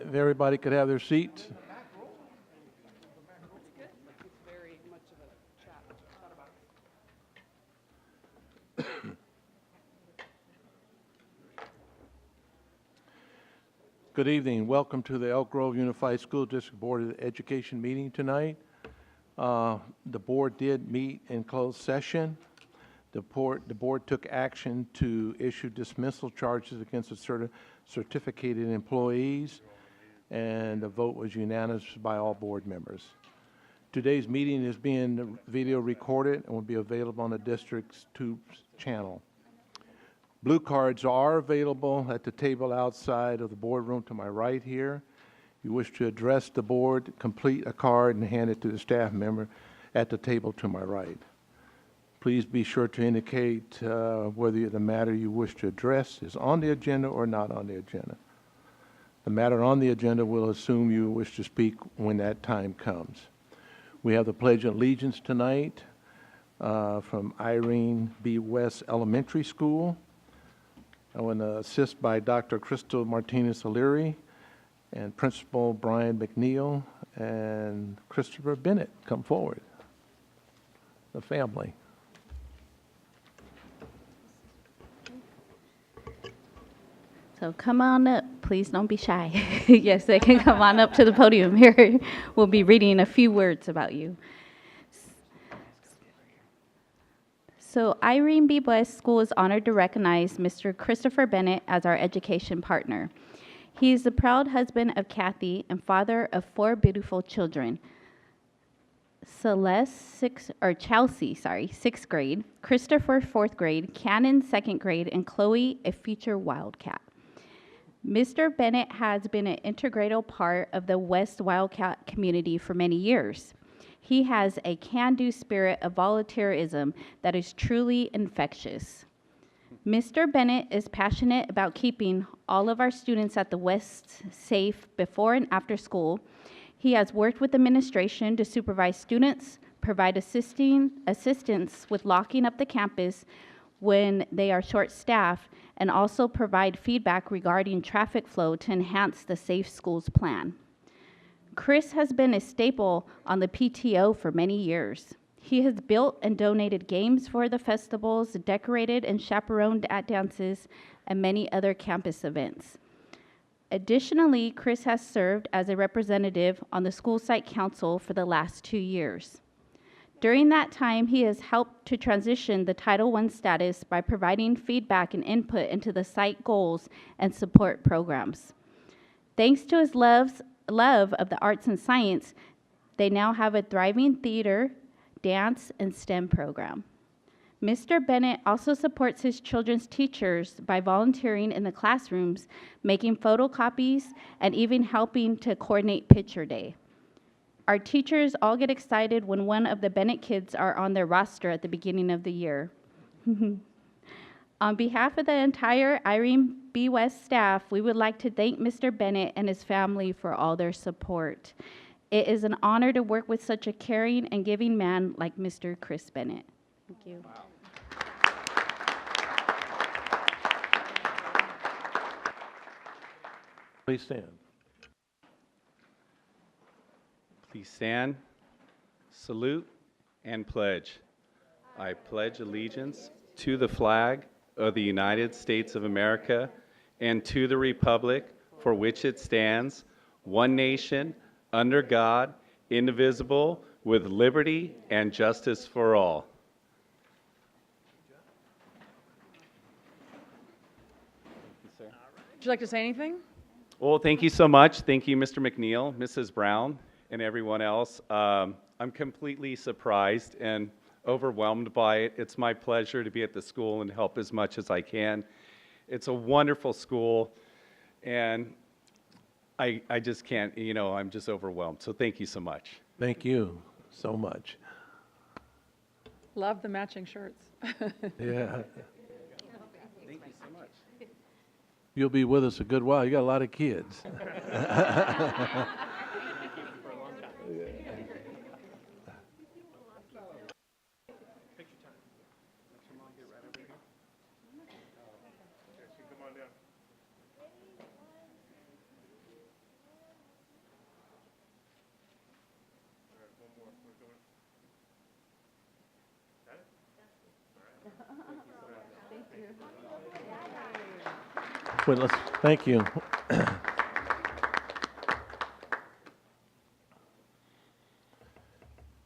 If everybody could have their seats. Good evening. Welcome to the Elk Grove Unified School District Board of Education meeting tonight. The board did meet in closed session. The board took action to issue dismissal charges against the certificated employees, and the vote was unanimous by all board members. Today's meeting is being video recorded and will be available on the district's Tube channel. Blue cards are available at the table outside of the boardroom to my right here. If you wish to address the board, complete a card and hand it to the staff member at the table to my right. Please be sure to indicate whether the matter you wish to address is on the agenda or not on the agenda. The matter on the agenda will assume you wish to speak when that time comes. We have the Pledge of Allegiance tonight from Irene B. West Elementary School. I want to assist by Dr. Crystal Martinez-O'Leary and Principal Brian McNeil and Christopher Bennett. Come forward, the family. So come on up, please don't be shy. Yes, they can come on up to the podium here. We'll be reading a few words about you. So Irene B. West School is honored to recognize Mr. Christopher Bennett as our education partner. He is the proud husband of Kathy and father of 4 beautiful children. Chelsea, 6th grade, Christopher, 4th grade, Cannon, 2nd grade, and Chloe, a future Wildcat. Mr. Bennett has been an integral part of the West Wildcat community for many years. He has a can-do spirit of volunteerism that is truly infectious. Mr. Bennett is passionate about keeping all of our students at the West safe before and after school. He has worked with administration to supervise students, provide assistance with locking up the campus when they are short-staffed, and also provide feedback regarding traffic flow to enhance the Safe Schools plan. Chris has been a staple on the PTO for many years. He has built and donated games for the festivals, decorated and chaperoned at dances, and many other campus events. Additionally, Chris has served as a representative on the school site council for the last 2 years. During that time, he has helped to transition the Title I status by providing feedback and input into the site goals and support programs. Thanks to his love of the arts and science, they now have a thriving theater, dance, and STEM program. Mr. Bennett also supports his children's teachers by volunteering in the classrooms, making photocopies, and even helping to coordinate picture day. Our teachers all get excited when one of the Bennett kids are on their roster at the beginning of the year. On behalf of the entire Irene B. West staff, we would like to thank Mr. Bennett and his family for all their support. It is an honor to work with such a caring and giving man like Mr. Chris Bennett. Thank you. Wow. Please stand. Please stand, salute, and pledge. I pledge allegiance to the flag of the United States of America and to the republic for which it stands, one nation, under God, indivisible, with liberty and justice for all. Would you like to say anything? Well, thank you so much. Thank you, Mr. McNeil, Mrs. Brown, and everyone else. I'm completely surprised and overwhelmed by it. It's my pleasure to be at the school and help as much as I can. It's a wonderful school, and I just can't, I'm just overwhelmed. So thank you so much. Thank you so much. Love the matching shirts. Yeah. Thank you so much. You'll be with us a good while. You got a lot of kids. Well, thank you.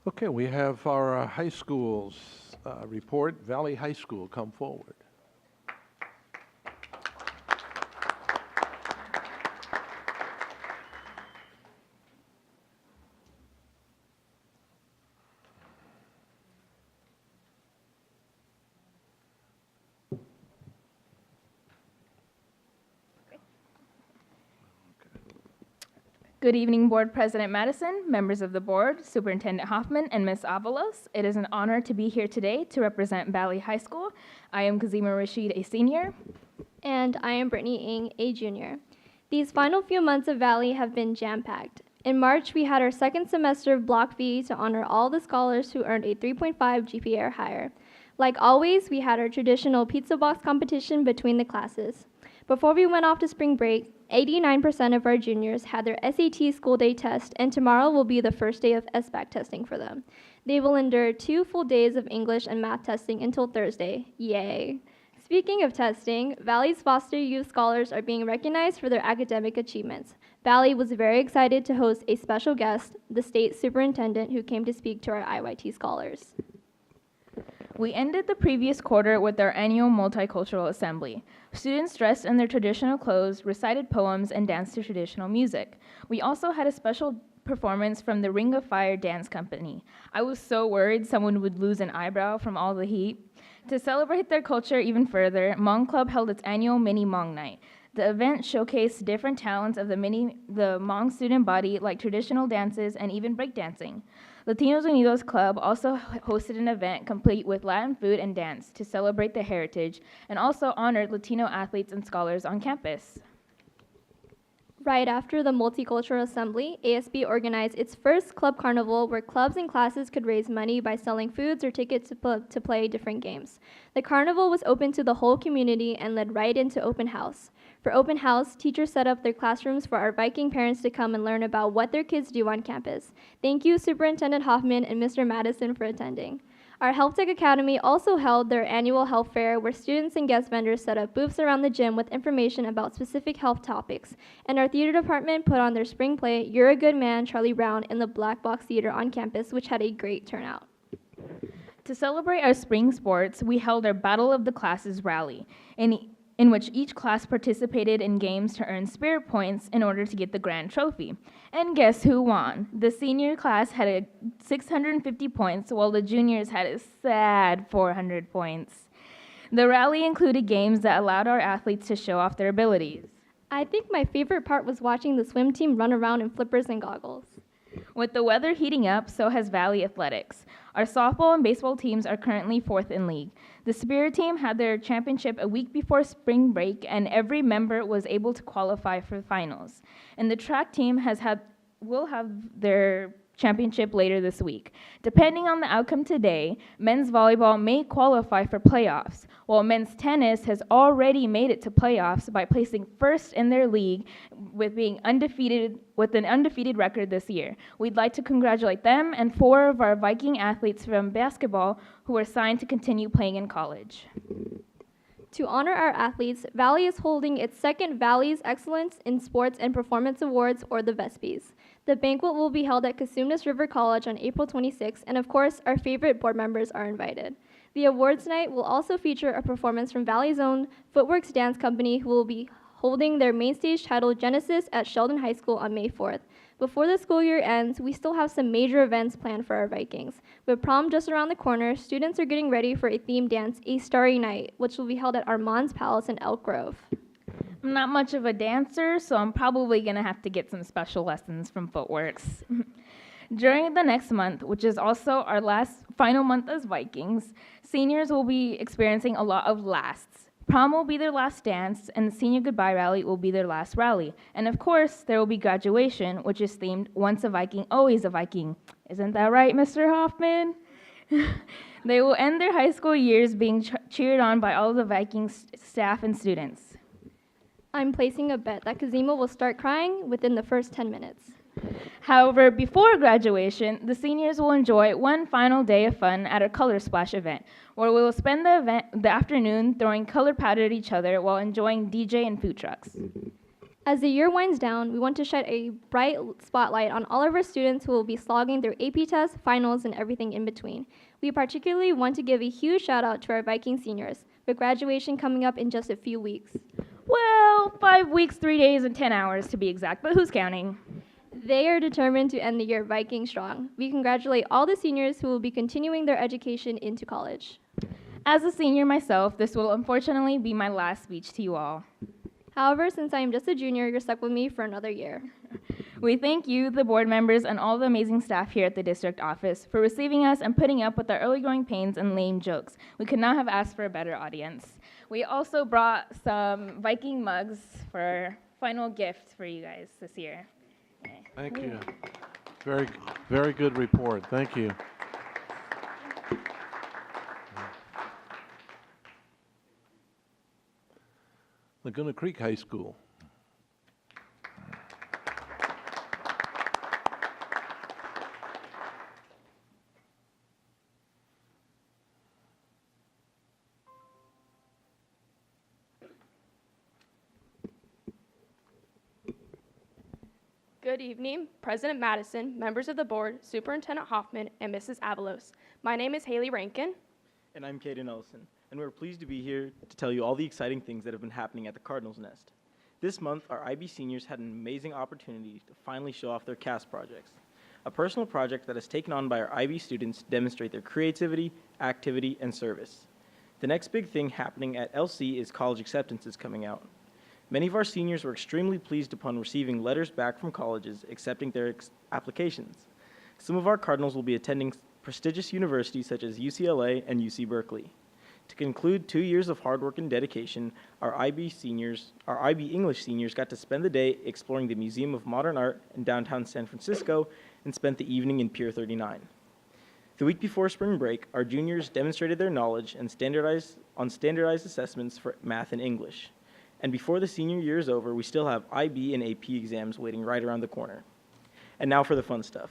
Okay, we have our high schools report. Valley High School, come forward. Good evening, Board President Madison, members of the board, Superintendent Hoffman, and Ms. Avalos. It is an honor to be here today to represent Valley High School. I am Kazima Rashid, a senior. And I am Brittany Ng, a junior. These final few months of Valley have been jam-packed. In March, we had our second semester of Block V to honor all the scholars who earned a 3.5 GPA or higher. Like always, we had our traditional pizza box competition between the classes. Before we went off to spring break, 89% of our juniors had their SAT school day test, and tomorrow will be the first day of SBAC testing for them. They will endure 2 full days of English and math testing until Thursday. Yay! Speaking of testing, Valley's foster youth scholars are being recognized for their academic achievements. Valley was very excited to host a special guest, the state superintendent, who came to speak to our IYT scholars. We ended the previous quarter with our annual multicultural assembly. Students dressed in their traditional clothes, recited poems, and danced to traditional music. We also had a special performance from the Ring of Fire Dance Company. I was so worried someone would lose an eyebrow from all the heat. To celebrate their culture even further, Hmong Club held its annual Mini Hmong Night. The event showcased different talents of the Hmong student body, like traditional dances and even breakdancing. Latinos Unidos Club also hosted an event complete with Latin food and dance to celebrate their heritage and also honored Latino athletes and scholars on campus. Right after the Multicultural Assembly, ASB organized its first club carnival where clubs and classes could raise money by selling foods or tickets to play different games. The carnival was open to the whole community and led right into open house. For open house, teachers set up their classrooms for our Viking parents to come and learn about what their kids do on campus. Thank you, Superintendent Hoffman and Mr. Madison, for attending. Our Health Tech Academy also held their annual health fair where students and guest vendors set up booths around the gym with information about specific health topics. And our theater department put on their spring play, You're a Good Man, Charlie Brown, in the Black Box Theater on campus, which had a great turnout. To celebrate our spring sports, we held our Battle of the Classes rally, in which each class participated in games to earn spirit points in order to get the grand trophy. And guess who won? The senior class had 650 points, while the juniors had a sad 400 points. The rally included games that allowed our athletes to show off their abilities. I think my favorite part was watching the swim team run around in flippers and goggles. With the weather heating up, so has Valley Athletics. Our softball and baseball teams are currently 4th in league. The Spirit team had their championship a week before spring break, and every member was able to qualify for the finals. And the track team will have their championship later this week. Depending on the outcome today, men's volleyball may qualify for playoffs, while men's tennis has already made it to playoffs by placing first in their league with an undefeated record this year. We'd like to congratulate them and 4 of our Viking athletes from basketball who are signed to continue playing in college. To honor our athletes, Valley is holding its second Valley's Excellence in Sports and Performance Awards, or the VESPYs. The banquet will be held at Cosumnes River College on April 26, and of course, our favorite board members are invited. The awards night will also feature a performance from Valley's own Footworks Dance Company, who will be holding their main stage title Genesis at Sheldon High School on May 4th. Before the school year ends, we still have some major events planned for our Vikings. With prom just around the corner, students are getting ready for a themed dance, A Starry Night, which will be held at Armand's Palace in Elk Grove. I'm not much of a dancer, so I'm probably going to have to get some special lessons from Footworks. During the next month, which is also our final month as Vikings, seniors will be experiencing a lot of lasts. Prom will be their last dance, and the senior goodbye rally will be their last rally. And of course, there will be graduation, which is themed Once a Viking, Always a Viking. Isn't that right, Mr. Hoffman? They will end their high school years being cheered on by all of the Viking staff and students. I'm placing a bet that Kazima will start crying within the first 10 minutes. However, before graduation, the seniors will enjoy one final day of fun at our Color Splash event, where we will spend the afternoon throwing color powder at each other while enjoying DJ and food trucks. As the year winds down, we want to shed a bright spotlight on all of our students who will be slogging through AP tests, finals, and everything in between. We particularly want to give a huge shout out to our Viking seniors, with graduation coming up in just a few weeks. Well, 5 weeks, 3 days, and 10 hours to be exact, but who's counting? They are determined to end the year Viking strong. We congratulate all the seniors who will be continuing their education into college. As a senior myself, this will unfortunately be my last speech to you all. However, since I am just a junior, you're stuck with me for another year. We thank you, the board members, and all the amazing staff here at the district office for receiving us and putting up with our early growing pains and lame jokes. We could not have asked for a better audience. We also brought some Viking mugs for our final gift for you guys this year. Thank you. Very good report. Thank you. Laguna Creek High School. Good evening, President Madison, members of the board, Superintendent Hoffman, and Mrs. Avalos. My name is Haley Rankin. And I'm Caden Ellison, and we're pleased to be here to tell you all the exciting things that have been happening at the Cardinals Nest. This month, our IB seniors had an amazing opportunity to finally show off their CAST projects, a personal project that is taken on by our IB students to demonstrate their creativity, activity, and service. The next big thing happening at LC is college acceptances coming out. Many of our seniors were extremely pleased upon receiving letters back from colleges accepting their applications. Some of our Cardinals will be attending prestigious universities such as UCLA and UC Berkeley. To conclude 2 years of hard work and dedication, our IB English seniors got to spend the day exploring the Museum of Modern Art in downtown San Francisco and spent the evening in Pier 39. The week before spring break, our juniors demonstrated their knowledge and standardized assessments for math and English. And before the senior year is over, we still have IB and AP exams waiting right around the corner. And now for the fun stuff.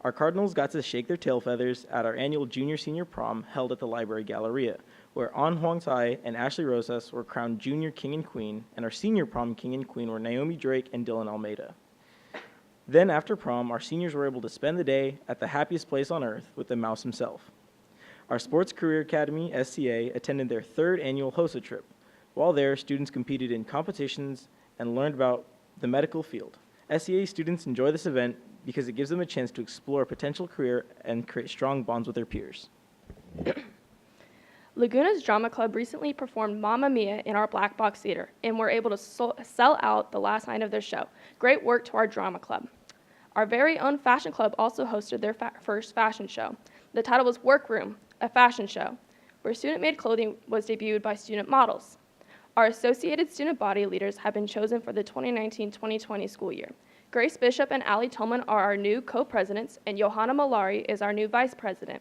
Our Cardinals got to shake their tail feathers at our annual junior-senior prom held at the Library Galleria, where An Huang Tai and Ashley Rosas were crowned junior king and queen, and our senior prom king and queen were Naomi Drake and Dylan Almeida. Then after prom, our seniors were able to spend the day at the happiest place on earth with the mouse himself. Our Sports Career Academy, SCA, attended their 3rd annual HOSA trip. While there, students competed in competitions and learned about the medical field. SCA students enjoy this event because it gives them a chance to explore a potential career and create strong bonds with their peers. Laguna's Drama Club recently performed Mamma Mia in our Black Box Theater and were able to sell out the last night of their show. Great work to our drama club. Our very own fashion club also hosted their first fashion show. The title was Workroom, a fashion show, where student-made clothing was debuted by student models. Our associated student body leaders have been chosen for the 2019-2020 school year. Grace Bishop and Allie Tolman are our new co-presidents, and Johanna Malari is our new vice president.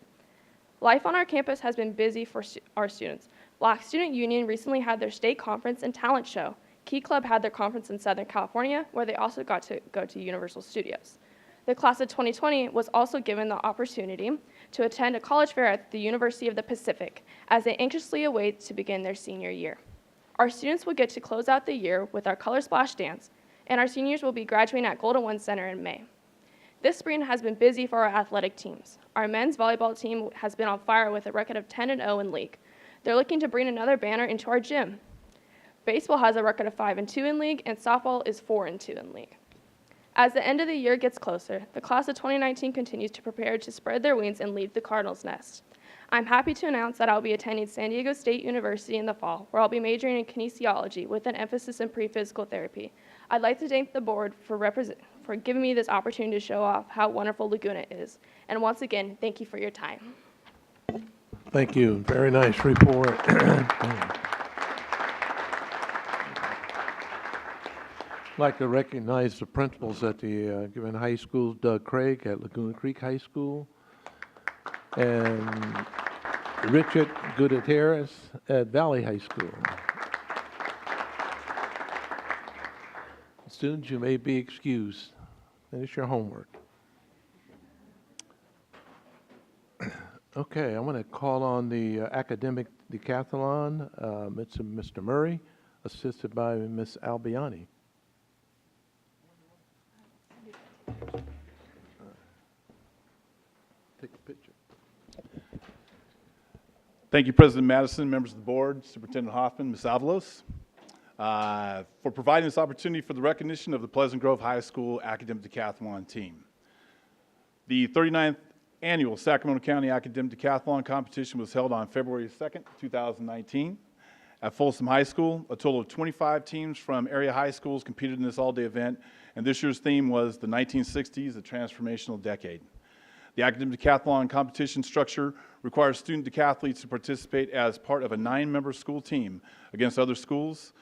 Life on our campus has been busy for our students. Black Student Union recently had their state conference and talent show. Key Club had their conference in Southern California, where they also got to go to Universal Studios. The class of 2020 was also given the opportunity to attend a college fair at the University of the Pacific as they anxiously await to begin their senior year. Our students will get to close out the year with our Color Splash dance, and our seniors will be graduating at Golden One Center in May. This spring has been busy for our athletic teams. Our men's volleyball team has been on fire with a record of 10-0 in league. They're looking to bring another banner into our gym. Baseball has a record of 5-2 in league, and softball is 4-2 in league. As the end of the year gets closer, the class of 2019 continues to prepare to spread their wings and leave the Cardinals' nest. I'm happy to announce that I'll be attending San Diego State University in the fall, where I'll be majoring in kinesiology with an emphasis in pre-physical therapy. I'd like to thank the board for giving me this opportunity to show off how wonderful Laguna is. And once again, thank you for your time. Thank you. Very nice report. I'd like to recognize the principals at the given high schools, Doug Craig at Laguna Creek High School, and Richard Gutierrez at Valley High School. Students, you may be excused. And it's your homework. Okay, I'm going to call on the academic decathlon. It's Mr. Murray, assisted by Ms. Albiani. Take a picture. Thank you, President Madison, members of the board, Superintendent Hoffman, Ms. Avalos, for providing this opportunity for the recognition of the Pleasant Grove High School Academic Decathlon team. The 39th Annual Sacramento County Academic Decathlon Competition was held on February 2nd, 2019. At Folsom High School, a total of 25 teams from area high schools competed in this all-day event, and this year's theme was the 1960s, a transformational decade. The academic decathlon competition structure requires student decathletes to participate as part of a 9-member school team against other schools.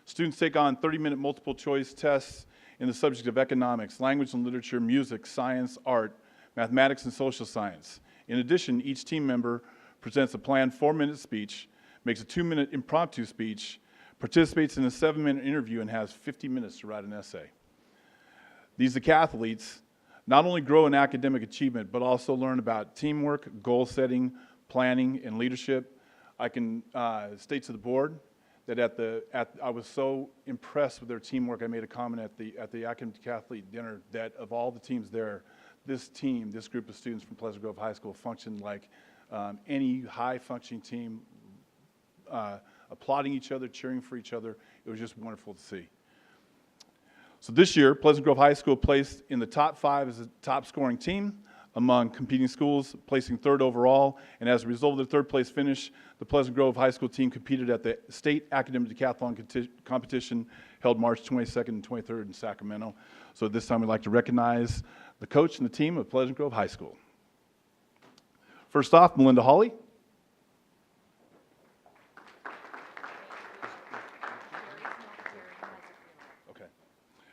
Students take on 30-minute multiple choice tests in the subject of economics, language and literature, music, science, art, mathematics, and social science. In addition, each team member presents a planned 4-minute speech, makes a 2-minute impromptu speech, participates in a 7-minute interview, and has 50 minutes to write an essay. These decathletes not only grow in academic achievement, but also learn about teamwork, goal setting, planning, and leadership. I can state to the board that I was so impressed with their teamwork. I made a comment at the academic decathlete dinner that of all the teams there, this group of students from Pleasant Grove High School functioned like any high-functioning team, applauding each other, cheering for each other. It was just wonderful to see. So this year, Pleasant Grove High School placed in the top 5 as a top-scoring team among competing schools, placing 3rd overall. And as a result of the 3rd place finish, the Pleasant Grove High School team competed at the State Academic Decathlon competition held March 22nd and 23rd in Sacramento. So this time we'd like to recognize the coach and the team of Pleasant Grove High School. First off, Melinda Hawley. Okay.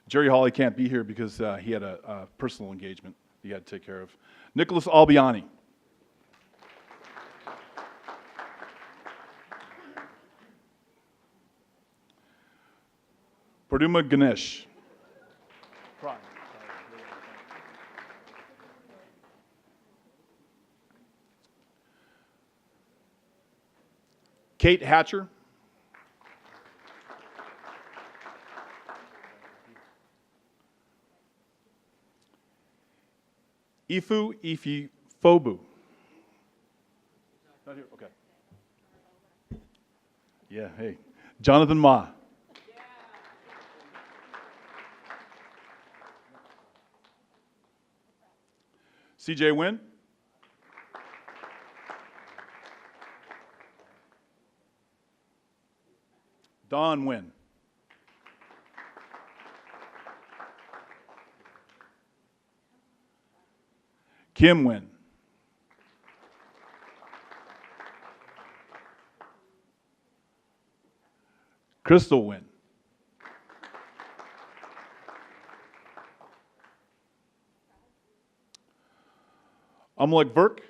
Jerry Hawley can't be here because he had a personal engagement he had to take care of. Nicholas Albiani. Purduma Ganesh. Kate Hatcher. Ifu Fobu. Not here, okay. Yeah, hey. Jonathan Ma. CJ Wynn. Don Wynn. Kim Wynn. Crystal Wynn. Amalek Verk.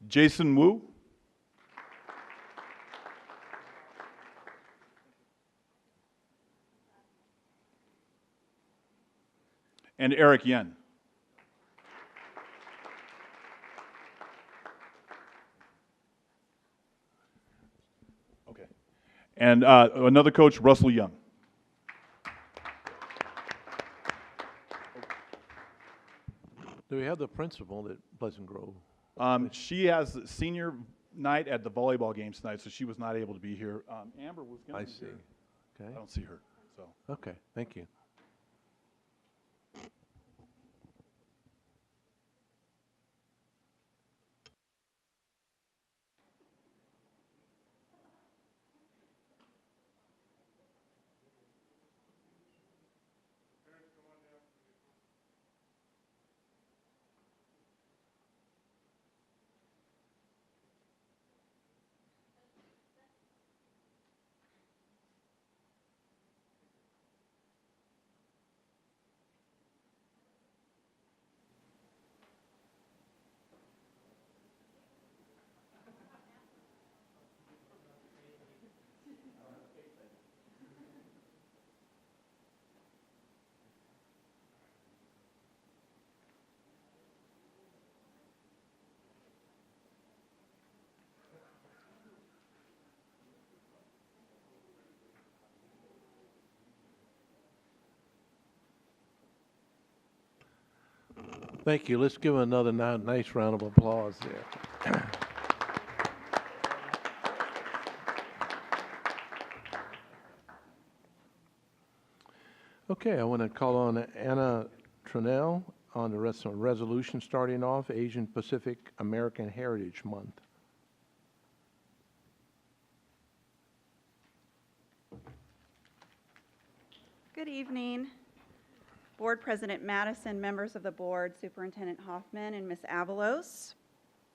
Jason Wu. And Eric Yen. Okay. And another coach, Russell Young. Do we have the principal at Pleasant Grove? She has senior night at the volleyball games tonight, so she was not able to be here. Amber was going to be here. Okay. I don't see her. So. Okay, thank you. Thank you. Let's give another nice round of applause there. Okay, I want to call on Anna Tronell on the rest of the resolution, starting off Asian Pacific American Heritage Month. Good evening, Board President Madison, members of the board, Superintendent Hoffman, and Ms. Avalos.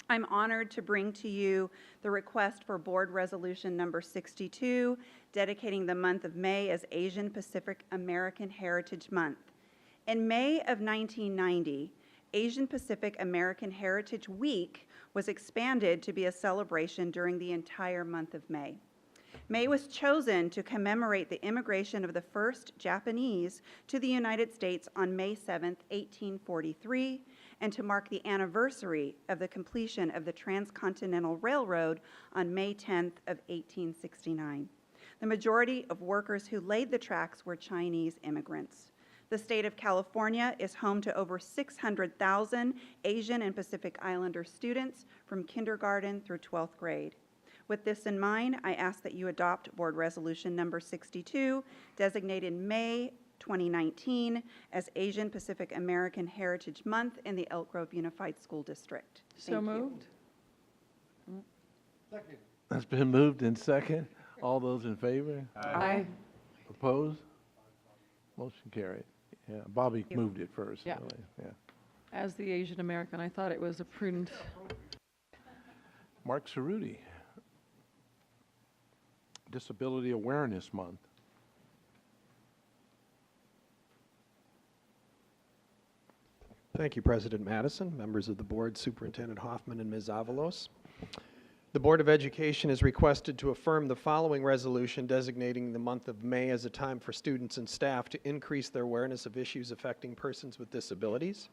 I'm honored to bring to you the request for Board Resolution number 62, dedicating the month of May as Asian Pacific American Heritage Month. In May of 1990, Asian Pacific American Heritage Week was expanded to be a celebration during the entire month of May. May was chosen to commemorate the immigration of the first Japanese to the United States on May 7, 1843, and to mark the anniversary of the completion of the Transcontinental Railroad on May 10th of 1869. The majority of workers who laid the tracks were Chinese immigrants. The state of California is home to over 600,000 Asian and Pacific Islander students from kindergarten through 12th grade. With this in mind, I ask that you adopt Board Resolution number 62, designated May 2019 as Asian Pacific American Heritage Month in the Elk Grove Unified School District. So Thank you. moved. Second. That's been moved in second. All those in favor? Aye. Opposed? Motion carried. Yeah, Bobby moved it first. Yeah. Really. Yeah. As the Asian American, I thought it was a prudent. Mark Cerruti, Disability Awareness Month. Thank you, President Madison, members of the board, Superintendent Hoffman, and Ms. Avalos. The Board of Education is requested to affirm the following resolution designating the month of May as a time for students and staff to increase their awareness of issues affecting persons with disabilities.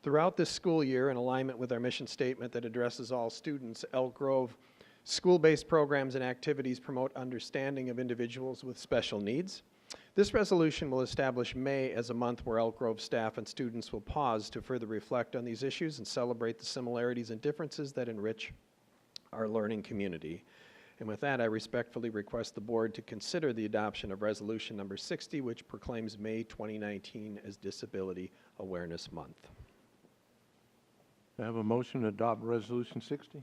Throughout this school year, in alignment with our mission statement that addresses all students, Elk Grove school-based programs and activities promote understanding of individuals with special needs. This resolution will establish May as a month where Elk Grove staff and students will pause to further reflect on these issues and celebrate the similarities and differences that enrich our learning community. And with that, I respectfully request the board to consider the adoption of Resolution number 60, which proclaims May 2019 as Disability Awareness Month. I have a motion to adopt Resolution 60.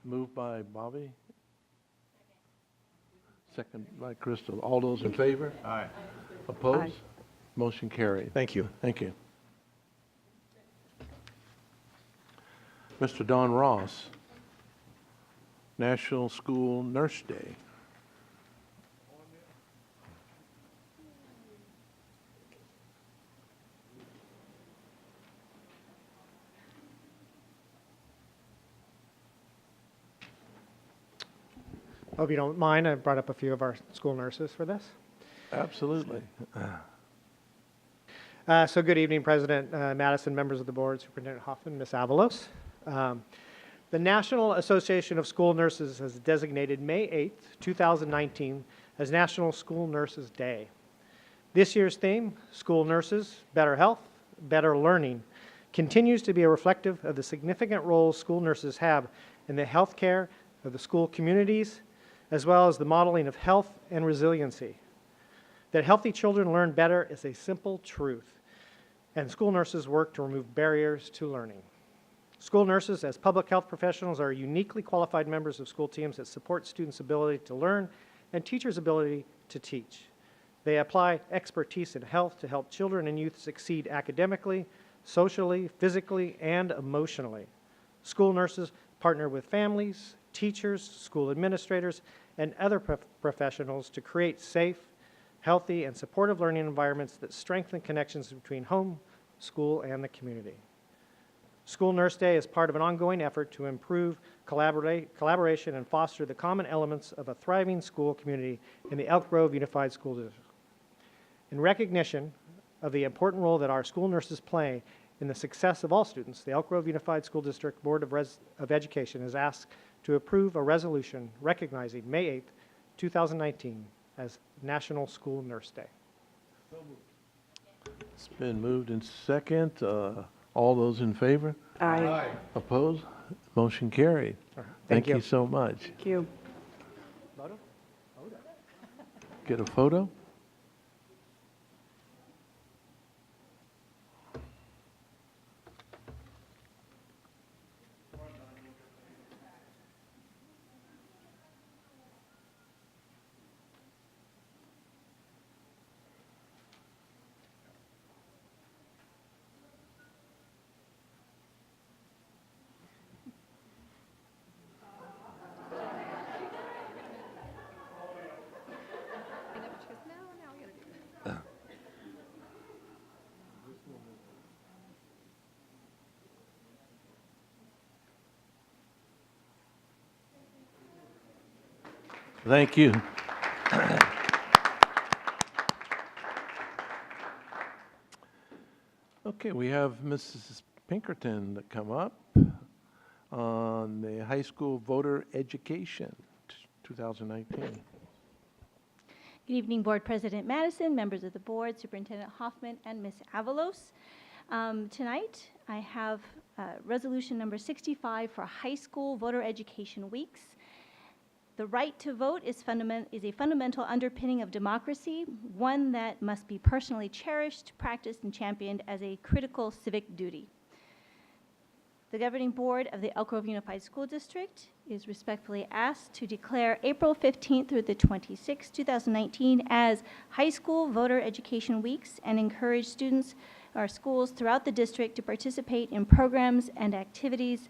Moved by Bobby. Second by Crystal. All those in favor? Aye. Opposed? Aye. Motion carried. Thank you. Thank you. Mr. Don Ross, National School Nurse Day. Hope you don't mind, I brought up a few of our school nurses for this. Absolutely. So good evening, President Madison, members of the board, Superintendent Hoffman, Ms. Avalos. The National Association of School Nurses has designated May 8th, 2019 as National School Nurses Day. This year's theme, School Nurses, Better Health, Better Learning, continues to be a reflective of the significant roles school nurses have in the health care of the school communities, as well as the modeling of health and resiliency. That healthy children learn better is a simple truth, and school nurses work to remove barriers to learning. School nurses, as public health professionals, are uniquely qualified members of school teams that support students' ability to learn and teachers' ability to teach. They apply expertise in health to help children and youth succeed academically, socially, physically, and emotionally. School nurses partner with families, teachers, school administrators, and other professionals to create safe, healthy, and supportive learning environments that strengthen connections between home, school, and the community. School Nurse Day is part of an ongoing effort to improve collaboration and foster the common elements of a thriving school community in the Elk Grove Unified School District. In recognition of the important role that our school nurses play in the success of all students, the Elk Grove Unified School District Board of Education is asked to approve a resolution recognizing May 8th, 2019 as National School Nurse Day. It's been moved in second. All those in favor? Aye. Opposed? Motion carried. Thank you so much. Thank you. Get a photo? Thank you. Okay, we have Mrs. Pinkerton to come up on the high school voter education, 2019. Good evening, Board President Madison, members of the board, Superintendent Hoffman, and Ms. Avalos. Tonight, I have resolution number 65 for high school voter education weeks. The right to vote is a fundamental underpinning of democracy, one that must be personally cherished, practiced, and championed as a critical civic duty. The governing board of the Elk Grove Unified School District is respectfully asked to declare April 15th through the 26th, 2019 as high school voter education weeks and encourage students or schools throughout the district to participate in programs and activities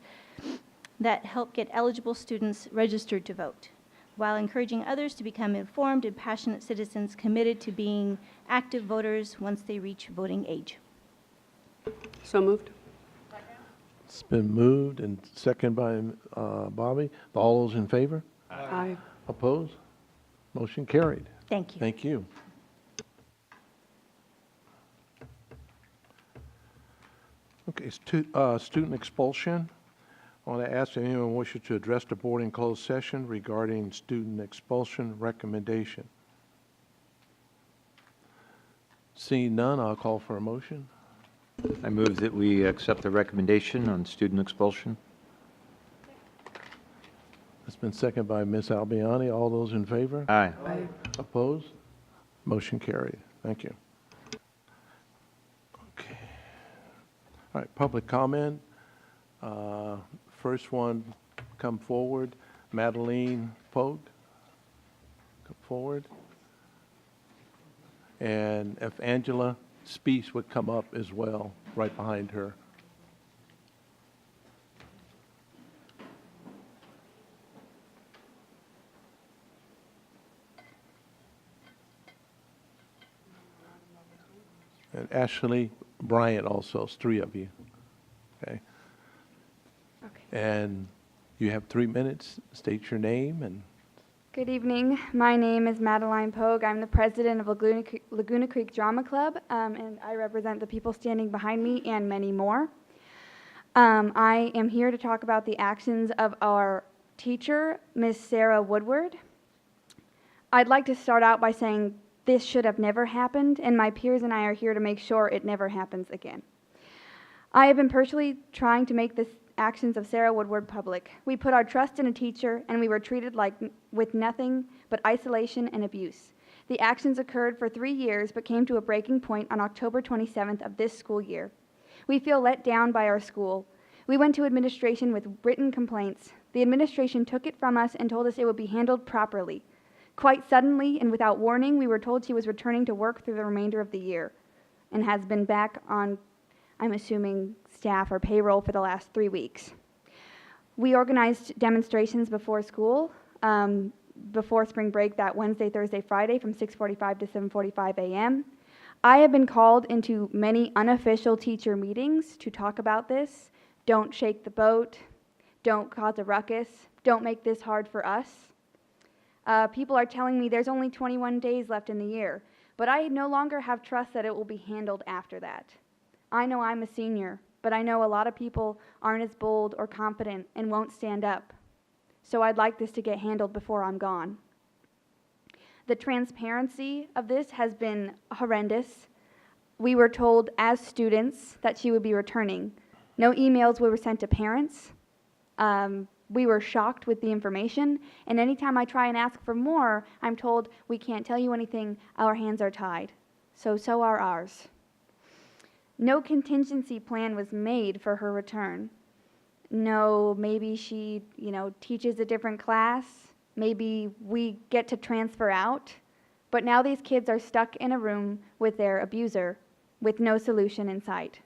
that help get eligible students registered to vote, while encouraging others to become informed and passionate citizens committed to being active voters once they reach voting age. So moved. It's been moved and seconded by Bobby. All those in favor? Aye. Opposed? Motion carried. Thank you. Thank you. Okay, student expulsion. I want to ask if anyone wishes to address the board in closed session regarding student expulsion recommendation. Seeing none, I'll call for a motion. I move that we accept the recommendation on student expulsion. It's been seconded by Ms. Albiani. All those in favor? Aye. Aye. Opposed? Motion carried. Thank you. Okay. All right, public comment. First one, come forward. Madeline Pogue, come forward. And if Angela Speece would come up as well, right behind her. And Ashley Bryant also, it's three of you. Okay. And you have 3 minutes. State your name and. Good evening. My name is Madeline Pogue. I'm the president of Laguna Creek Drama Club, and I represent the people standing behind me and many more. I am here to talk about the actions of our teacher, Miss Sarah Woodward. I'd like to start out by saying this should have never happened, and my peers and I are here to make sure it never happens again. I have been personally trying to make the actions of Sarah Woodward public. We put our trust in a teacher, and we were treated with nothing but isolation and abuse. The actions occurred for 3 years, but came to a breaking point on October 27th of this school year. We feel let down by our school. We went to administration with written complaints. The administration took it from us and told us it would be handled properly. Quite suddenly and without warning, we were told she was returning to work through the remainder of the year and has been back on, I'm assuming, staff or payroll for the last 3 weeks. We organized demonstrations before school, before spring break that Wednesday, Thursday, Friday from 6:45 to 7:45 a.m. I have been called into many unofficial teacher meetings to talk about this. Don't shake the boat. Don't cause a ruckus. Don't make this hard for us. People are telling me there's only 21 days left in the year, but I no longer have trust that it will be handled after that. I know I'm a senior, but I know a lot of people aren't as bold or confident and won't stand up. So I'd like this to get handled before I'm gone. The transparency of this has been horrendous. We were told as students that she would be returning. No emails were sent to parents. We were shocked with the information, and anytime I try and ask for more, I'm told, we can't tell you anything, our hands are tied. So are ours. No contingency plan was made for her return. No, maybe she, teaches a different class. Maybe we get to transfer out. But now these kids are stuck in a room with their abuser with no solution in sight.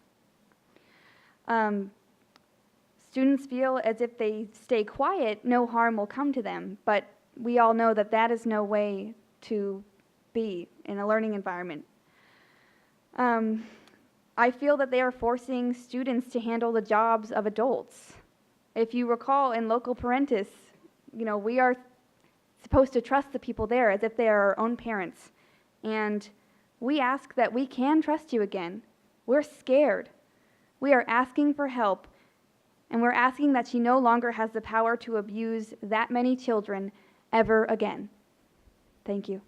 Students feel as if they stay quiet, no harm will come to them, but we all know that that is no way to be in a learning environment. I feel that they are forcing students to handle the jobs of adults. If you recall, in local parentis, we are supposed to trust the people there as if they are our own parents. And we ask that we can trust you again. We're scared. We are asking for help, and we're asking that she no longer has the power to abuse that many children ever again. Thank you.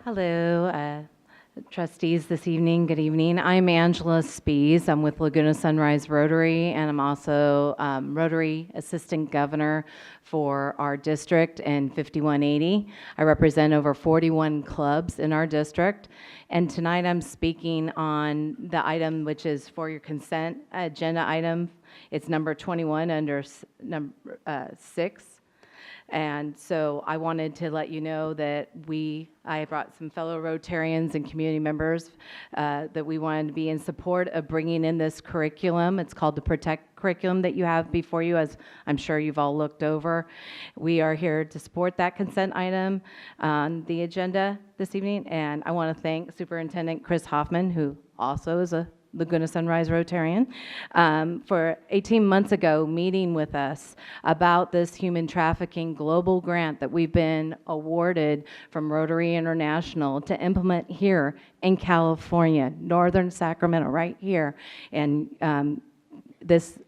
Hello, trustees this evening. Good evening. I'm Angela Spees. I'm with Laguna Sunrise Rotary, and I'm also Rotary Assistant Governor for our district in 5180. I represent over 41 clubs in our district, and tonight I'm speaking on the item which is for your consent agenda item. It's number 21 under number 6. And so I wanted to let you know that I brought some fellow Rotarians and community members that we wanted to be in support of bringing in this curriculum. It's called the Protect curriculum that you have before you, as I'm sure you've all looked over. We are here to support that consent item on the agenda this evening. And I want to thank Superintendent Chris Hoffman, who also is a Laguna Sunrise Rotarian, for 18 months ago meeting with us about this human trafficking global grant that we've been awarded from Rotary International to implement here in California, northern Sacramento, right here. And these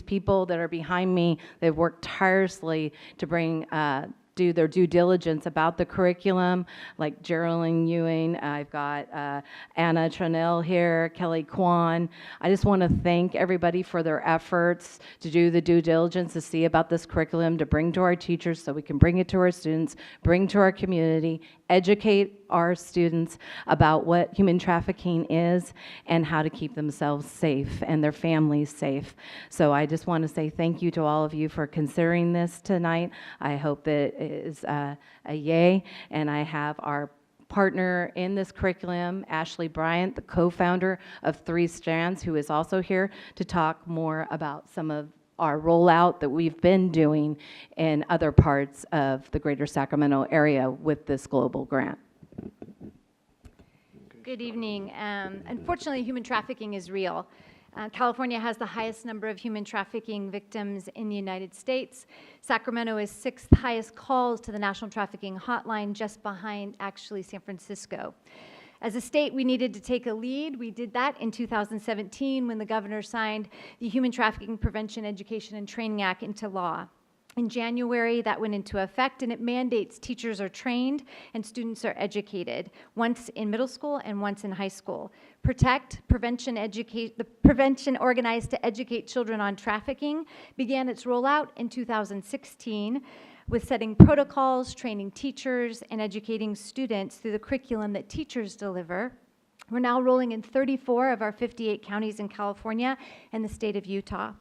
people that are behind me, they've worked tirelessly to do their due diligence about the curriculum, like Geraldine Ewing. I've got Anna Tranell here, Kelly Kwan. I just want to thank everybody for their efforts to do the due diligence to see about this curriculum, to bring to our teachers so we can bring it to our students, bring to our community, educate our students about what human trafficking is and how to keep themselves safe and their families safe. So I just want to say thank you to all of you for considering this tonight. I hope that it is a yay, and I have our partner in this curriculum, Ashley Bryant, the co-founder of 3 Strands, who is also here to talk more about some of our rollout that we've been doing in other parts of the greater Sacramento area with this global grant. Good evening. Unfortunately, human trafficking is real. California has the highest number of human trafficking victims in the United States. Sacramento is 6th highest calls to the National Trafficking Hotline, just behind actually San Francisco. As a state, we needed to take a lead. We did that in 2017 when the governor signed the Human Trafficking Prevention, Education, and Training Act into law. In January, that went into effect, and it mandates teachers are trained and students are educated, once in middle school and once in high school. The prevention organized to educate children on trafficking began its rollout in 2016 with setting protocols, training teachers, and educating students through the curriculum that teachers deliver. We're now rolling in 34 of our 58 counties in California and the state of Utah.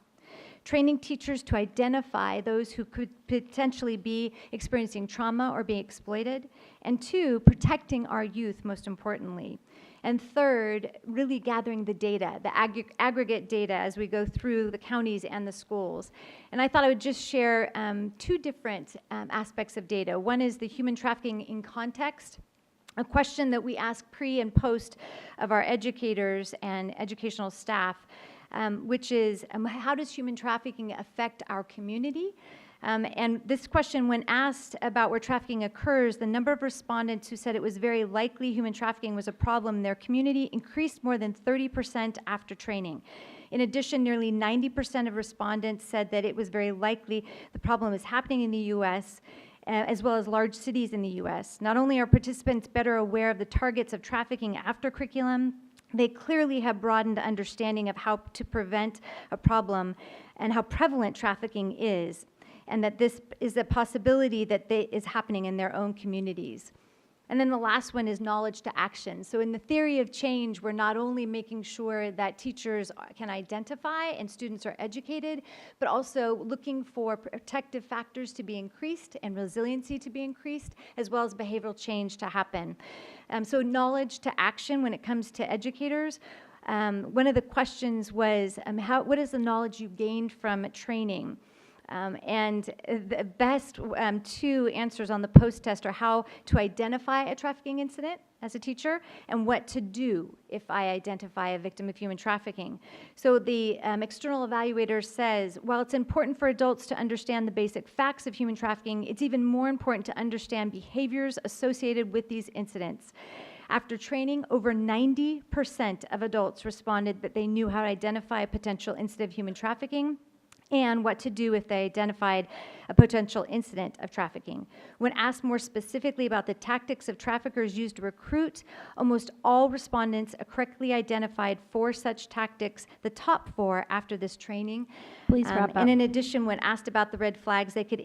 Training teachers to identify those who could potentially be experiencing trauma or being exploited. And 2, protecting our youth, most importantly. And 3rd, really gathering the data, the aggregate data as we go through the counties and the schools. And I thought I would just share 2 different aspects of data. One is the human trafficking in context, a question that we ask pre and post of our educators and educational staff, which is how does human trafficking affect our community? And this question, when asked about where trafficking occurs, the number of respondents who said it was very likely human trafficking was a problem in their community increased more than 30% after training. In addition, nearly 90% of respondents said that it was very likely the problem is happening in the U.S., as well as large cities in the U.S. Not only are participants better aware of the targets of trafficking after curriculum, they clearly have broadened understanding of how to prevent a problem and how prevalent trafficking is, and that this is a possibility that is happening in their own communities. And then the last one is knowledge to action. So in the theory of change, we're not only making sure that teachers can identify and students are educated, but also looking for protective factors to be increased and resiliency to be increased, as well as behavioral change to happen. So knowledge to action when it comes to educators. One of the questions was, what is the knowledge you gained from training? And the best two answers on the post-test are how to identify a trafficking incident as a teacher and what to do if I identify a victim of human trafficking. So the external evaluator says, while it's important for adults to understand the basic facts of human trafficking, it's even more important to understand behaviors associated with these incidents. After training, over 90% of adults responded that they knew how to identify a potential incident of human trafficking and what to do if they identified a potential incident of trafficking. When asked more specifically about the tactics of traffickers used to recruit, almost all respondents correctly identified 4 such tactics, the top 4 after this training. Please wrap up. And in addition, when asked about the red flags, they could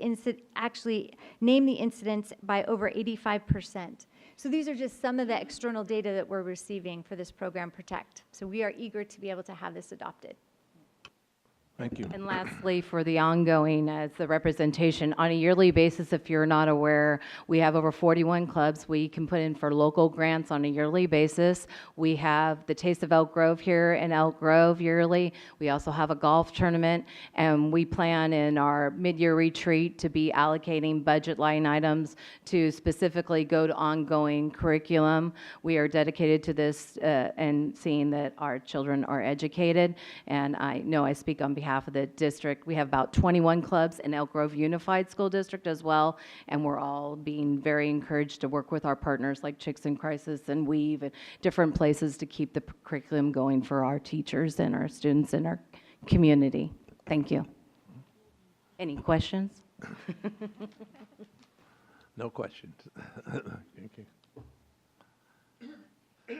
actually name the incidents by over 85%. So these are just some of the external data that we're receiving for this program, Protect. So we are eager to be able to have this adopted. Thank you. And lastly, for the ongoing, as the representation, on a yearly basis, if you're not aware, we have over 41 clubs. We can put in for local grants on a yearly basis. We have the Taste of Elk Grove here in Elk Grove yearly. We also have a golf tournament, and we plan in our mid-year retreat to be allocating budget line items to specifically go to ongoing curriculum. We are dedicated to this and seeing that our children are educated, and I know I speak on behalf of the district. We have about 21 clubs in Elk Grove Unified School District as well, and we're all being very encouraged to work with our partners like Chicks in Crisis and Weave and different places to keep the curriculum going for our teachers and our students in our community. Thank you. Any questions? No questions. Thank you.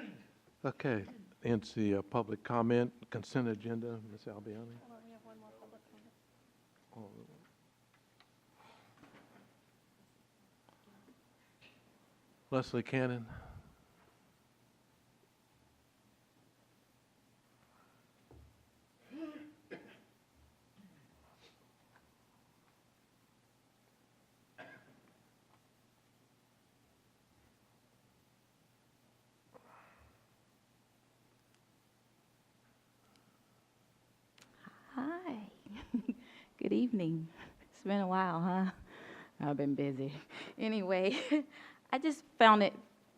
Okay, ends the public comment consent agenda. Ms. Albiani. Leslie Cannon. Hi. Good evening. It's been a while, huh? I've been busy. Anyway, I just thought it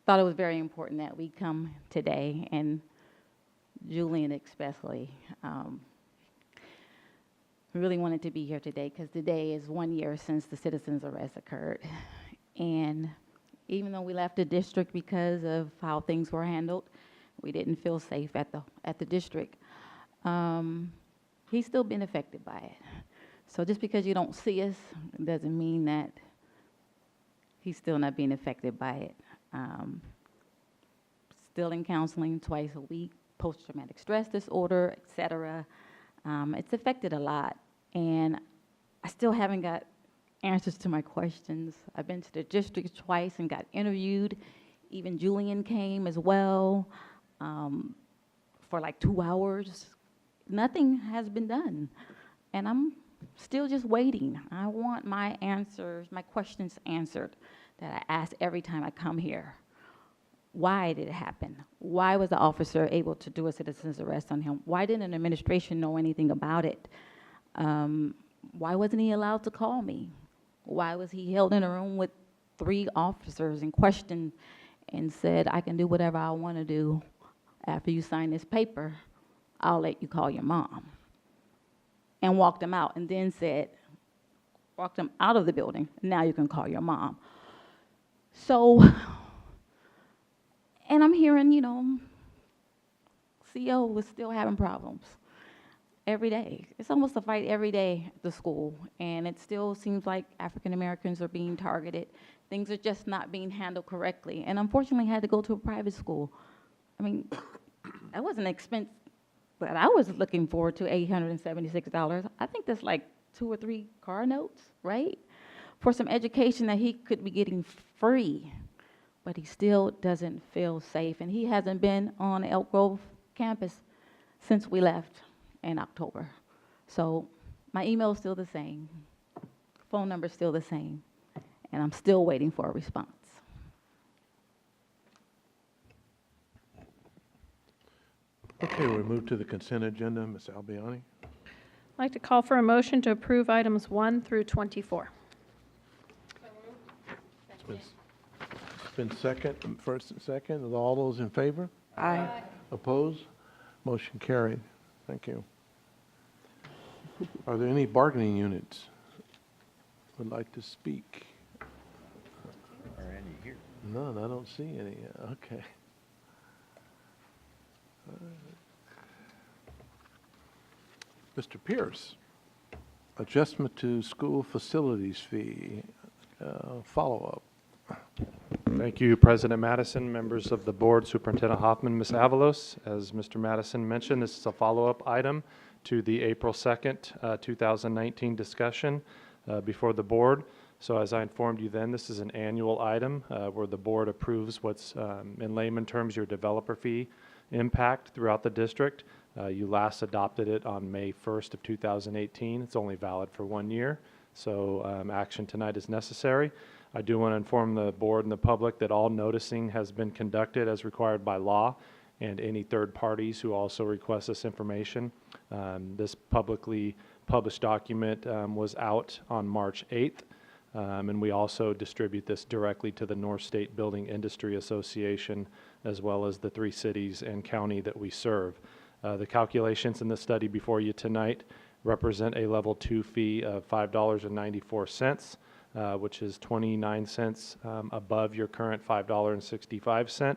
was very important that we come today, and Julian especially. We really wanted to be here today because today is 1 year since the citizen's arrest occurred. And even though we left the district because of how things were handled, we didn't feel safe at the district. He's still been affected by it. So just because you don't see us doesn't mean that he's still not being affected by it. Still in counseling twice a week, post-traumatic stress disorder, etc. It's affected a lot, and I still haven't got answers to my questions. I've been to the district twice and got interviewed. Even Julian came as well for like 2 hours. Nothing has been done, and I'm still just waiting. I want my answers, my questions answered that I ask every time I come here. Why did it happen? Why was the officer able to do a citizen's arrest on him? Why didn't an administration know anything about it? Why wasn't he allowed to call me? Why was he held in a room with 3 officers and questioned and said, I can do whatever I want to do after you sign this paper? I'll let you call your mom. And walked him out and then said, walked them out of the building. Now you can call your mom. So, and I'm hearing, you know, CO was still having problems every day. It's almost a fight every day at the school, and it still seems like African Americans are being targeted. Things are just not being handled correctly, and unfortunately I had to go to a private school. I mean, that wasn't an expense, but I was looking forward to $876. I think that's like 2 or 3 car notes, right? For some education that he could be getting free, but he still doesn't feel safe, and he hasn't been on Elk Grove campus since we left in October. So my email is still the same, phone number is still the same, and I'm still waiting for a response. Okay, we move to the consent agenda. Ms. Albiani. I'd like to call for a motion to approve items 1 through 24. It's been second, first and second. All those in favor? Aye. Opposed? Motion carried. Thank you. Are there any bargaining units would like to speak? Are any here? None, I don't see any. Okay. Mr. Pierce, adjustment to school facilities fee, follow-up. Thank you, President Madison, members of the board, Superintendent Hoffman, Ms. Avalos. As Mr. Madison mentioned, this is a follow-up item to the April 2nd, 2019 discussion before the board. So as I informed you then, this is an annual item where the board approves what's, in layman terms, your developer fee impact throughout the district. You last adopted it on May 1st of 2018. It's only valid for 1 year, so action tonight is necessary. I do want to inform the board and the public that all noticing has been conducted as required by law, and any third parties who also request this information. This publicly published document was out on March 8th, and we also distribute this directly to the North State Building Industry Association, as well as the 3 cities and county that we serve. The calculations in the study before you tonight represent a level 2 fee of $5.94, which is 29 cents above your current $5.65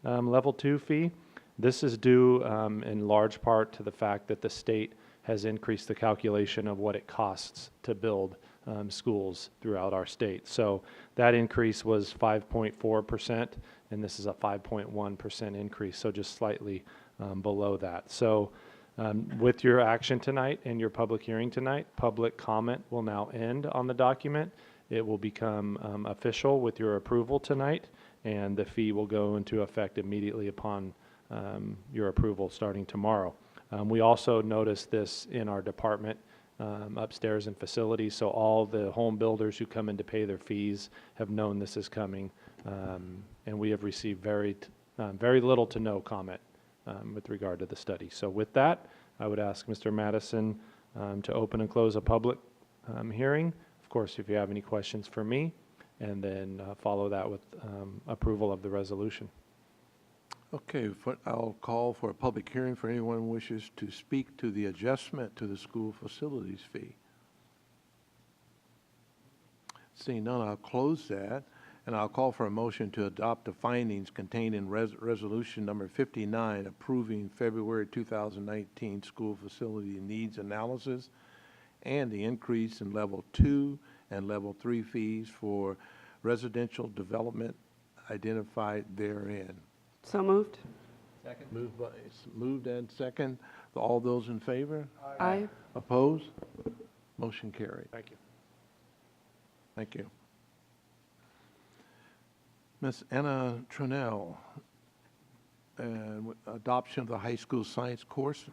level 2 fee. This is due in large part to the fact that the state has increased the calculation of what it costs to build schools throughout our state. So that increase was 5.4%, and this is a 5.1% increase, so just slightly below that. So with your action tonight and your public hearing tonight, public comment will now end on the document. It will become official with your approval tonight, and the fee will go into effect immediately upon your approval starting tomorrow. We also noticed this in our department upstairs in facilities, so all the home builders who come in to pay their fees have known this is coming, and we have received very little to no comment with regard to the study. So with that, I would ask Mr. Madison to open and close a public hearing. Of course, if you have any questions for me, and then follow that with approval of the resolution. Okay, I'll call for a public hearing for anyone who wishes to speak to the adjustment to the school facilities fee. Seeing none, I'll close that, and I'll call for a motion to adopt the findings contained in resolution number 59, approving February 2019 school facility needs analysis and the increase in level 2 and level 3 fees for residential development identified therein. So moved. Second. Moved and second. All those in favor? Aye. Opposed? Motion carried. Thank you. Thank you. Ms. Anna Trunell, adoption of the high school science course,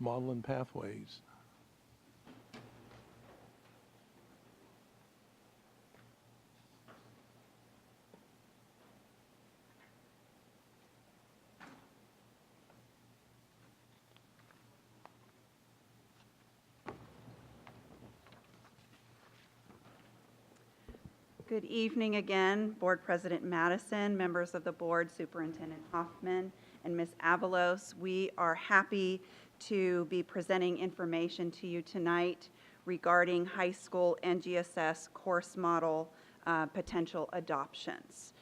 Model and Pathways. Good evening again, Board President Madison, members of the board, Superintendent Hoffman, and Ms. Avalos. We are happy to be presenting information to you tonight regarding high school NGSS course model potential adoptions.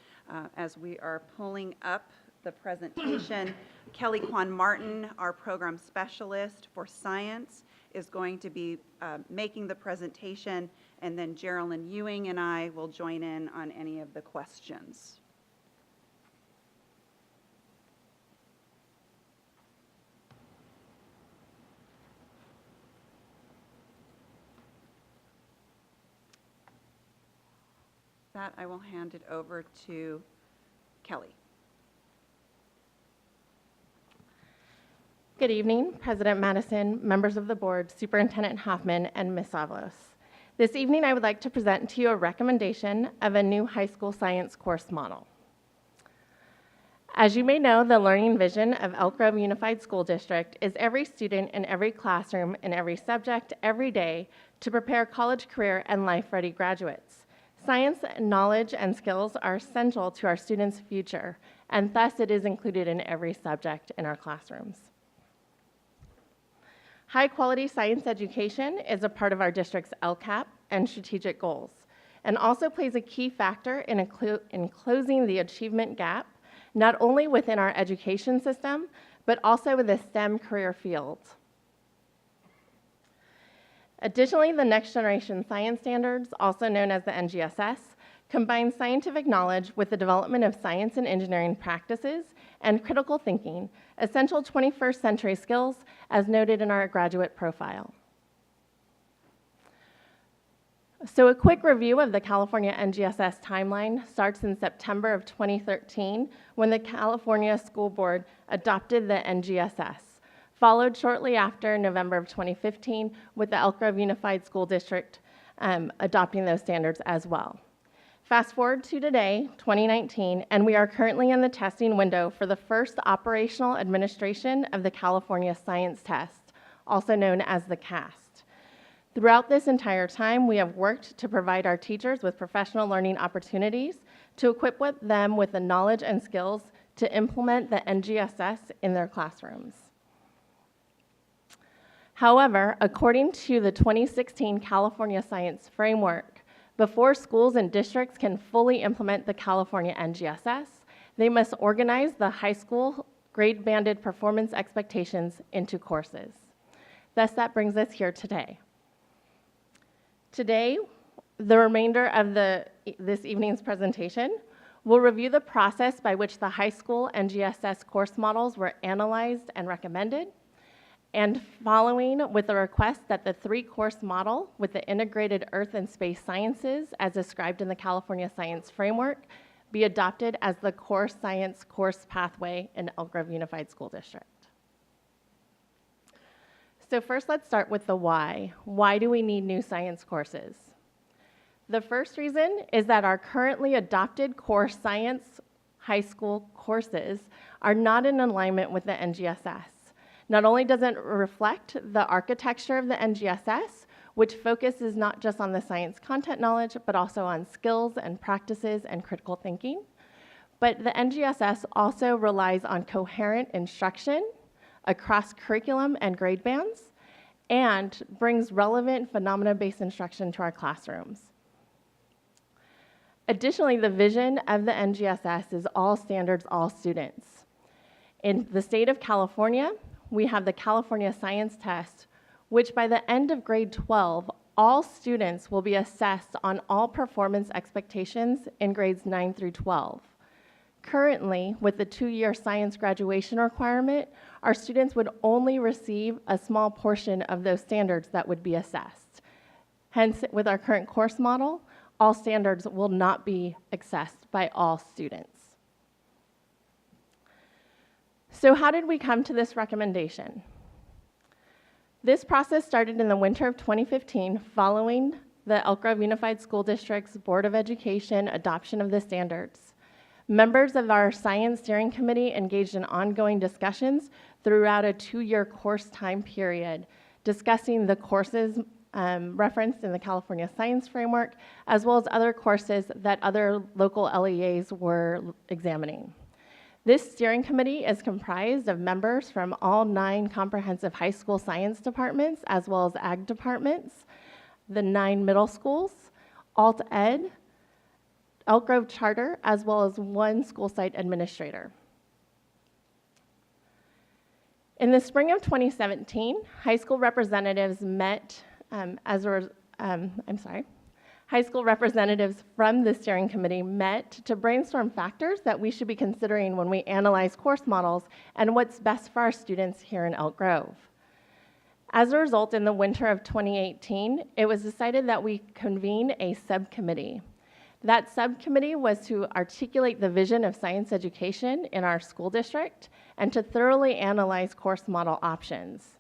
As we are pulling up the presentation, Kelly Kwan Martin, our program specialist for science, is going to be making the presentation, and then Geraldine Ewing and I will join in on any of the questions. That I will hand it over to Kelly. Good evening, President Madison, members of the board, Superintendent Hoffman, and Ms. Avalos. This evening, I would like to present to you a recommendation of a new high school science course model. As you may know, the learning vision of Elk Grove Unified School District is every student in every classroom in every subject every day to prepare college career and life-ready graduates. Science, knowledge, and skills are essential to our students' future, and thus it is included in every subject in our classrooms. High-quality science education is a part of our district's LCAP and strategic goals, and also plays a key factor in closing the achievement gap, not only within our education system, but also with the STEM career fields. Additionally, the Next Generation Science Standards, also known as the NGSS, combine scientific knowledge with the development of science and engineering practices and critical thinking, essential 21st century skills as noted in our graduate profile. So a quick review of the California NGSS timeline starts in September of 2013 when the California School Board adopted the NGSS, followed shortly after November of 2015 with the Elk Grove Unified School District adopting those standards as well. Fast forward to today, 2019, and we are currently in the testing window for the first operational administration of the California Science Test, also known as the CAST. Throughout this entire time, we have worked to provide our teachers with professional learning opportunities to equip them with the knowledge and skills to implement the NGSS in their classrooms. However, according to the 2016 California Science Framework, before schools and districts can fully implement the California NGSS, they must organize the high school grade-banded performance expectations into courses. Thus, that brings us here today. Today, the remainder of this evening's presentation will review the process by which the high school NGSS course models were analyzed and recommended, and following with a request that the three-course model with the integrated earth and space sciences as described in the California Science Framework be adopted as the core science course pathway in Elk Grove Unified School District. So first, let's start with the why. Why do we need new science courses? The first reason is that our currently adopted core science high school courses are not in alignment with the NGSS. Not only does it reflect the architecture of the NGSS, which focuses not just on the science content knowledge, but also on skills and practices and critical thinking, but the NGSS also relies on coherent instruction across curriculum and grade bands, and brings relevant phenomena-based instruction to our classrooms. Additionally, the vision of the NGSS is all standards, all students. In the state of California, we have the California Science Test, which by the end of grade 12, all students will be assessed on all performance expectations in grades 9 through 12. Currently, with the 2-year science graduation requirement, our students would only receive a small portion of those standards that would be assessed. Hence, with our current course model, all standards will not be assessed by all students. So how did we come to this recommendation? This process started in the winter of 2015 following the Elk Grove Unified School District's Board of Education adoption of the standards. Members of our Science Steering Committee engaged in ongoing discussions throughout a 2-year course time period, discussing the courses referenced in the California Science Framework, as well as other courses that other local LEAs were examining. This steering committee is comprised of members from all 9 comprehensive high school science departments, as well as ag departments, the 9 middle schools, Alt Ed, Elk Grove Charter, as well as 1 school site administrator. In the spring of 2017, high school representatives met high school representatives from the steering committee met to brainstorm factors that we should be considering when we analyze course models and what's best for our students here in Elk Grove. As a result, in the winter of 2018, it was decided that we convene a subcommittee. That subcommittee was to articulate the vision of science education in our school district and to thoroughly analyze course model options.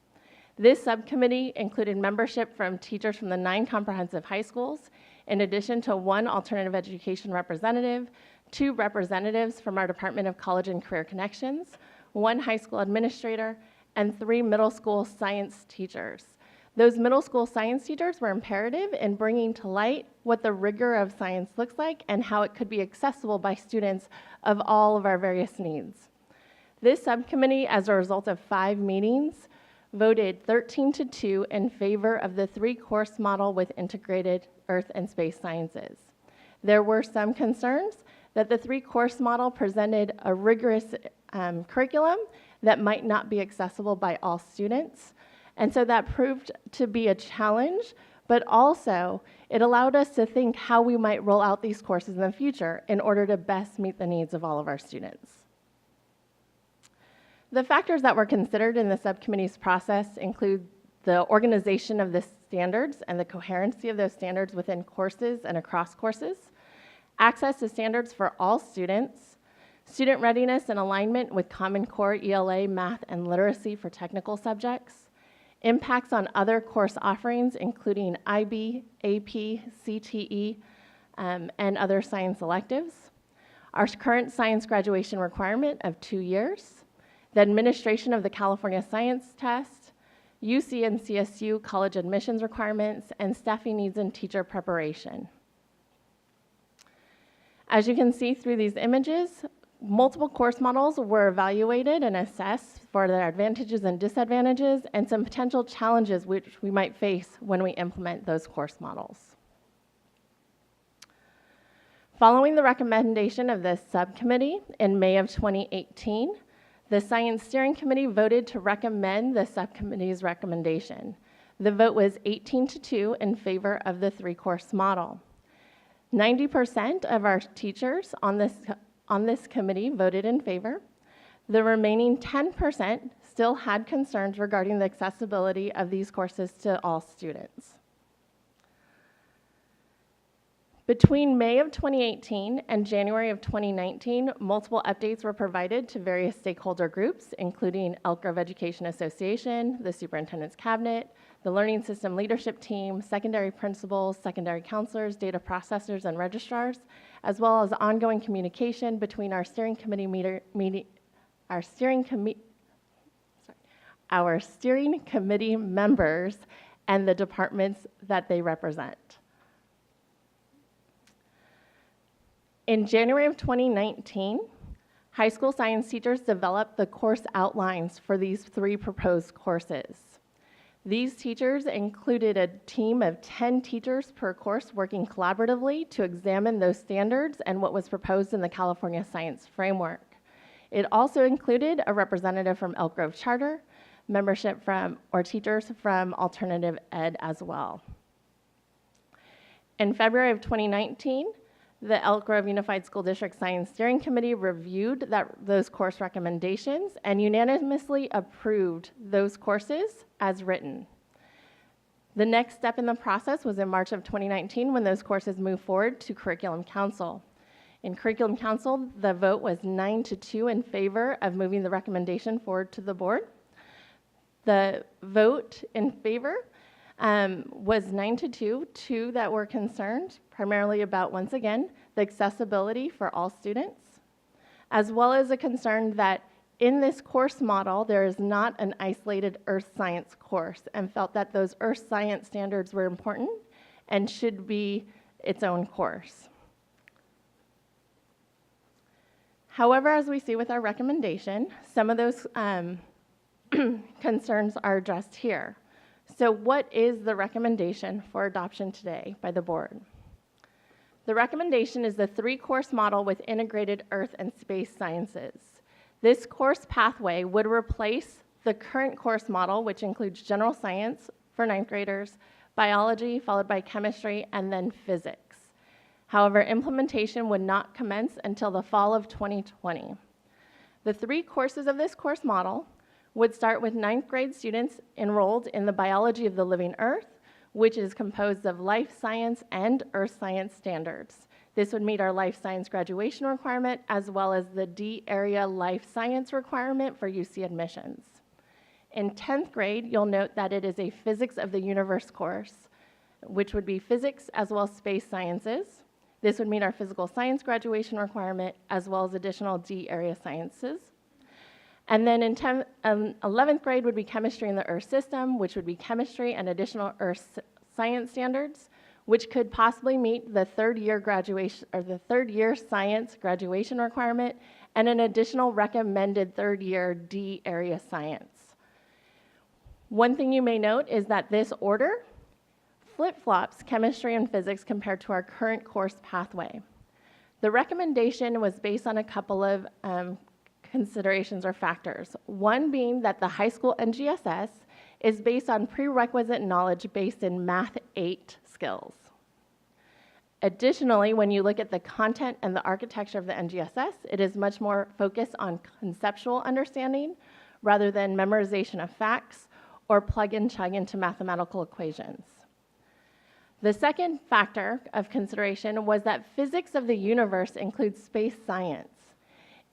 This subcommittee included membership from teachers from the 9 comprehensive high schools, in addition to 1 alternative education representative, 2 representatives from our Department of College and Career Connections, 1 high school administrator, and 3 middle school science teachers. Those middle school science teachers were imperative in bringing to light what the rigor of science looks like and how it could be accessible by students of all of our various needs. This subcommittee, as a result of 5 meetings, voted 13-2 in favor of the 3-course model with integrated earth and space sciences. There were some concerns that the 3-course model presented a rigorous curriculum that might not be accessible by all students. And so that proved to be a challenge, but also it allowed us to think how we might roll out these courses in the future in order to best meet the needs of all of our students. The factors that were considered in the subcommittee's process include the organization of the standards and the coherency of those standards within courses and across courses, access to standards for all students, student readiness and alignment with Common Core ELA, math, and literacy for technical subjects, impacts on other course offerings, including IB, AP, CTE, and other science electives, our current science graduation requirement of 2 years, the administration of the California Science Test, UC and CSU college admissions requirements, and staffing needs and teacher preparation. As you can see through these images, multiple course models were evaluated and assessed for their advantages and disadvantages and some potential challenges which we might face when we implement those course models. Following the recommendation of this subcommittee in May of 2018, the Science Steering Committee voted to recommend the subcommittee's recommendation. The vote was 18-2 in favor of the 3-course model. 90% of our teachers on this committee voted in favor. The remaining 10% still had concerns regarding the accessibility of these courses to all students. Between May of 2018 and January of 2019, multiple updates were provided to various stakeholder groups, including Elk Grove Education Association, the Superintendent's Cabinet, the Learning System Leadership Team, secondary principals, secondary counselors, data processors, and registrars, as well as ongoing communication between our steering committee members and the departments that they represent. In January of 2019, high school science teachers developed the course outlines for these 3 proposed courses. These teachers included a team of 10 teachers per course working collaboratively to examine those standards and what was proposed in the California Science Framework. It also included a representative from Elk Grove Charter, membership from, or teachers from Alternative Ed as well. In February of 2019, the Elk Grove Unified School District Science Steering Committee reviewed those course recommendations and unanimously approved those courses as written. The next step in the process was in March of 2019 when those courses moved forward to Curriculum Council. In Curriculum Council, the vote was 9-2 in favor of moving the recommendation forward to the board. The vote in favor was 9-2, 2 that were concerned, primarily about, once again, the accessibility for all students, as well as a concern that in this course model, there is not an isolated earth science course, and felt that those earth science standards were important and should be its own course. However, as we see with our recommendation, some of those concerns are addressed here. So what is the recommendation for adoption today by the board? The recommendation is the 3-course model with integrated earth and space sciences. This course pathway would replace the current course model, which includes general science for 9th graders, biology, followed by chemistry, and then physics. However, implementation would not commence until the fall of 2020. The 3 courses of this course model would start with 9th grade students enrolled in the biology of the living earth, which is composed of life science and earth science standards. This would meet our life science graduation requirement as well as the D area life science requirement for UC admissions. In 10th grade, you'll note that it is a physics of the universe course, which would be physics as well as space sciences. This would meet our physical science graduation requirement as well as additional D area sciences. And then in 11th grade would be chemistry in the earth system, which would be chemistry and additional earth science standards, which could possibly meet the 3rd year graduation or the 3rd year science graduation requirement and an additional recommended 3rd year D area science. One thing you may note is that this order flip-flops chemistry and physics compared to our current course pathway. The recommendation was based on a couple of considerations or factors. One being that the high school NGSS is based on prerequisite knowledge based in Math 8 skills. Additionally, when you look at the content and the architecture of the NGSS, it is much more focused on conceptual understanding rather than memorization of facts or plug and chug into mathematical equations. The second factor of consideration was that physics of the universe includes space science.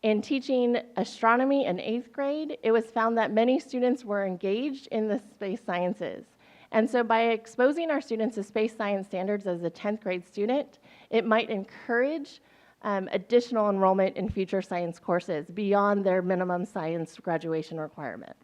In teaching astronomy in 8th grade, it was found that many students were engaged in the space sciences. And so by exposing our students to space science standards as a 10th grade student, it might encourage additional enrollment in future science courses beyond their minimum science graduation requirement.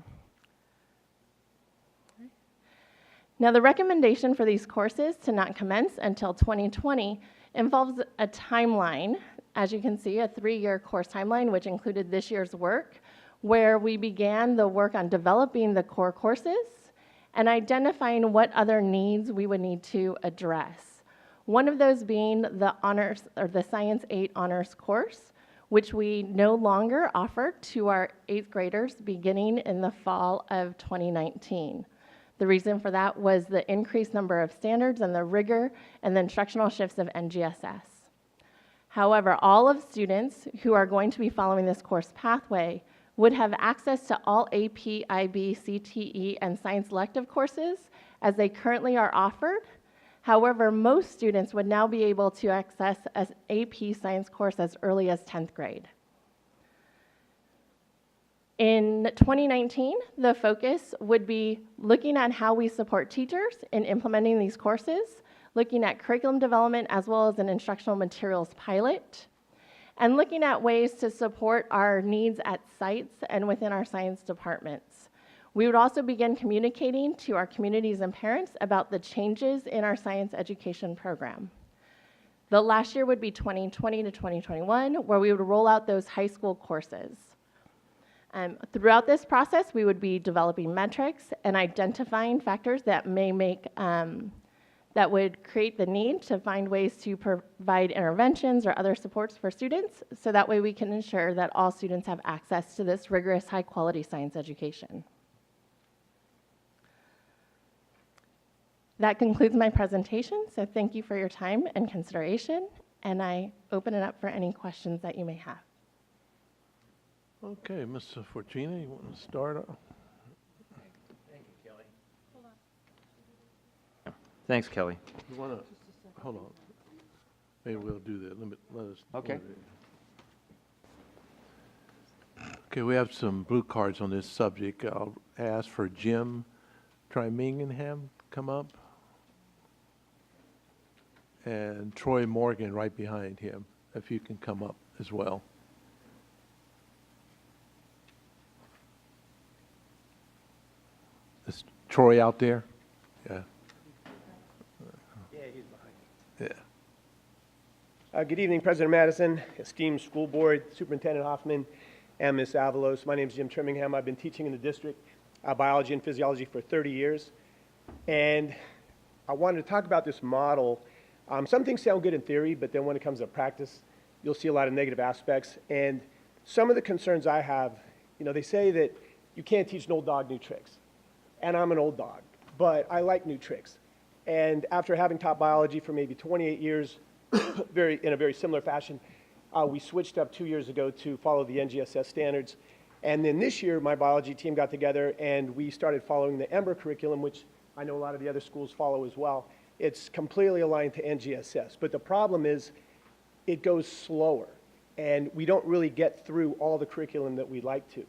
Now, the recommendation for these courses to not commence until 2020 involves a timeline. As you can see, a 3-year course timeline, which included this year's work, where we began the work on developing the core courses and identifying what other needs we would need to address. One of those being the honors or the Science 8 honors course, which we no longer offer to our 8th graders beginning in the fall of 2019. The reason for that was the increased number of standards and the rigor and the instructional shifts of NGSS. However, all of students who are going to be following this course pathway would have access to all AP, IB, CTE, and science elective courses as they currently are offered. However, most students would now be able to access an AP science course as early as 10th grade. In 2019, the focus would be looking at how we support teachers in implementing these courses, looking at curriculum development as well as an instructional materials pilot, and looking at ways to support our needs at sites and within our science departments. We would also begin communicating to our communities and parents about the changes in our science education program. The last year would be 2020 to 2021, where we would roll out those high school courses. Throughout this process, we would be developing metrics and identifying factors that may make that would create the need to find ways to provide interventions or other supports for students, so that way we can ensure that all students have access to this rigorous, high-quality science education. That concludes my presentation, so thank you for your time and consideration, and I open it up for any questions that you may have. Okay, Mr. Fortuna, you want to start off? Thanks, Kelly. You want to, hold on. Maybe we'll do that. Let us. Okay. Okay, we have some blue cards on this subject. I'll ask for Jim Trimingham to come up. And Troy Morgan right behind him, if you can come up as well. Is Troy out there? Yeah. Yeah, he's behind. Yeah. Good evening, President Madison, esteemed school board, Superintendent Hoffman, and Ms. Avalos. My name is Jim Trimingham. I've been teaching in the district biology and physiology for 30 years. And I wanted to talk about this model. Some things sound good in theory, but then when it comes to practice, you'll see a lot of negative aspects. And some of the concerns I have, they say that you can't teach an old dog new tricks. And I'm an old dog, but I like new tricks. And after having taught biology for maybe 28 years, in a very similar fashion, we switched up 2 years ago to follow the NGSS standards. And then this year, my biology team got together and we started following the EMBER curriculum, which I know a lot of the other schools follow as well. It's completely aligned to NGSS. But the problem is it goes slower. And we don't really get through all the curriculum that we'd like to.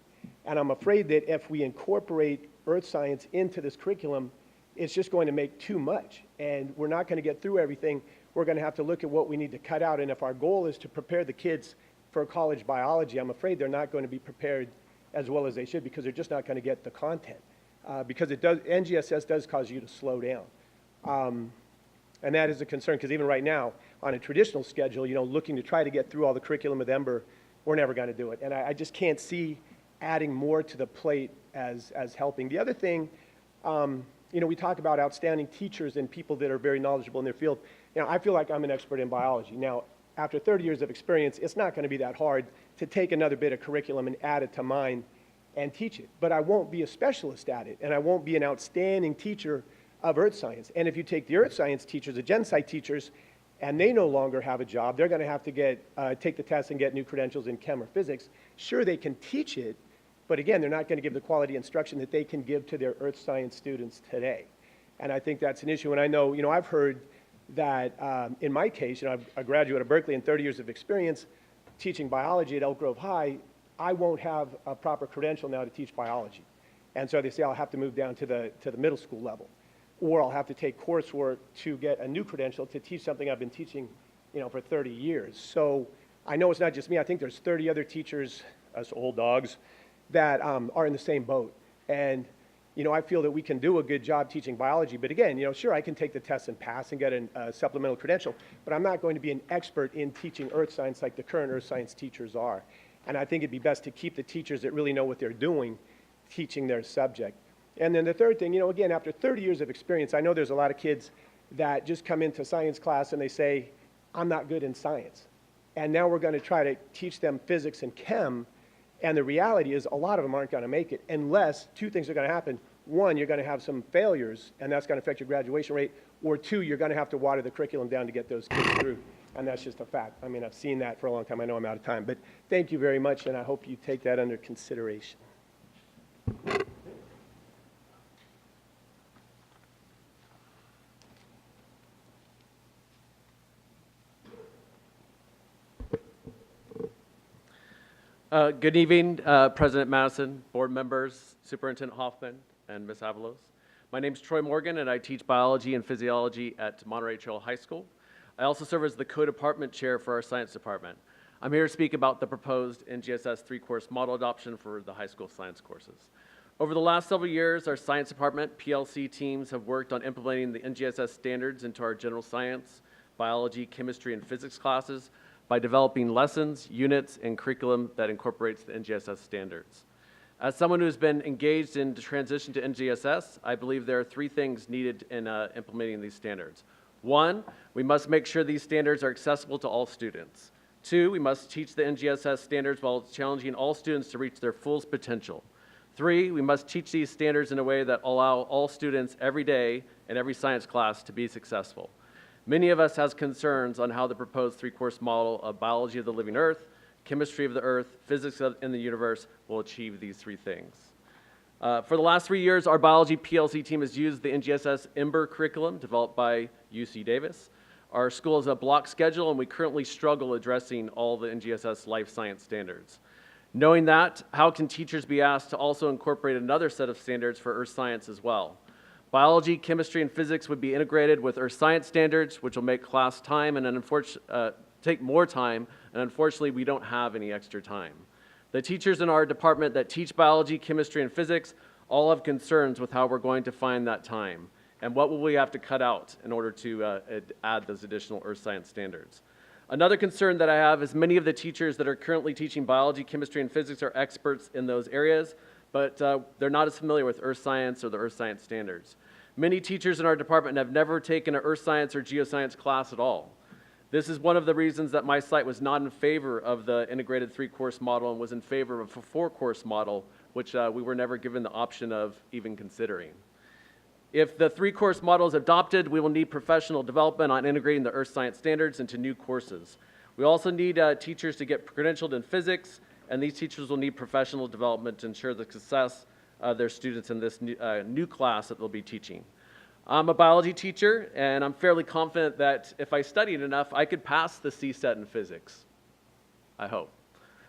And I'm afraid that if we incorporate earth science into this curriculum, it's just going to make too much. And we're not going to get through everything. We're going to have to look at what we need to cut out. And if our goal is to prepare the kids for college biology, I'm afraid they're not going to be prepared as well as they should because they're just not going to get the content. Because NGSS does cause you to slow down. And that is a concern because even right now, on a traditional schedule, looking to try to get through all the curriculum with EMBER, we're never going to do it. And I just can't see adding more to the plate as helping. The other thing, we talk about outstanding teachers and people that are very knowledgeable in their field. I feel like I'm an expert in biology. Now, after 30 years of experience, it's not going to be that hard to take another bit of curriculum and add it to mine and teach it. But I won't be a specialist at it, and I won't be an outstanding teacher of earth science. And if you take the earth science teachers, the Gen Sci teachers, and they no longer have a job, they're going to have to take the test and get new credentials in chem or physics. Sure, they can teach it, but again, they're not going to give the quality instruction that they can give to their earth science students today. And I think that's an issue. And I know, I've heard that in my case, I'm a graduate of Berkeley and 30 years of experience teaching biology at Elk Grove High. I won't have a proper credential now to teach biology. And so they say I'll have to move down to the middle school level. Or I'll have to take coursework to get a new credential to teach something I've been teaching, for 30 years. So I know it's not just me. I think there's 30 other teachers, us old dogs, that are in the same boat. And, I feel that we can do a good job teaching biology. But again, sure, I can take the test and pass and get a supplemental credential, but I'm not going to be an expert in teaching earth science like the current earth science teachers are. And I think it'd be best to keep the teachers that really know what they're doing teaching their subject. And then the third thing, again, after 30 years of experience, I know there's a lot of kids that just come into science class and they say, I'm not good in science. And now we're going to try to teach them physics and chem. And the reality is a lot of them aren't going to make it unless two things are going to happen. One, you're going to have some failures, and that's going to affect your graduation rate. Or two, you're going to have to water the curriculum down to get those kids through. And that's just a fact. I mean, I've seen that for a long time. I know I'm out of time. But thank you very much, and I hope you take that under consideration. Good evening, President Madison, board members, Superintendent Hoffman, and Ms. Avalos. My name is Troy Morgan, and I teach biology and physiology at Monterey Trail High School. I also serve as the co-department chair for our science department. I'm here to speak about the proposed NGSS 3-course model adoption for the high school science courses. Over the last several years, our science department, PLC teams have worked on implementing the NGSS standards into our general science, biology, chemistry, and physics classes by developing lessons, units, and curriculum that incorporates the NGSS standards. As someone who has been engaged in the transition to NGSS, I believe there are three things needed in implementing these standards. One, we must make sure these standards are accessible to all students. Two, we must teach the NGSS standards while challenging all students to reach their fullest potential. Three, we must teach these standards in a way that allow all students every day in every science class to be successful. Many of us has concerns on how the proposed 3-course model of biology of the living earth, chemistry of the earth, physics in the universe will achieve these three things. For the last 3 years, our biology PLC team has used the NGSS EMBER curriculum developed by UC Davis. Our school has a block schedule, and we currently struggle addressing all the NGSS life science standards. Knowing that, how can teachers be asked to also incorporate another set of standards for earth science as well? Biology, chemistry, and physics would be integrated with earth science standards, which will make class time and take more time, and unfortunately, we don't have any extra time. The teachers in our department that teach biology, chemistry, and physics all have concerns with how we're going to find that time, and what will we have to cut out in order to add those additional earth science standards. Another concern that I have is many of the teachers that are currently teaching biology, chemistry, and physics are experts in those areas, but they're not as familiar with earth science or the earth science standards. Many teachers in our department have never taken an earth science or geoscience class at all. This is one of the reasons that my site was not in favor of the integrated 3-course model and was in favor of a 4-course model, which we were never given the option of even considering. If the 3-course model is adopted, we will need professional development on integrating the earth science standards into new courses. We also need teachers to get credentialed in physics, and these teachers will need professional development to ensure the success of their students in this new class that they'll be teaching. I'm a biology teacher, and I'm fairly confident that if I studied enough, I could pass the CSET in physics. I hope.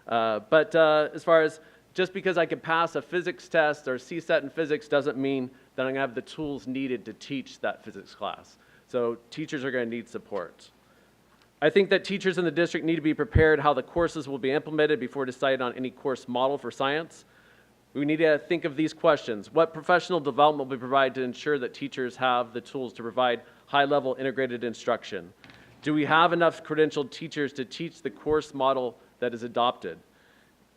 But as far as just because I could pass a physics test or CSET in physics doesn't mean that I'm going to have the tools needed to teach that physics class. So teachers are going to need support. I think that teachers in the district need to be prepared how the courses will be implemented before deciding on any course model for science. We need to think of these questions. What professional development will be provided to ensure that teachers have the tools to provide high-level integrated instruction? Do we have enough credentialed teachers to teach the course model that is adopted?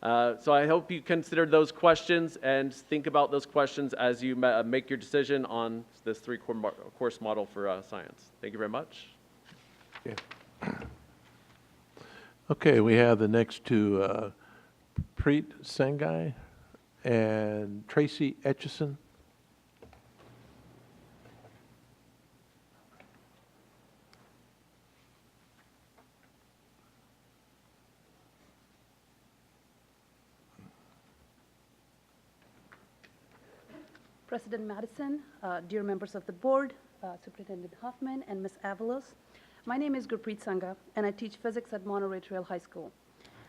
So I hope you consider those questions and think about those questions as you make your decision on this 3-course model for science. Thank you very much. Yeah. Okay, we have the next two, Preet Sangai and Tracy Etchison. President Madison, dear members of the board, Superintendent Hoffman, and Ms. Avalos. My name is Gurpreet Sangha, and I teach physics at Monterey Trail High School.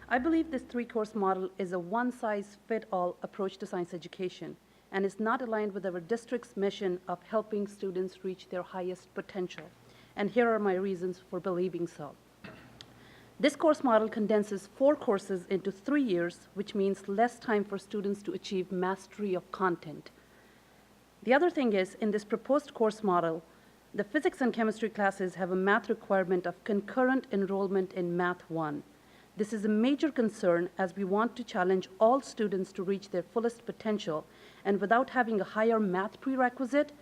I believe this 3-course model is a one-size-fits-all approach to science education and is not aligned with our district's mission of helping students reach their highest potential. And here are my reasons for believing so. This course model condenses 4 courses into 3 years, which means less time for students to achieve mastery of content. The other thing is, in this proposed course model, the physics and chemistry classes have a math requirement of concurrent enrollment in Math 1. This is a major concern as we want to challenge all students to reach their fullest potential, and without having a higher math prerequisite,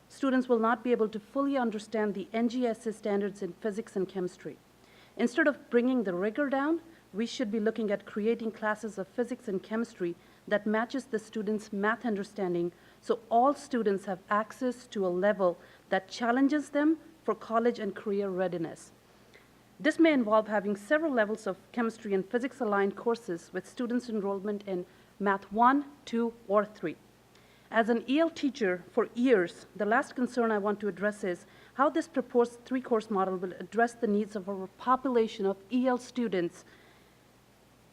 students will not be able to fully understand the NGSS standards in physics and chemistry. Instead of bringing the rigor down, we should be looking at creating classes of physics and chemistry that matches the students' math understanding, so all students have access to a level that challenges them for college and career readiness. This may involve having several levels of chemistry and physics-aligned courses with students' enrollment in Math 1, 2, or 3. As an EL teacher for years, the last concern I want to address is how this proposed 3-course model will address the needs of our population of EL students,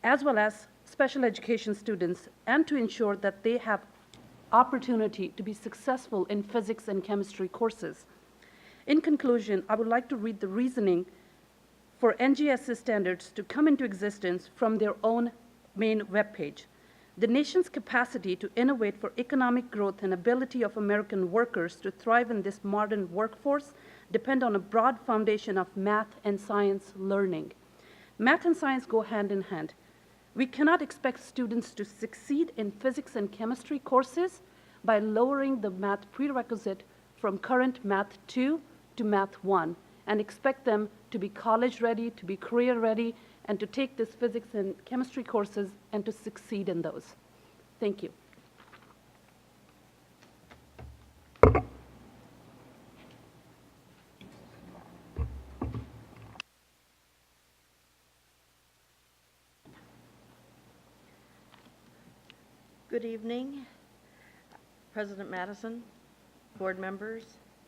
as well as special education students, and to ensure that they have opportunity to be successful in physics and chemistry courses. In conclusion, I would like to read the reasoning for NGSS standards to come into existence from their own main webpage. The nation's capacity to innovate for economic growth and ability of American workers to thrive in this modern workforce depend on a broad foundation of math and science learning. Math and science go hand in hand. We cannot expect students to succeed in physics and chemistry courses by lowering the math prerequisite from current Math 2 to Math 1 and expect them to be college ready, to be career ready, and to take these physics and chemistry courses and to succeed in those. Thank you. Good evening, President Madison, board members,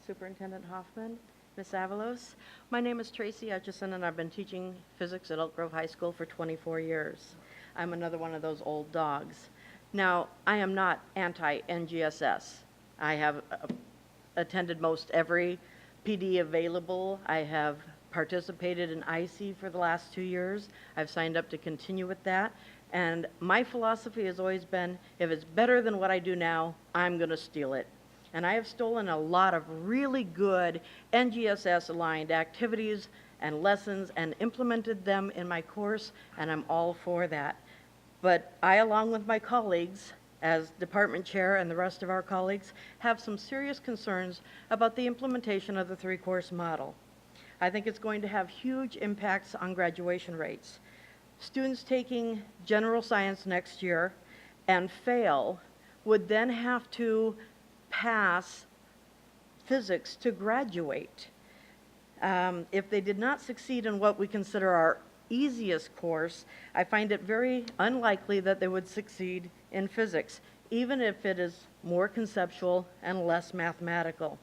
Superintendent Hoffman, Ms. Avalos. My name is Tracy Etchison, and I've been teaching physics at Elk Grove High School for 24 years. I'm another one of those old dogs. Now, I am not anti-NGSS. I have attended most every PD available. I have participated in IC for the last 2 years. I've signed up to continue with that. And my philosophy has always been, if it's better than what I do now, I'm going to steal it. And I have stolen a lot of really good NGSS-aligned activities and lessons and implemented them in my course, and I'm all for that. But I, along with my colleagues as department chair and the rest of our colleagues, have some serious concerns about the implementation of the three-course model. I think it's going to have huge impacts on graduation rates. Students taking general science next year and fail would then have to pass physics to graduate. If they did not succeed in what we consider our easiest course, I find it very unlikely that they would succeed in physics, even if it is more conceptual and less mathematical.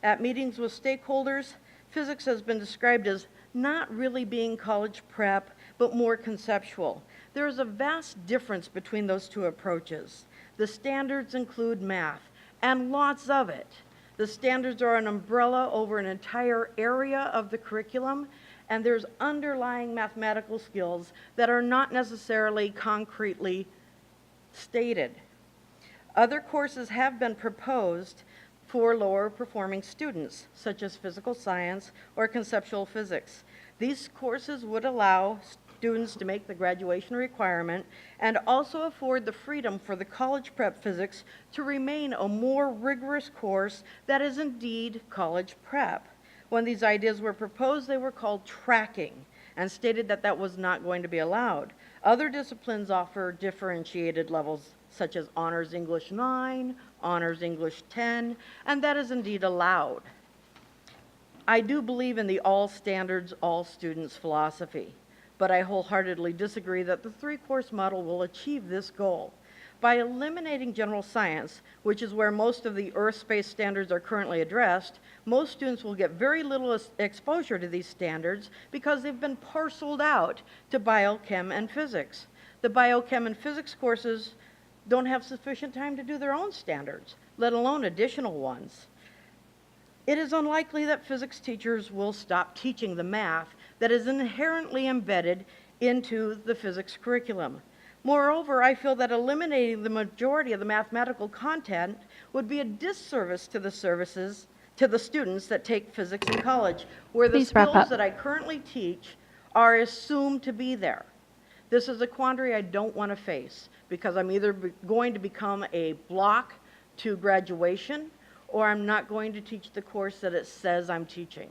At meetings with stakeholders, physics has been described as not really being college prep, but more conceptual. There is a vast difference between those two approaches. The standards include math, and lots of it. The standards are an umbrella over an entire area of the curriculum, and there's underlying mathematical skills that are not necessarily concretely stated. Other courses have been proposed for lower performing students, such as physical science or conceptual physics. These courses would allow students to make the graduation requirement and also afford the freedom for the college prep physics to remain a more rigorous course that is indeed college prep. When these ideas were proposed, they were called tracking and stated that that was not going to be allowed. Other disciplines offer differentiated levels such as Honors English 9, Honors English 10, and that is indeed allowed. I do believe in the all standards, all students philosophy, but I wholeheartedly disagree that the three-course model will achieve this goal. By eliminating general science, which is where most of the earth-space standards are currently addressed, most students will get very little exposure to these standards because they've been parceled out to biochem and physics. The biochem and physics courses don't have sufficient time to do their own standards, let alone additional ones. It is unlikely that physics teachers will stop teaching the math that is inherently embedded into the physics curriculum. Moreover, I feel that eliminating the majority of the mathematical content would be a disservice to the students that take physics in college, where the skills that I currently teach are assumed to be there. This is a quandary I don't want to face because I'm either going to become a block to graduation or I'm not going to teach the course that it says I'm teaching.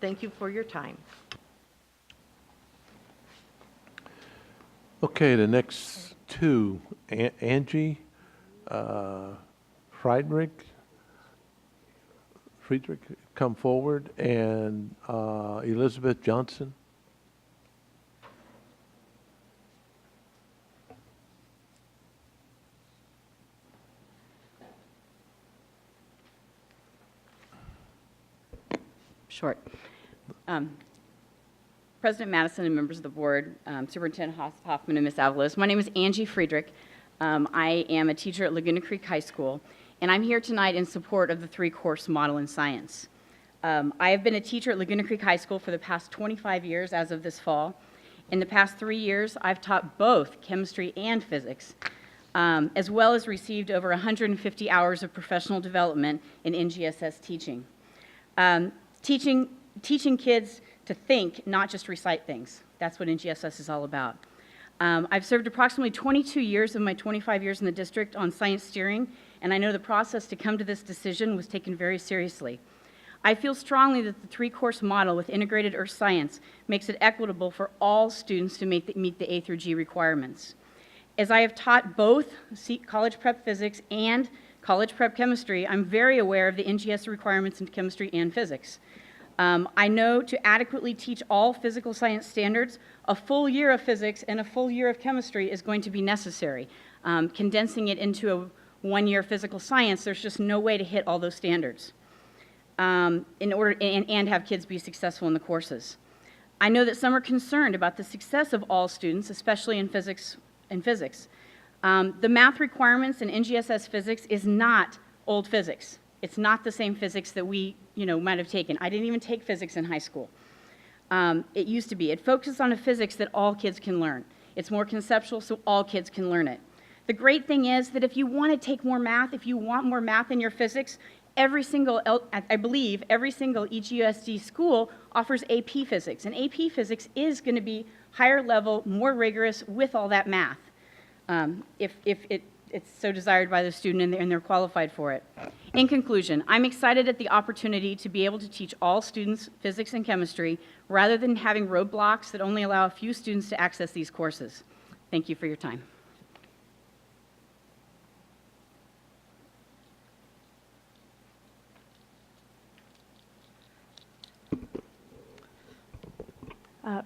Thank you for your time. Okay, the next two, Angie Friedrich, come forward, and Elizabeth Johnson. Short. President Madison and members of the board, Superintendent Hoffman and Ms. Avalos. My name is Angie Friedrich. I am a teacher at Laguna Creek High School, and I'm here tonight in support of the three-course model in science. I have been a teacher at Laguna Creek High School for the past 25 years as of this fall. In the past 3 years, I've taught both chemistry and physics, as well as received over 150 hours of professional development in NGSS teaching. Teaching kids to think, not just recite things. That's what NGSS is all about. I've served approximately 22 years of my 25 years in the district on science steering, and I know the process to come to this decision was taken very seriously. I feel strongly that the three-course model with integrated earth science makes it equitable for all students to meet the A through G requirements. As I have taught both college prep physics and college prep chemistry, I'm very aware of the NGS requirements in chemistry and physics. I know to adequately teach all physical science standards, a full year of physics and a full year of chemistry is going to be necessary. Condensing it into a 1 year physical science, there's just no way to hit all those standards in order and have kids be successful in the courses. I know that some are concerned about the success of all students, especially in physics. The math requirements in NGSS physics is not old physics. It's not the same physics that we, might have taken. I didn't even take physics in high school. It used to be. It focuses on a physics that all kids can learn. It's more conceptual, so all kids can learn it. The great thing is that if you want to take more math, if you want more math in your physics, I believe every single EGUSD school offers AP physics, and AP physics is going to be higher level, more rigorous with all that math. If it it's so desired by the student and they're qualified for it. In conclusion, I'm excited at the opportunity to be able to teach all students physics and chemistry rather than having roadblocks that only allow a few students to access these courses. Thank you for your time.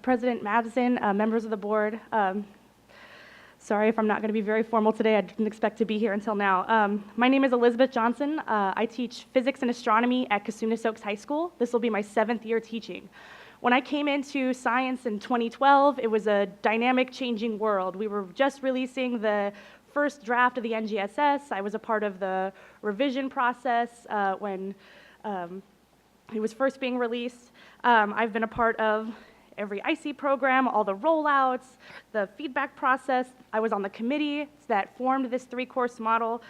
President Madison, members of the board, sorry if I'm not going to be very formal today. I didn't expect to be here until now. My name is Elizabeth Johnson. I teach physics and astronomy at Casunas Oaks High School. This will be my 7th year teaching. When I came into science in 2012, it was a dynamic, changing world. We were just releasing the first draft of the NGSS. I was a part of the revision process when it was first being released. I've been a part of every IC program, all the rollouts, the feedback process. I was on the committee that formed this 3-course model.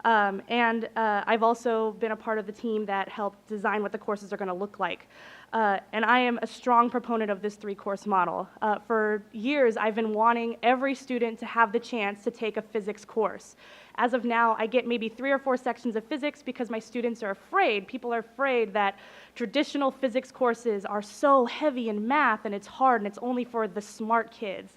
And I've also been a part of the team that helped design what the courses are going to look like. And I am a strong proponent of this 3-course model. For years, I've been wanting every student to have the chance to take a physics course. As of now, I get maybe 3 or 4 sections of physics because my students are afraid. People are afraid that traditional physics courses are so heavy in math and it's hard and it's only for the smart kids.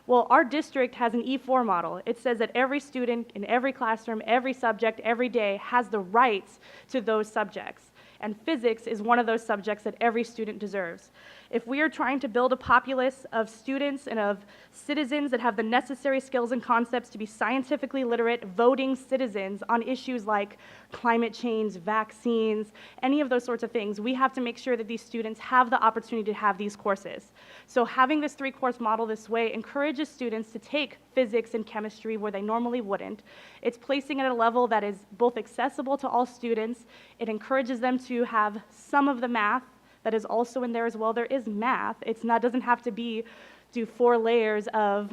Well, our district has an E4 model. It says that every student in every classroom, every subject, every day has the rights to those subjects. And physics is one of those subjects that every student deserves. If we are trying to build a populace of students and of citizens that have the necessary skills and concepts to be scientifically literate, voting citizens on issues like climate change, vaccines, any of those sorts of things, we have to make sure that these students have the opportunity to have these courses. So having this 3-course model this way encourages students to take physics and chemistry where they normally wouldn't. It's placing it at a level that is both accessible to all students. It encourages them to have some of the math that is also in there as well. There is math. It's not, doesn't have to be do 4 layers of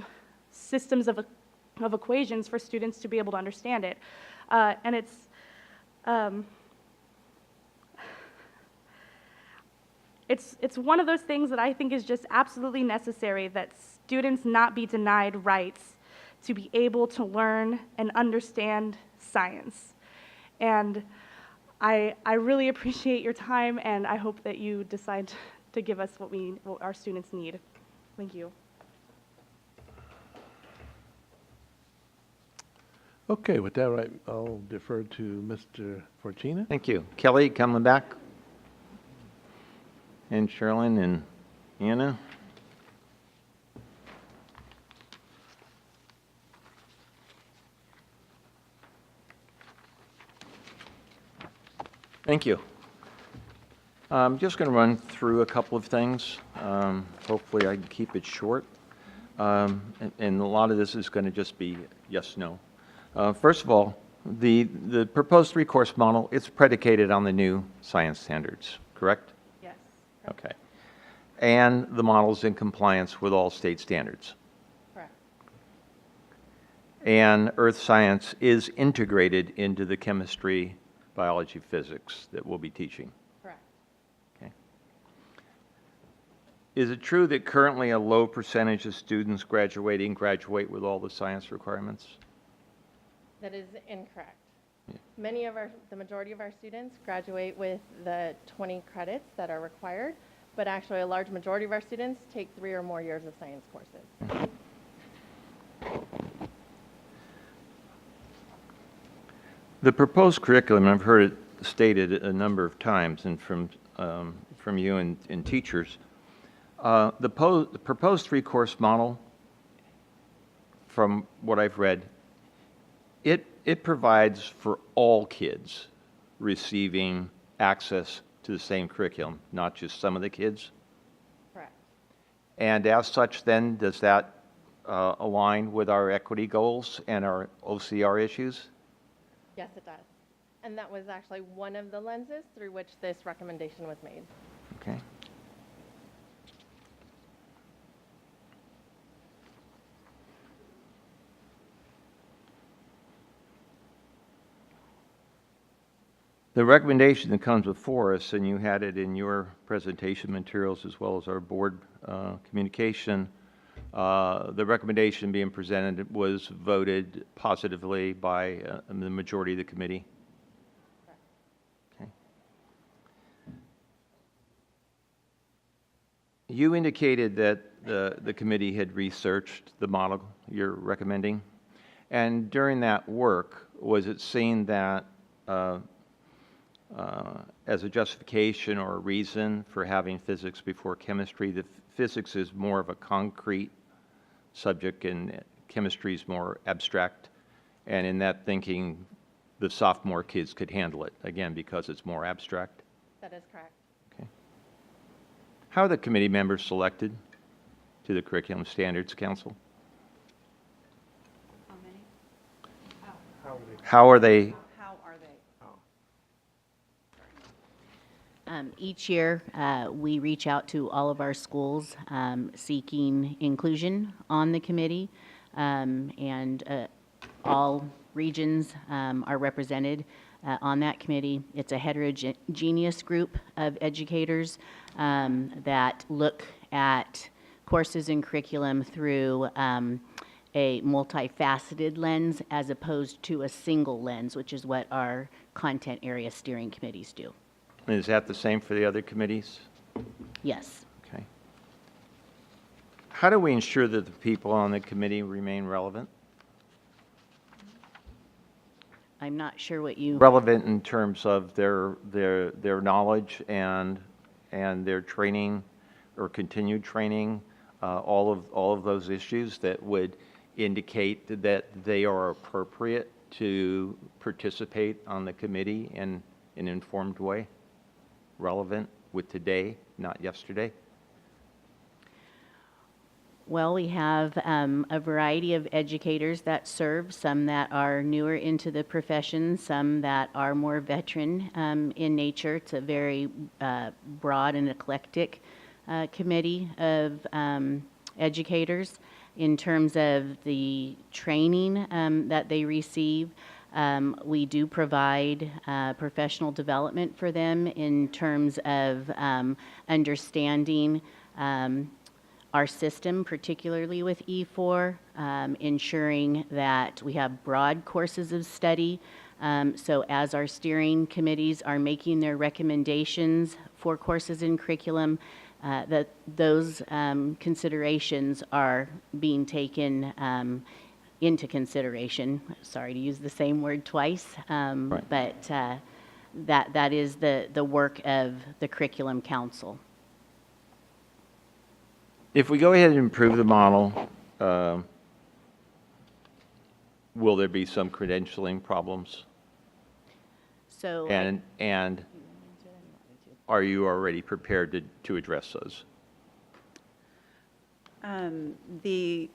systems of equations for students to be able to understand it. And it's one of those things that I think is just absolutely necessary, that students not be denied rights to be able to learn and understand science. And I really appreciate your time, and I hope that you decide to give us what our students need. Thank you. Okay, with that, right, I'll defer to Mr. Fortuna. Thank you. Kelly, coming back. And Sherilyn and Anna. Thank you. I'm just going to run through a couple of things. Hopefully I can keep it short. And a lot of this is going to just be yes, no. First of all, the proposed 3-course model, it's predicated on the new science standards, correct? Yes. Okay. And the model's in compliance with all state standards. Correct. And earth science is integrated into the chemistry, biology, physics that we'll be teaching. Correct. Okay. Is it true that currently a low percentage of students graduate with all the science requirements? That is incorrect. Yeah. The majority of our students graduate with the 20 credits that are required, but actually a large majority of our students take 3 or more years of science courses. The proposed curriculum, I've heard it stated a number of times, and from you and teachers, the proposed 3-course model, from what I've read, it provides for all kids receiving access to the same curriculum, not just some of the kids. Correct. And as such, then, does that align with our equity goals and our OCR issues? Yes, it does. And that was actually one of the lenses through which this recommendation was made. Okay. The recommendation that comes before us, and you had it in your presentation materials as well as our board communication, The recommendation being presented was voted positively by the majority of the committee. Okay. You indicated that the committee had researched the model you're recommending, and during that work, was it seen that as a justification or a reason for having physics before chemistry, that physics is more of a concrete subject and chemistry is more abstract, and in that thinking, the sophomore kids could handle it, again, because it's more abstract? That is correct. Okay. How are the committee members selected to the Curriculum Standards Council? How many? How are they? How are they? Each year, we reach out to all of our schools seeking inclusion on the committee, and all regions are represented on that committee. It's a heterogeneous group of educators that look at courses and curriculum through a multifaceted lens as opposed to a single lens, which is what our content area steering committees do. Is that the same for the other committees? Yes. Okay. How do we ensure that the people on the committee remain relevant? I'm not sure what you... Relevant in terms of their knowledge and their training or continued training, all of those issues that would indicate that they are appropriate to participate on the committee in an informed way, relevant with today, not yesterday? Well, we have a variety of educators that serve, some that are newer into the profession, some that are more veteran in nature. It's a very broad and eclectic committee of educators. In terms of the training that they receive, we do provide professional development for them in terms of understanding our system, particularly with E4, ensuring that we have broad courses of study. So as our steering committees are making their recommendations for courses and curriculum, that those considerations are being taken into consideration. Sorry to use the same word twice, but that is the work of the Curriculum Council. If we go ahead and improve the model, will there be some credentialing problems? So, and are you already prepared to address those? The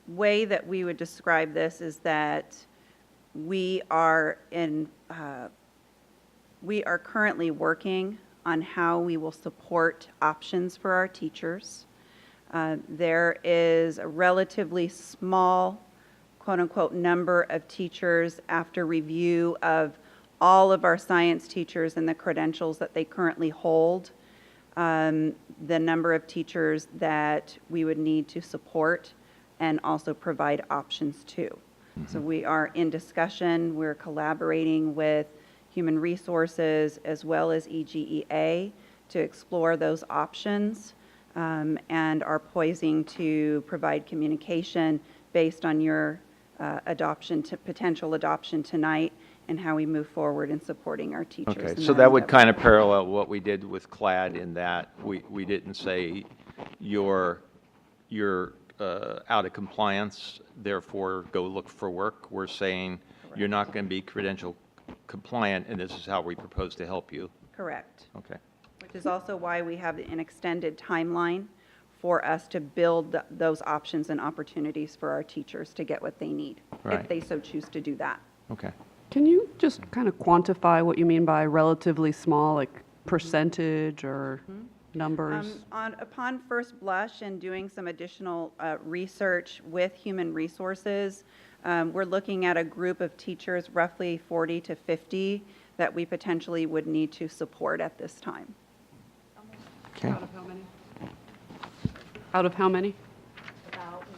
way that we would describe this is that we are currently working on how we will support options for our teachers. There is a relatively small, quote-unquote, number of teachers after review of all of our science teachers and the credentials that they currently hold, the number of teachers that we would need to support and also provide options to. So we are in discussion, we're collaborating with Human Resources as well as EGEA to explore those options, and are poising to provide communication based on your potential adoption tonight and how we move forward in supporting our teachers. Okay, so that would kind of parallel what we did with CLAD in that we didn't say you're out of compliance, therefore go look for work. We're saying you're not going to be credential compliant, and this is how we propose to help you. Correct. Okay. Which is also why we have an extended timeline for us to build those options and opportunities for our teachers to get what they need, Right. if they so choose to do that. Okay. Can you just kind of quantify what you mean by relatively small, like percentage or numbers? Upon first blush and doing some additional research with Human Resources, we're looking at a group of teachers, roughly 40 to 50, that we potentially would need to support at this time. Okay. Out of how many? Out of how many?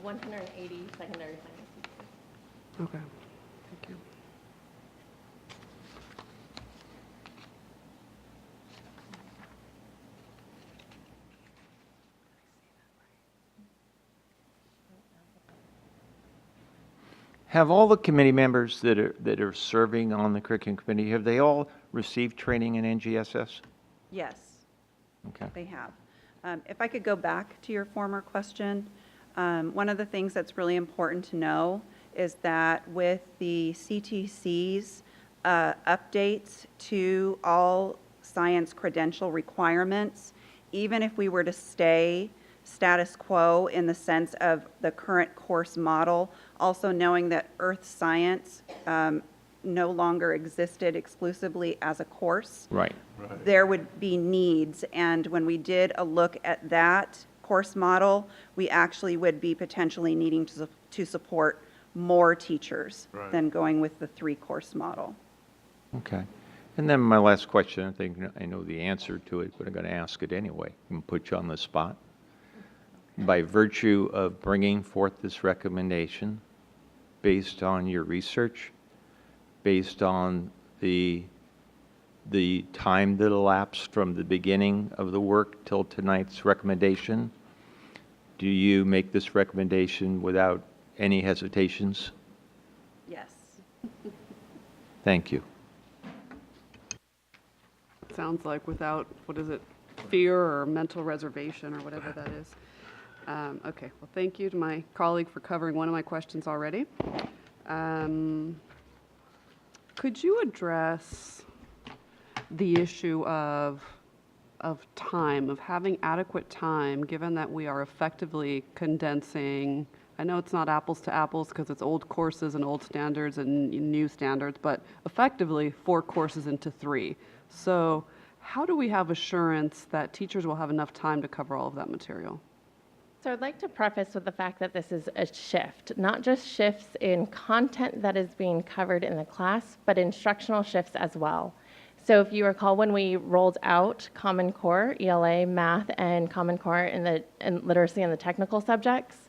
180 secondary science teachers. Okay, thank you. Have all the committee members that are serving on the curriculum committee, have they all received training in NGSS? Yes. Okay. They have. If I could go back to your former question, one of the things that's really important to know is that with the CTC's updates to all science credential requirements, even if we were to stay status quo in the sense of the current course model, also knowing that earth science no longer existed exclusively as a course. Right. There would be needs, and when we did a look at that course model, we actually would be potentially needing to support more teachers than going with the 3-course model. Okay. And then my last question, I think I know the answer to it, but I'm going to ask it anyway. I'm going to put you on the spot. By virtue of bringing forth this recommendation, based on your research, based on the time that elapsed from the beginning of the work till tonight's recommendation, do you make this recommendation without any hesitations? Yes. Thank you. Sounds like without, what is it, fear or mental reservation or whatever that is. Okay, well, thank you to my colleague for covering one of my questions already. Could you address the issue of time, of having adequate time, given that we are effectively condensing, I know it's not apples to apples because it's old courses and old standards and new standards, but effectively 4 courses into 3. So how do we have assurance that teachers will have enough time to cover all of that material? So I'd like to preface with the fact that this is a shift, not just shifts in content that is being covered in the class, but instructional shifts as well. So if you recall, when we rolled out Common Core, ELA, math, and Common Core in literacy and the technical subjects,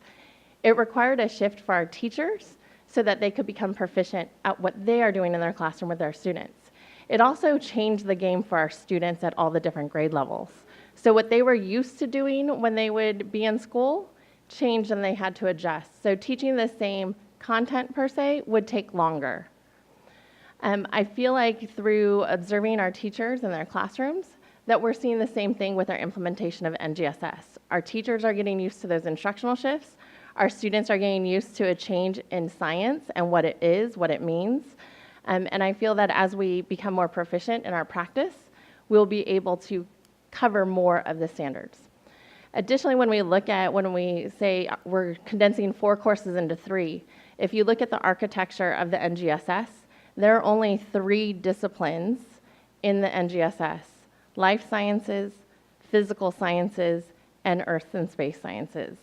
it required a shift for our teachers so that they could become proficient at what they are doing in their classroom with their students. It also changed the game for our students at all the different grade levels. So what they were used to doing when they would be in school changed and they had to adjust. So teaching the same content per se would take longer. I feel like through observing our teachers in their classrooms that we're seeing the same thing with our implementation of NGSS. Our teachers are getting used to those instructional shifts. Our students are getting used to a change in science and what it is, what it means. And I feel that as we become more proficient in our practice, we'll be able to cover more of the standards. Additionally, when we say we're condensing 4 courses into 3, if you look at the architecture of the NGSS, there are only 3 disciplines in the NGSS: life sciences, physical sciences, and earth and space sciences.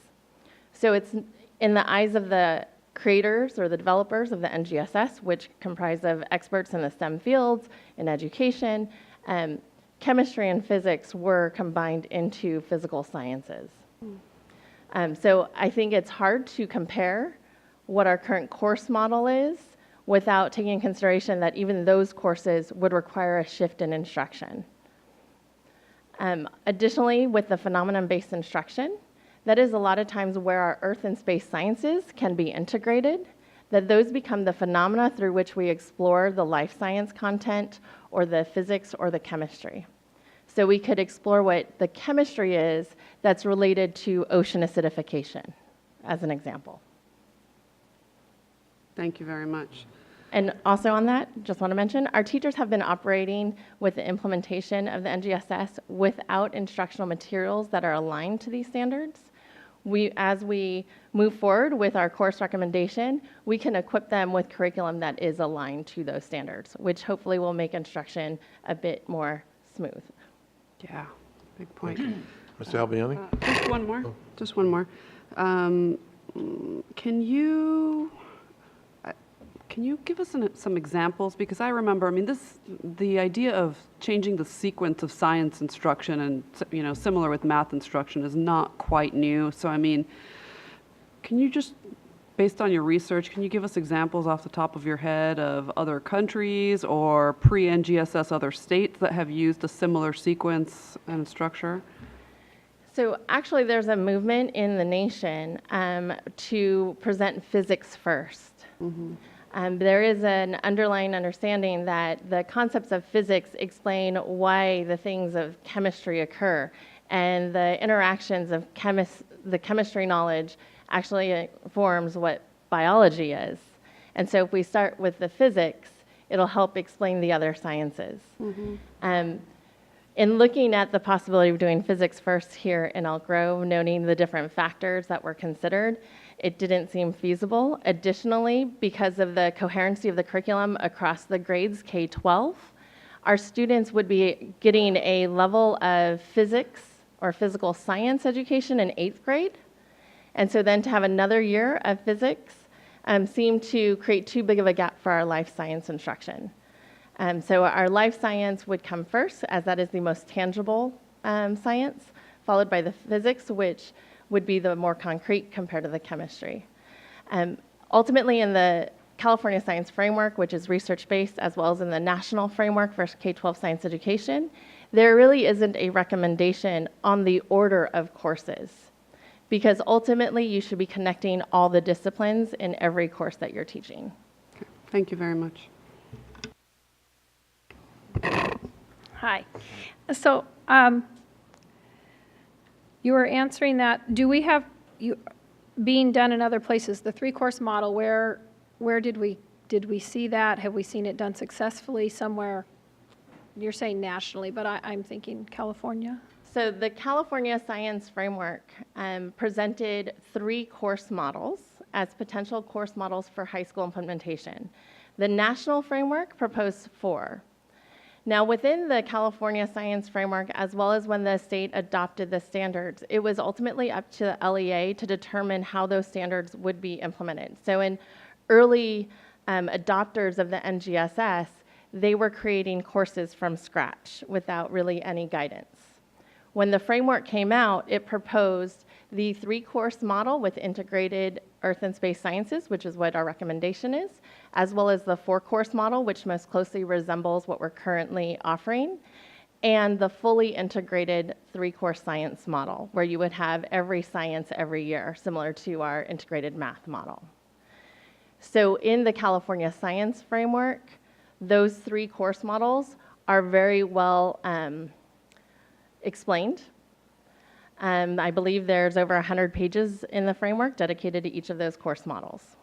So it's in the eyes of the creators or the developers of the NGSS, which comprise of experts in the STEM fields, in education, chemistry and physics were combined into physical sciences. So I think it's hard to compare what our current course model is without taking in consideration that even those courses would require a shift in instruction. Additionally, with the phenomenon-based instruction, that is a lot of times where our earth and space sciences can be integrated, that those become the phenomena through which we explore the life science content or the physics or the chemistry. So we could explore what the chemistry is that's related to ocean acidification, as an example. Thank you very much. And also on that, just want to mention, our teachers have been operating with the implementation of the NGSS without instructional materials that are aligned to these standards. As we move forward with our course recommendation, we can equip them with curriculum that is aligned to those standards, which hopefully will make instruction a bit more smooth. Yeah, big point. Ms. Albiani? Just one more. Just one more. Can you give us some examples? Because I remember, the idea of changing the sequence of science instruction and, similar with math instruction is not quite new. So, Can you just, based on your research, can you give us examples off the top of your head of other countries or pre-NGSS other states that have used a similar sequence and structure? So actually, there's a movement in the nation to present physics first. There is an underlying understanding that the concepts of physics explain why the things of chemistry occur, and the interactions of the chemistry knowledge actually forms what biology is. And so if we start with the physics, it'll help explain the other sciences. In looking at the possibility of doing physics first here in Elk Grove, noting the different factors that were considered, it didn't seem feasible. Additionally, because of the coherency of the curriculum across the grades K-12, our students would be getting a level of physics or physical science education in 8th grade. And so then to have another year of physics seemed to create too big of a gap for our life science instruction. So our life science would come first, as that is the most tangible science, followed by the physics, which would be the more concrete compared to the chemistry. Ultimately, in the California Science Framework, which is research-based, as well as in the National Framework for K-12 Science Education, there really isn't a recommendation on the order of courses, because ultimately you should be connecting all the disciplines in every course that you're teaching. Thank you very much. Hi. So you were answering that. Do we have being done in other places, the three-course model? Where did we see that? Have we seen it done successfully somewhere? You're saying nationally, but I'm thinking California. So the California Science Framework presented 3 course models as potential course models for high school implementation. The National Framework proposed 4. Now, within the California Science Framework, as well as when the state adopted the standards, it was ultimately up to the LEA to determine how those standards would be implemented. So in early adopters of the NGSS, they were creating courses from scratch without really any guidance. When the framework came out, it proposed the 3-course model with integrated earth and space sciences, which is what our recommendation is, as well as the 4-course model, which most closely resembles what we're currently offering, and the fully integrated 3-course science model, where you would have every science every year, similar to our integrated math model. So in the California Science Framework, those 3 course models are very well explained. I believe there's over 100 pages in the framework dedicated to each of those course models.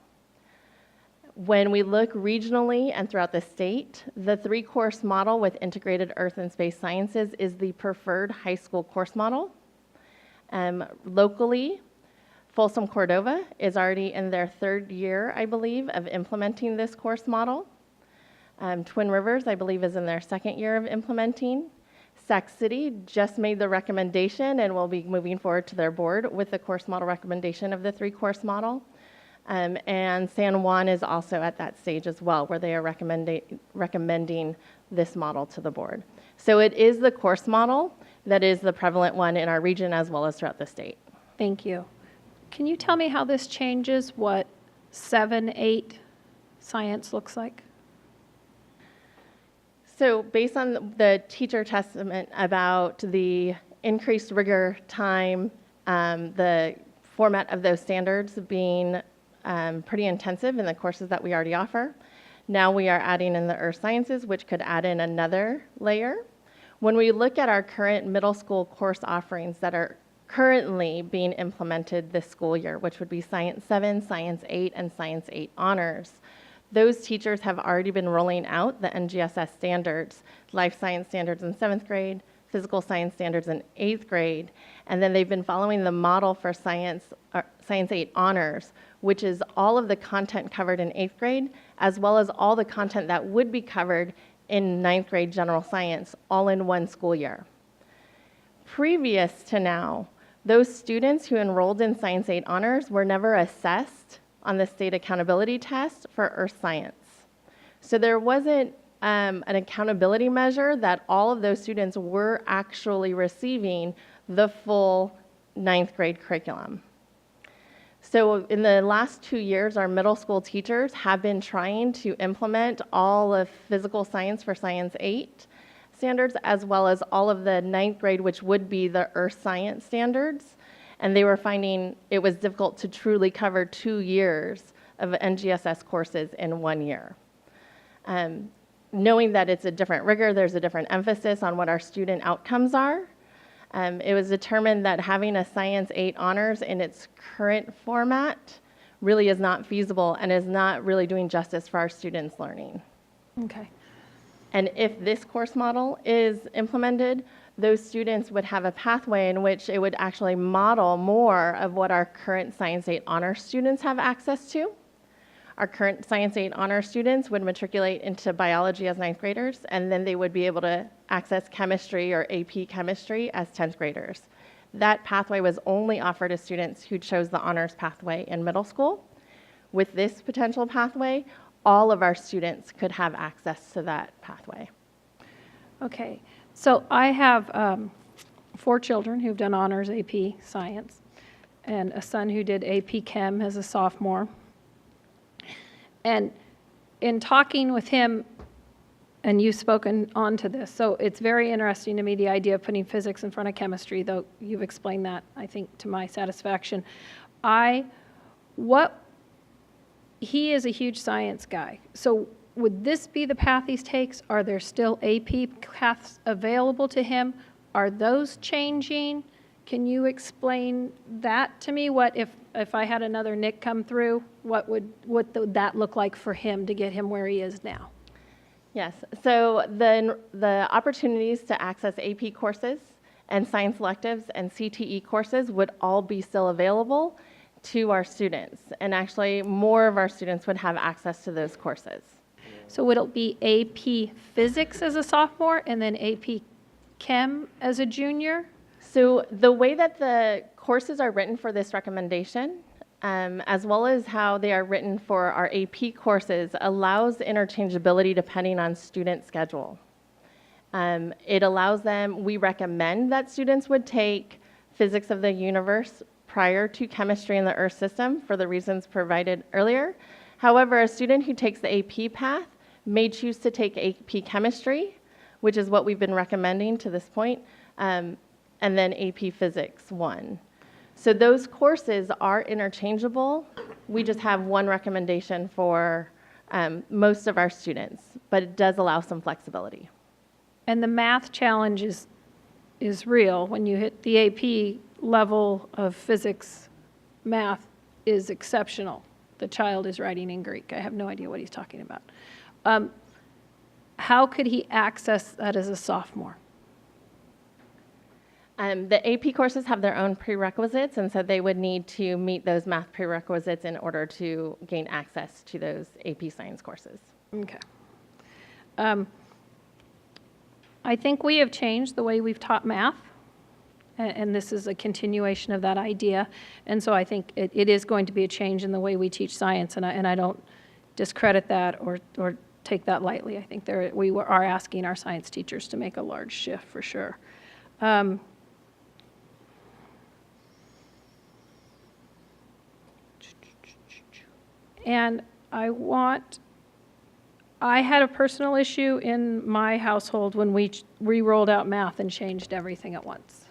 When we look regionally and throughout the state, the 3-course model with integrated earth and space sciences is the preferred high school course model. Locally, Folsom Cordova is already in their 3rd year, I believe, of implementing this course model. Twin Rivers, I believe, is in their 2nd year of implementing. Sac City just made the recommendation and will be moving forward to their board with the course model recommendation of the 3-course model. And San Juan is also at that stage as well, where they are recommending this model to the board. So it is the course model that is the prevalent one in our region as well as throughout the state. Thank you. Can you tell me how this changes what 7-8 science looks like? So based on the teacher testament about the increased rigor time, the format of those standards being pretty intensive in the courses that we already offer, now we are adding in the earth sciences, which could add in another layer. When we look at our current middle school course offerings that are currently being implemented this school year, which would be Science 7, Science 8, and Science 8 Honors, those teachers have already been rolling out the NGSS standards, life science standards in 7th grade, physical science standards in 8th grade, and then they've been following the model for Science 8 Honors, which is all of the content covered in 8th grade, as well as all the content that would be covered in 9th grade general science, all in one school year. Previous to now, those students who enrolled in Science 8 Honors were never assessed on the state accountability test for earth science. So there wasn't an accountability measure that all of those students were actually receiving the full 9th grade curriculum. So in the last 2 years, our middle school teachers have been trying to implement all of physical science for Science 8 standards, as well as all of the 9th grade, which would be the earth science standards. And they were finding it was difficult to truly cover 2 years of NGSS courses in 1 year. Knowing that it's a different rigor, there's a different emphasis on what our student outcomes are. It was determined that having a Science 8 honors in its current format really is not feasible and is not really doing justice for our students' learning. Okay. And if this course model is implemented, those students would have a pathway in which it would actually model more of what our current Science 8 honor students have access to. Our current Science 8 honor students would matriculate into biology as 9th graders, and then they would be able to access chemistry or AP chemistry as 10th graders. That pathway was only offered to students who chose the honors pathway in middle school. With this potential pathway, all of our students could have access to that pathway. Okay. So I have 4 children who've done honors AP science and a son who did AP Chem as a sophomore. And in talking with him, and you've spoken on to this, so it's very interesting to me, the idea of putting physics in front of chemistry, though you've explained that, I think, to my satisfaction. He is a huge science guy. So would this be the path he takes? Are there still AP paths available to him? Are those changing? Can you explain that to me? What if I had another Nick come through, what would that look like for him to get him where he is now? Yes, so the opportunities to access AP courses and science electives and CTE courses would all be still available to our students. And actually, more of our students would have access to those courses. So would it be AP Physics as a sophomore and then AP Chem as a junior? So the way that the courses are written for this recommendation, as well as how they are written for our AP courses, allows interchangeability depending on student schedule. It allows them, we recommend that students would take physics of the universe prior to chemistry in the Earth system for the reasons provided earlier. However, a student who takes the AP path may choose to take AP chemistry, which is what we've been recommending to this point, and then AP Physics 1. So those courses are interchangeable. We just have one recommendation for most of our students, but it does allow some flexibility. And the math challenge is real. When you hit the AP level of physics, math is exceptional. The child is writing in Greek. I have no idea what he's talking about. How could he access that as a sophomore? The AP courses have their own prerequisites, and so they would need to meet those math prerequisites in order to gain access to those AP science courses. Okay. I think we have changed the way we've taught math, and this is a continuation of that idea. And so I think it is going to be a change in the way we teach science, and I don't discredit that or take that lightly. I think we are asking our science teachers to make a large shift for sure. And I had a personal issue in my household when we rolled out math and changed everything at once.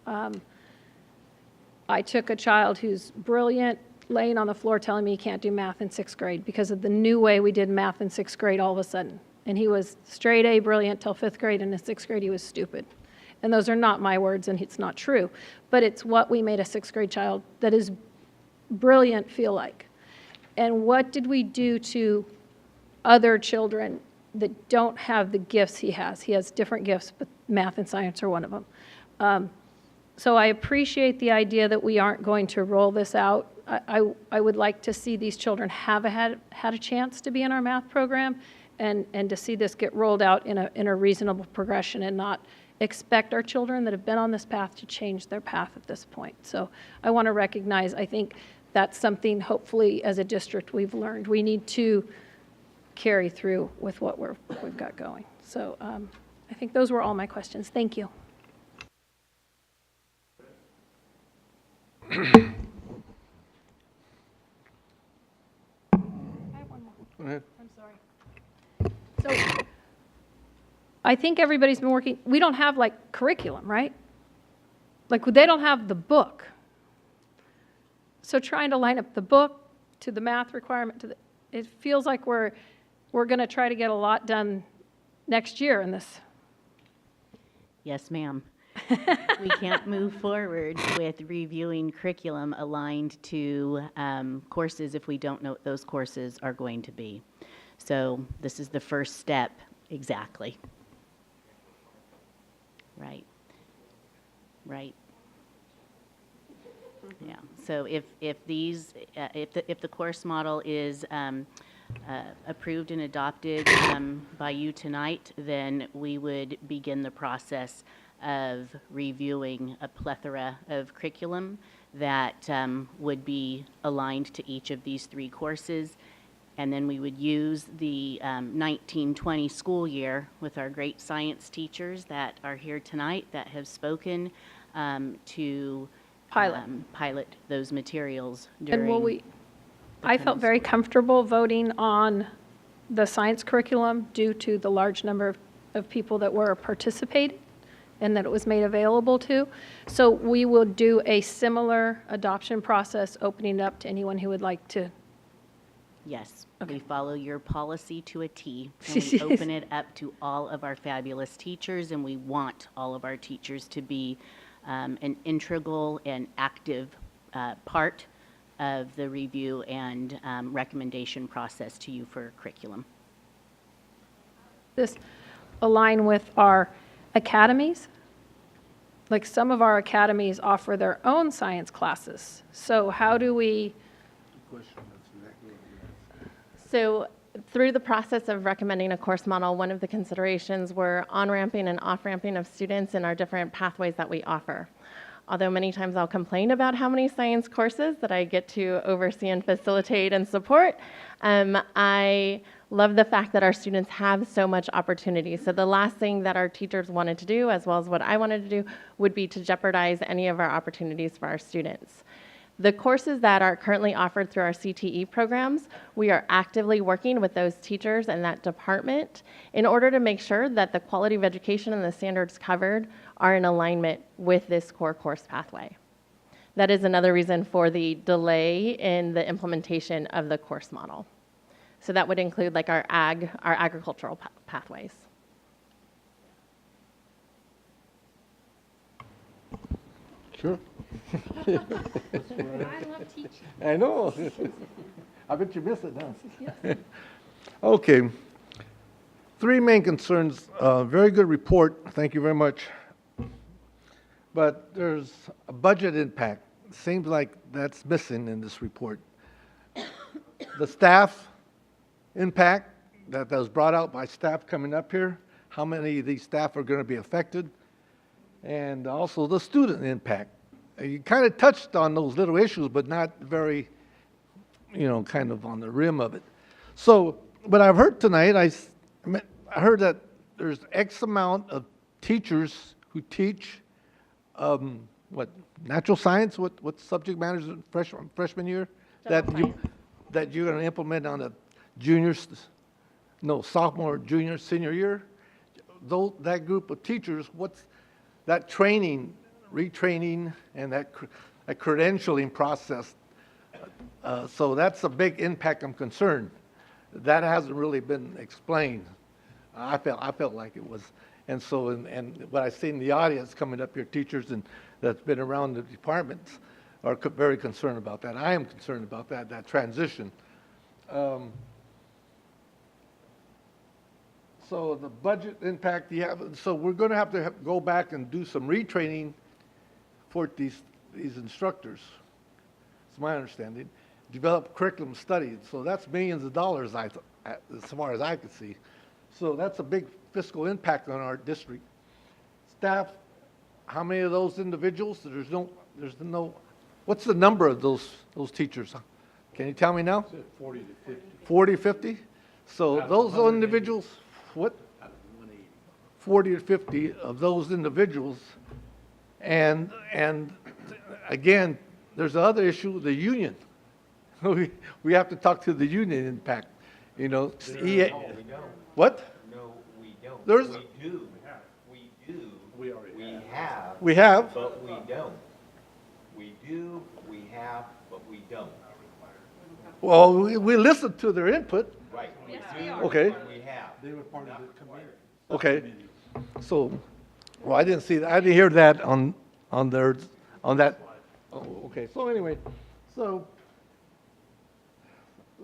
I took a child who's brilliant, laying on the floor telling me he can't do math in 6th grade because of the new way we did math in 6th grade all of a sudden. And he was straight A brilliant till 5th grade, and in 6th grade he was stupid. And those are not my words, and it's not true. But it's what we made a 6th grade child that is brilliant feel like. And what did we do to other children that don't have the gifts he has? He has different gifts, but math and science are one of them. So I appreciate the idea that we aren't going to roll this out. I would like to see these children have had a chance to be in our math program and to see this get rolled out in a reasonable progression and not expect our children that have been on this path to change their path at this point. So I want to recognize, I think that's something hopefully as a district we've learned. We need to carry through with what we've got going. So I think those were all my questions. Thank you. So I think everybody's been working, we don't have like curriculum, right? Like they don't have the book. So trying to line up the book to the math requirement it feels like we're going to try to get a lot done next year in this. Yes, ma'am. We can't move forward with reviewing curriculum aligned to courses if we don't know what those courses are going to be. So this is the first step, exactly. Right. Right. Yeah. So if the course model is approved and adopted by you tonight, then we would begin the process of reviewing a plethora of curriculum that would be aligned to each of these 3 courses. And then we would use the 1920 school year with our great science teachers that are here tonight that have spoken to pilot those materials during. And I felt very comfortable voting on the science curriculum due to the large number of people that were participating and that it was made available to. So we will do a similar adoption process, opening it up to anyone who would like to. Yes, we follow your policy to a T, and we open it up to all of our fabulous teachers, and we want all of our teachers to be an integral and active part of the review and recommendation process to you for curriculum. This align with our academies? Like some of our academies offer their own science classes. So how do we? So through the process of recommending a course model, one of the considerations were on-ramping and off-ramping of students in our different pathways that we offer. Although many times I'll complain about how many science courses that I get to oversee and facilitate and support, I love the fact that our students have so much opportunity. So the last thing that our teachers wanted to do, as well as what I wanted to do, would be to jeopardize any of our opportunities for our students. The courses that are currently offered through our CTE programs, we are actively working with those teachers and that department in order to make sure that the quality of education and the standards covered are in alignment with this core course pathway. That is another reason for the delay in the implementation of the course model. So that would include like our agricultural pathways. Sure. I love teaching. I know. I bet you miss it now. Yes. Okay. 3 main concerns. Very good report. Thank you very much. But there's a budget impact. Seems like that's missing in this report. The staff impact that was brought out by staff coming up here. How many of these staff are going to be affected? And also the student impact. You kind of touched on those little issues, but not very, kind of on the rim of it. So, what I've heard tonight, I heard that there's X amount of teachers who teach, natural science, what subject matters in freshman year? That you're going to implement on the sophomore, junior, senior year? That group of teachers, what's that training, retraining, and that credentialing process. So that's a big impact. I'm concerned. That hasn't really been explained. I felt like it was. And so, and what I see in the audience coming up here, teachers and that's been around the departments are very concerned about that. I am concerned about that transition. So the budget impact, so we're going to have to go back and do some retraining for these instructors. It's my understanding. Develop curriculum studies. So that's millions of dollars, as far as I could see. So that's a big fiscal impact on our district. Staff, how many of those individuals? There's no. What's the number of those teachers? Can you tell me now? 40 to 50. 40, 50? So those individuals, what? 40 to 50 of those individuals. And again, there's the other issue, the union. We have to talk to the union impact. You know, No, we don't. what? No, we don't. There's- We do. We do. We have. We have. But we don't. We do, we have, but we don't. Well, we listened to their input. Right. We do, Okay. and we have. They were part of the committee. Okay. So, well, I didn't see that. I didn't hear that on that. Oh, okay. So anyway, so,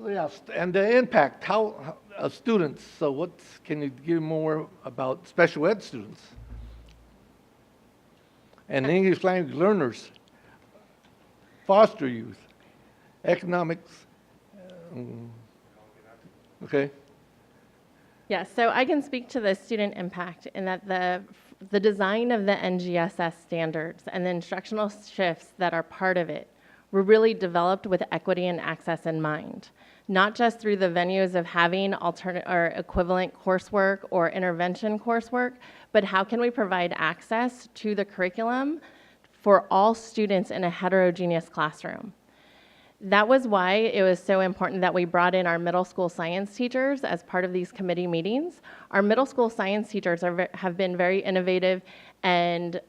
yeah, and the impact, how students, so can you give more about special ed students? And English language learners, foster youth, economics, okay? Yes, so I can speak to the student impact in that the design of the NGSS standards and the instructional shifts that are part of it were really developed with equity and access in mind, not just through the venues of having alternate or equivalent coursework or intervention coursework, but how can we provide access to the curriculum for all students in a heterogeneous classroom. That was why it was so important that we brought in our middle school science teachers as part of these committee meetings. Our middle school science teachers have been very innovative and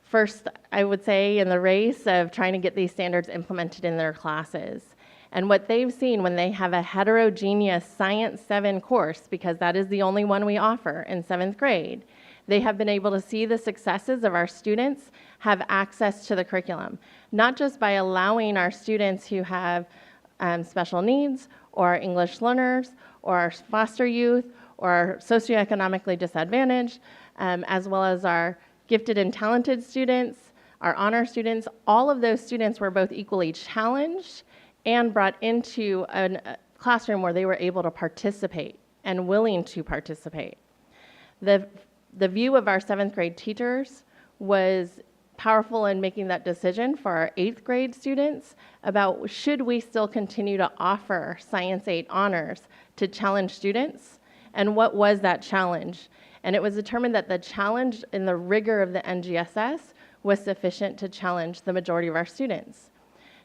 first, I would say, in the race of trying to get these standards implemented in their classes. And what they've seen when they have a heterogeneous Science 7 course, because that is the only one we offer in 7th grade, they have been able to see the successes of our students have access to the curriculum, not just by allowing our students who have special needs or our English learners or our foster youth or our socioeconomically disadvantaged, as well as our gifted and talented students, our honor students. All of those students were both equally challenged and brought into a classroom where they were able to participate and willing to participate. The view of our 7th grade teachers was powerful in making that decision for our 8th grade students about should we still continue to offer Science 8 honors to challenge students, and what was that challenge? And it was determined that the challenge and the rigor of the NGSS was sufficient to challenge the majority of our students.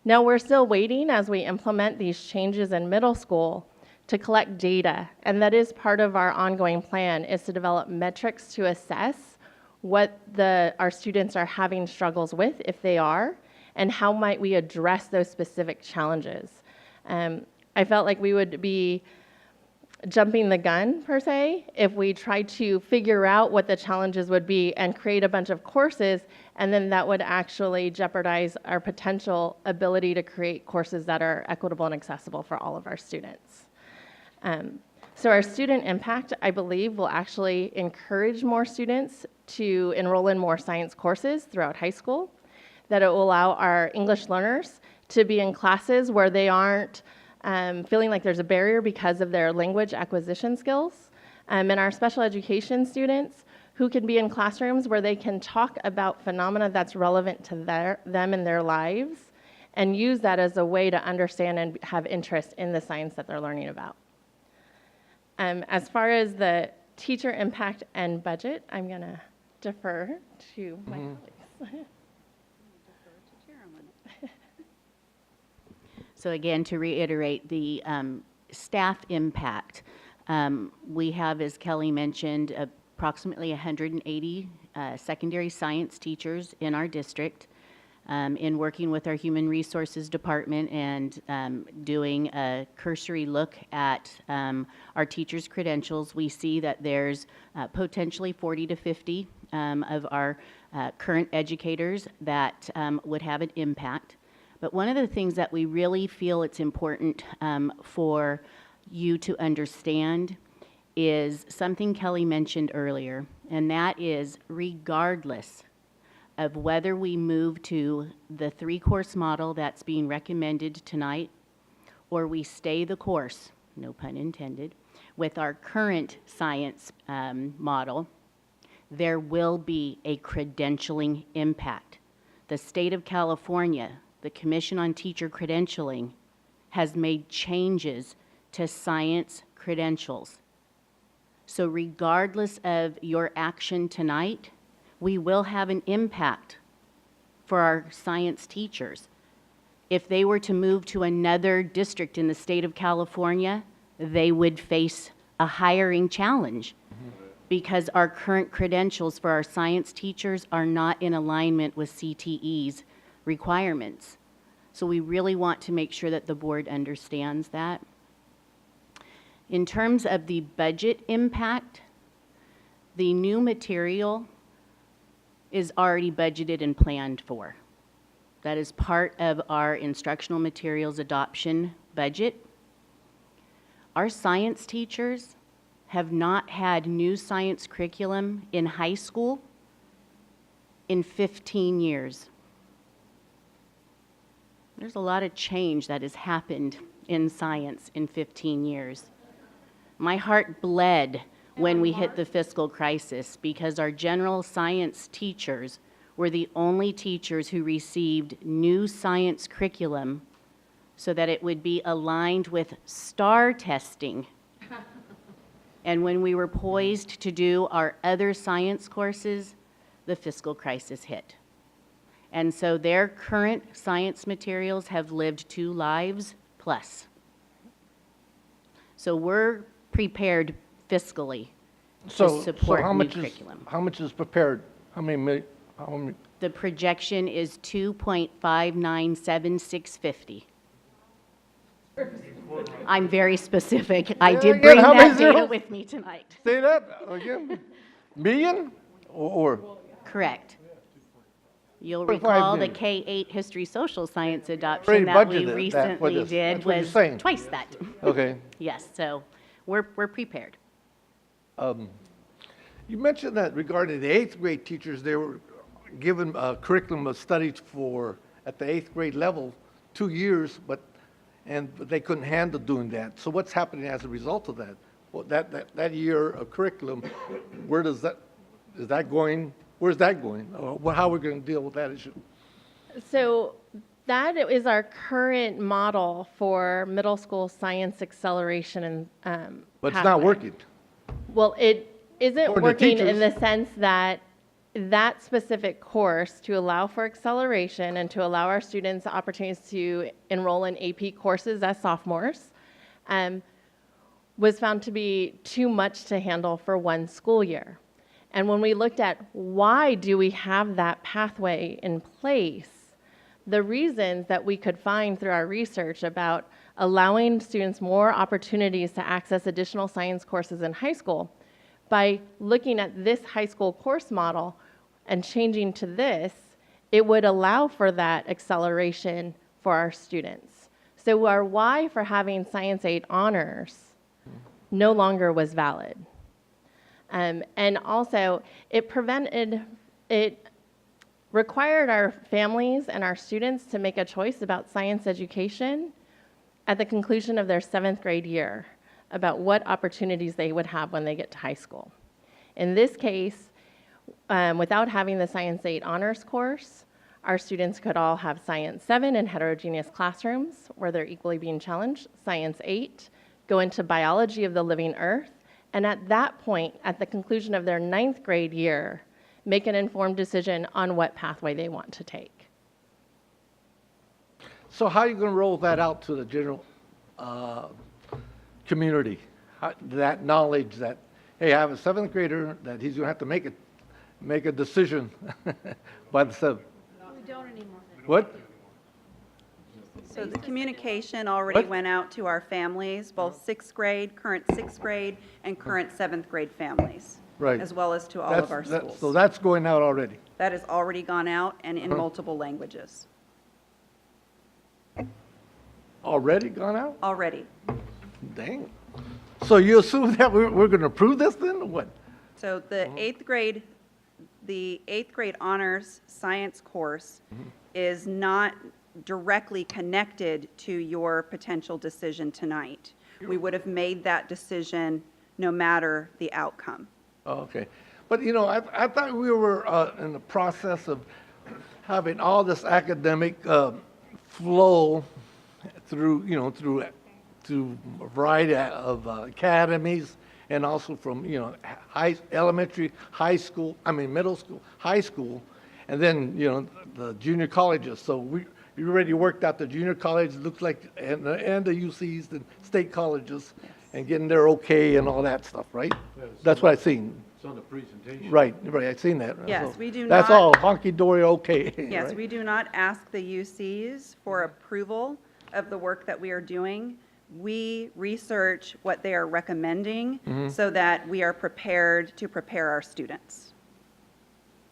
Now we're still waiting as we implement these changes in middle school to collect data, and that is part of our ongoing plan, is to develop metrics to assess what our students are having struggles with, if they are, and how might we address those specific challenges. I felt like we would be jumping the gun, per se, if we tried to figure out what the challenges would be and create a bunch of courses, and then that would actually jeopardize our potential ability to create courses that are equitable and accessible for all of our students. So our student impact, I believe, will actually encourage more students to enroll in more science courses throughout high school, that it will allow our English learners to be in classes where they aren't feeling like there's a barrier because of their language acquisition skills, and our special education students who can be in classrooms where they can talk about phenomena that's relevant to them and their lives and use that as a way to understand and have interest in the science that they're learning about. As far as the teacher impact and budget, I'm going to defer to my colleagues. So again, to reiterate, the staff impact, we have, as Kelly mentioned, approximately 180 secondary science teachers in our district. In working with our Human Resources Department and doing a cursory look at our teachers' credentials, we see that there's potentially 40 to 50 of our current educators that would have an impact. But one of the things that we really feel it's important for you to understand is something Kelly mentioned earlier, and that is regardless of whether we move to the 3-course model that's being recommended tonight, or we stay the course, no pun intended, with our current science model, there will be a credentialing impact. The state of California, the Commission on Teacher Credentialing, has made changes to science credentials. So regardless of your action tonight, we will have an impact for our science teachers. If they were to move to another district in the state of California, they would face a hiring challenge because our current credentials for our science teachers are not in alignment with CTE's requirements. So we really want to make sure that the board understands that. In terms of the budget impact, the new material is already budgeted and planned for. That is part of our instructional materials adoption budget. Our science teachers have not had new science curriculum in high school in 15 years. There's a lot of change that has happened in science in 15 years. My heart bled when we hit the fiscal crisis because our general science teachers were the only teachers who received new science curriculum so that it would be aligned with STAR testing. And when we were poised to do our other science courses, the fiscal crisis hit. And so their current science materials have lived 2 lives plus. So we're prepared fiscally to support new curriculum. How much is prepared? How many? The projection is 2.597,650. I'm very specific. I did bring that data with me tonight. Say that again. Million or? Correct. You'll recall the K-8 history social science adoption that we recently did was twice that. Okay. Yes, so we're prepared. You mentioned that regarding the 8th grade teachers, they were given a curriculum of studies for, at the 8th grade level, 2 years, but they couldn't handle doing that. So what's happening as a result of that? Well, that year of curriculum, where's that going? Or how are we going to deal with that issue? So that is our current model for middle school science acceleration and But it's not working. Well, it isn't working in the sense that that specific course, to allow for acceleration and to allow our students opportunities to enroll in AP courses as sophomores, was found to be too much to handle for one school year. And when we looked at why do we have that pathway in place, the reasons that we could find through our research about allowing students more opportunities to access additional science courses in high school, by looking at this high school course model and changing to this, it would allow for that acceleration for our students. So our why for having Science 8 honors no longer was valid. And also, it required our families and our students to make a choice about science education at the conclusion of their 7th grade year, about what opportunities they would have when they get to high school. In this case, without having the Science 8 honors course, our students could all have Science 7 in heterogeneous classrooms where they're equally being challenged, Science 8, go into biology of the living earth, and at that point, at the conclusion of their 9th grade year, make an informed decision on what pathway they want to take. So how are you going to roll that out to the general community? That knowledge that, hey, I have a 7th grader that he's going to have to make a decision by the 7th. We don't anymore. What? So the communication already went out to our families, both 6th grade, current 6th grade, and current 7th grade families. Right. As well as to all of our schools. So that's going out already? That has already gone out and in multiple languages. Already gone out? Already. Dang. So you assume that we're going to approve this then, or what? So the 8th grade honors science course is not directly connected to your potential decision tonight. We would have made that decision no matter the outcome. Oh, okay. But, you know, I thought we were in the process of having all this academic flow through, you know, through a variety of academies and also from, you know, elementary, middle school, high school, and then, you know, the junior colleges. So we already worked out the junior colleges, looks like, and the UCs and state colleges. Yes. and getting their okay and all that stuff, right? That's what I seen. It's on the presentation. Right, I seen that. Yes, So we do that's not- all honky-dory okay. Yes, right? we do not ask the UCs for approval of the work that we are doing. We research what they are recommending Mhm. so that we are prepared to prepare our students.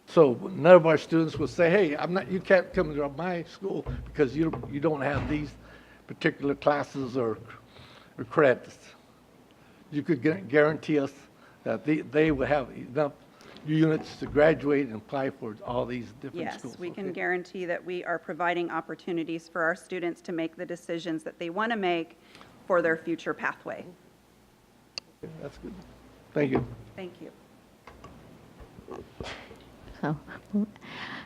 So none of our students will say, hey, you can't come to my school because you don't have these particular classes or credits. You could guarantee us that they will have enough units to graduate and apply for all these different schools. Yes, we can guarantee that we are providing opportunities for our students to make the decisions that they want to make for their future pathway. Okay, that's good. Thank you. Thank you. So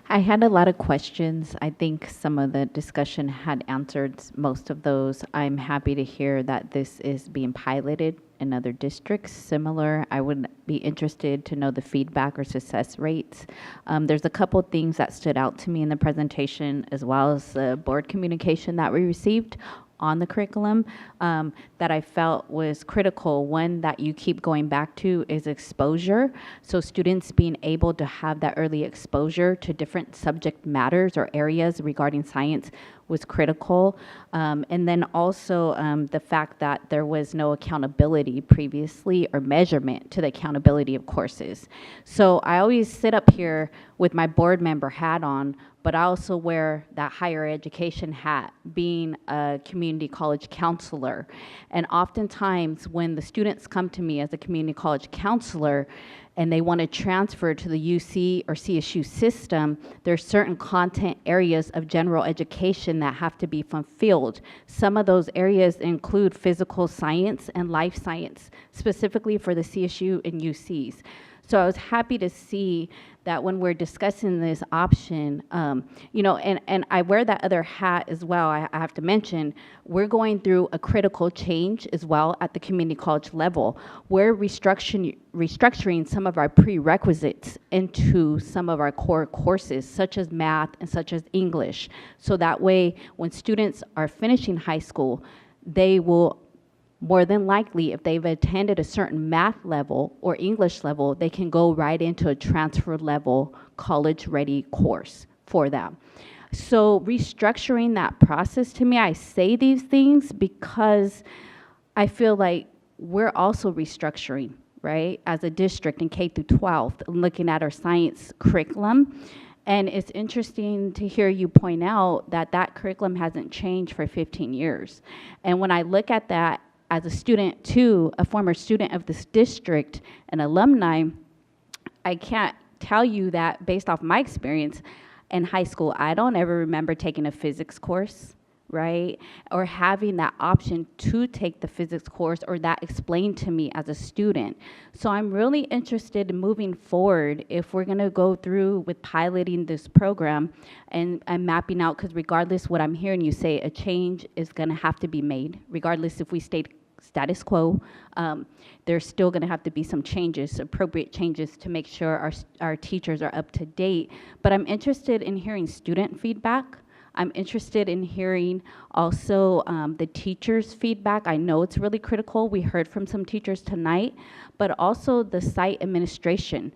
I had a lot of questions. I think some of the discussion had answered most of those. I'm happy to hear that this is being piloted in other districts similar. I would be interested to know the feedback or success rates. There's a couple things that stood out to me in the presentation, as well as the board communication that we received on the curriculum that I felt was critical. One that you keep going back to is exposure. So students being able to have that early exposure to different subject matters or areas regarding science was critical. And then also the fact that there was no accountability previously or measurement to the accountability of courses. So I always sit up here with my board member hat on, but I also wear that higher education hat, being a community college counselor. And oftentimes when the students come to me as a community college counselor and they want to transfer to the UC or CSU system, there's certain content areas of general education that have to be fulfilled. Some of those areas include physical science and life science, specifically for the CSU and UCs. So I was happy to see that when we're discussing this option, and I wear that other hat as well, I have to mention, we're going through a critical change as well at the community college level. We're restructuring some of our prerequisites into some of our core courses, such as math and such as English. So that way, when students are finishing high school, they will more than likely, if they've attended a certain math level or English level, they can go right into a transfer level college-ready course for them. So restructuring that process, to me, I say these things because I feel like we're also restructuring, right, as a district in K through 12, looking at our science curriculum. And it's interesting to hear you point out that that curriculum hasn't changed for 15 years. And when I look at that, as a student too, a former student of this district, an alumni, I can't tell you that based off my experience in high school, I don't ever remember taking a physics course, right? Or having that option to take the physics course or that explained to me as a student. So I'm really interested in moving forward if we're gonna go through with piloting this program and mapping out, because regardless what I'm hearing you say, a change is gonna have to be made, regardless if we stayed status quo, there's still going to have to be some changes, appropriate changes to make sure our teachers are up to date. But I'm interested in hearing student feedback. I'm interested in hearing also the teachers' feedback. I know it's really critical. We heard from some teachers tonight, but also the site administration,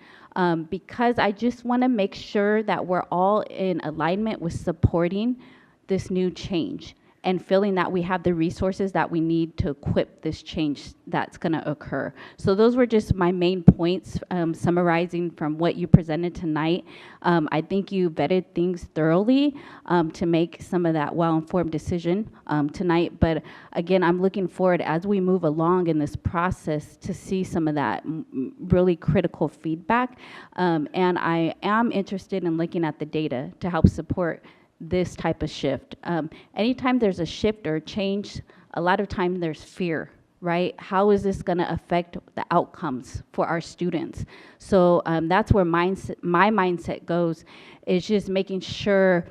because I just want to make sure that we're all in alignment with supporting this new change and feeling that we have the resources that we need to equip this change that's gonna occur. So those were just my main points, summarizing from what you presented tonight. I think you vetted things thoroughly to make some of that well-informed decision tonight. But again, I'm looking forward as we move along in this process to see some of that really critical feedback. And I am interested in looking at the data to help support this type of shift. Anytime there's a shift or a change, a lot of time there's fear, right? How is this gonna affect the outcomes for our students? So that's where my mindset goes, is just making sure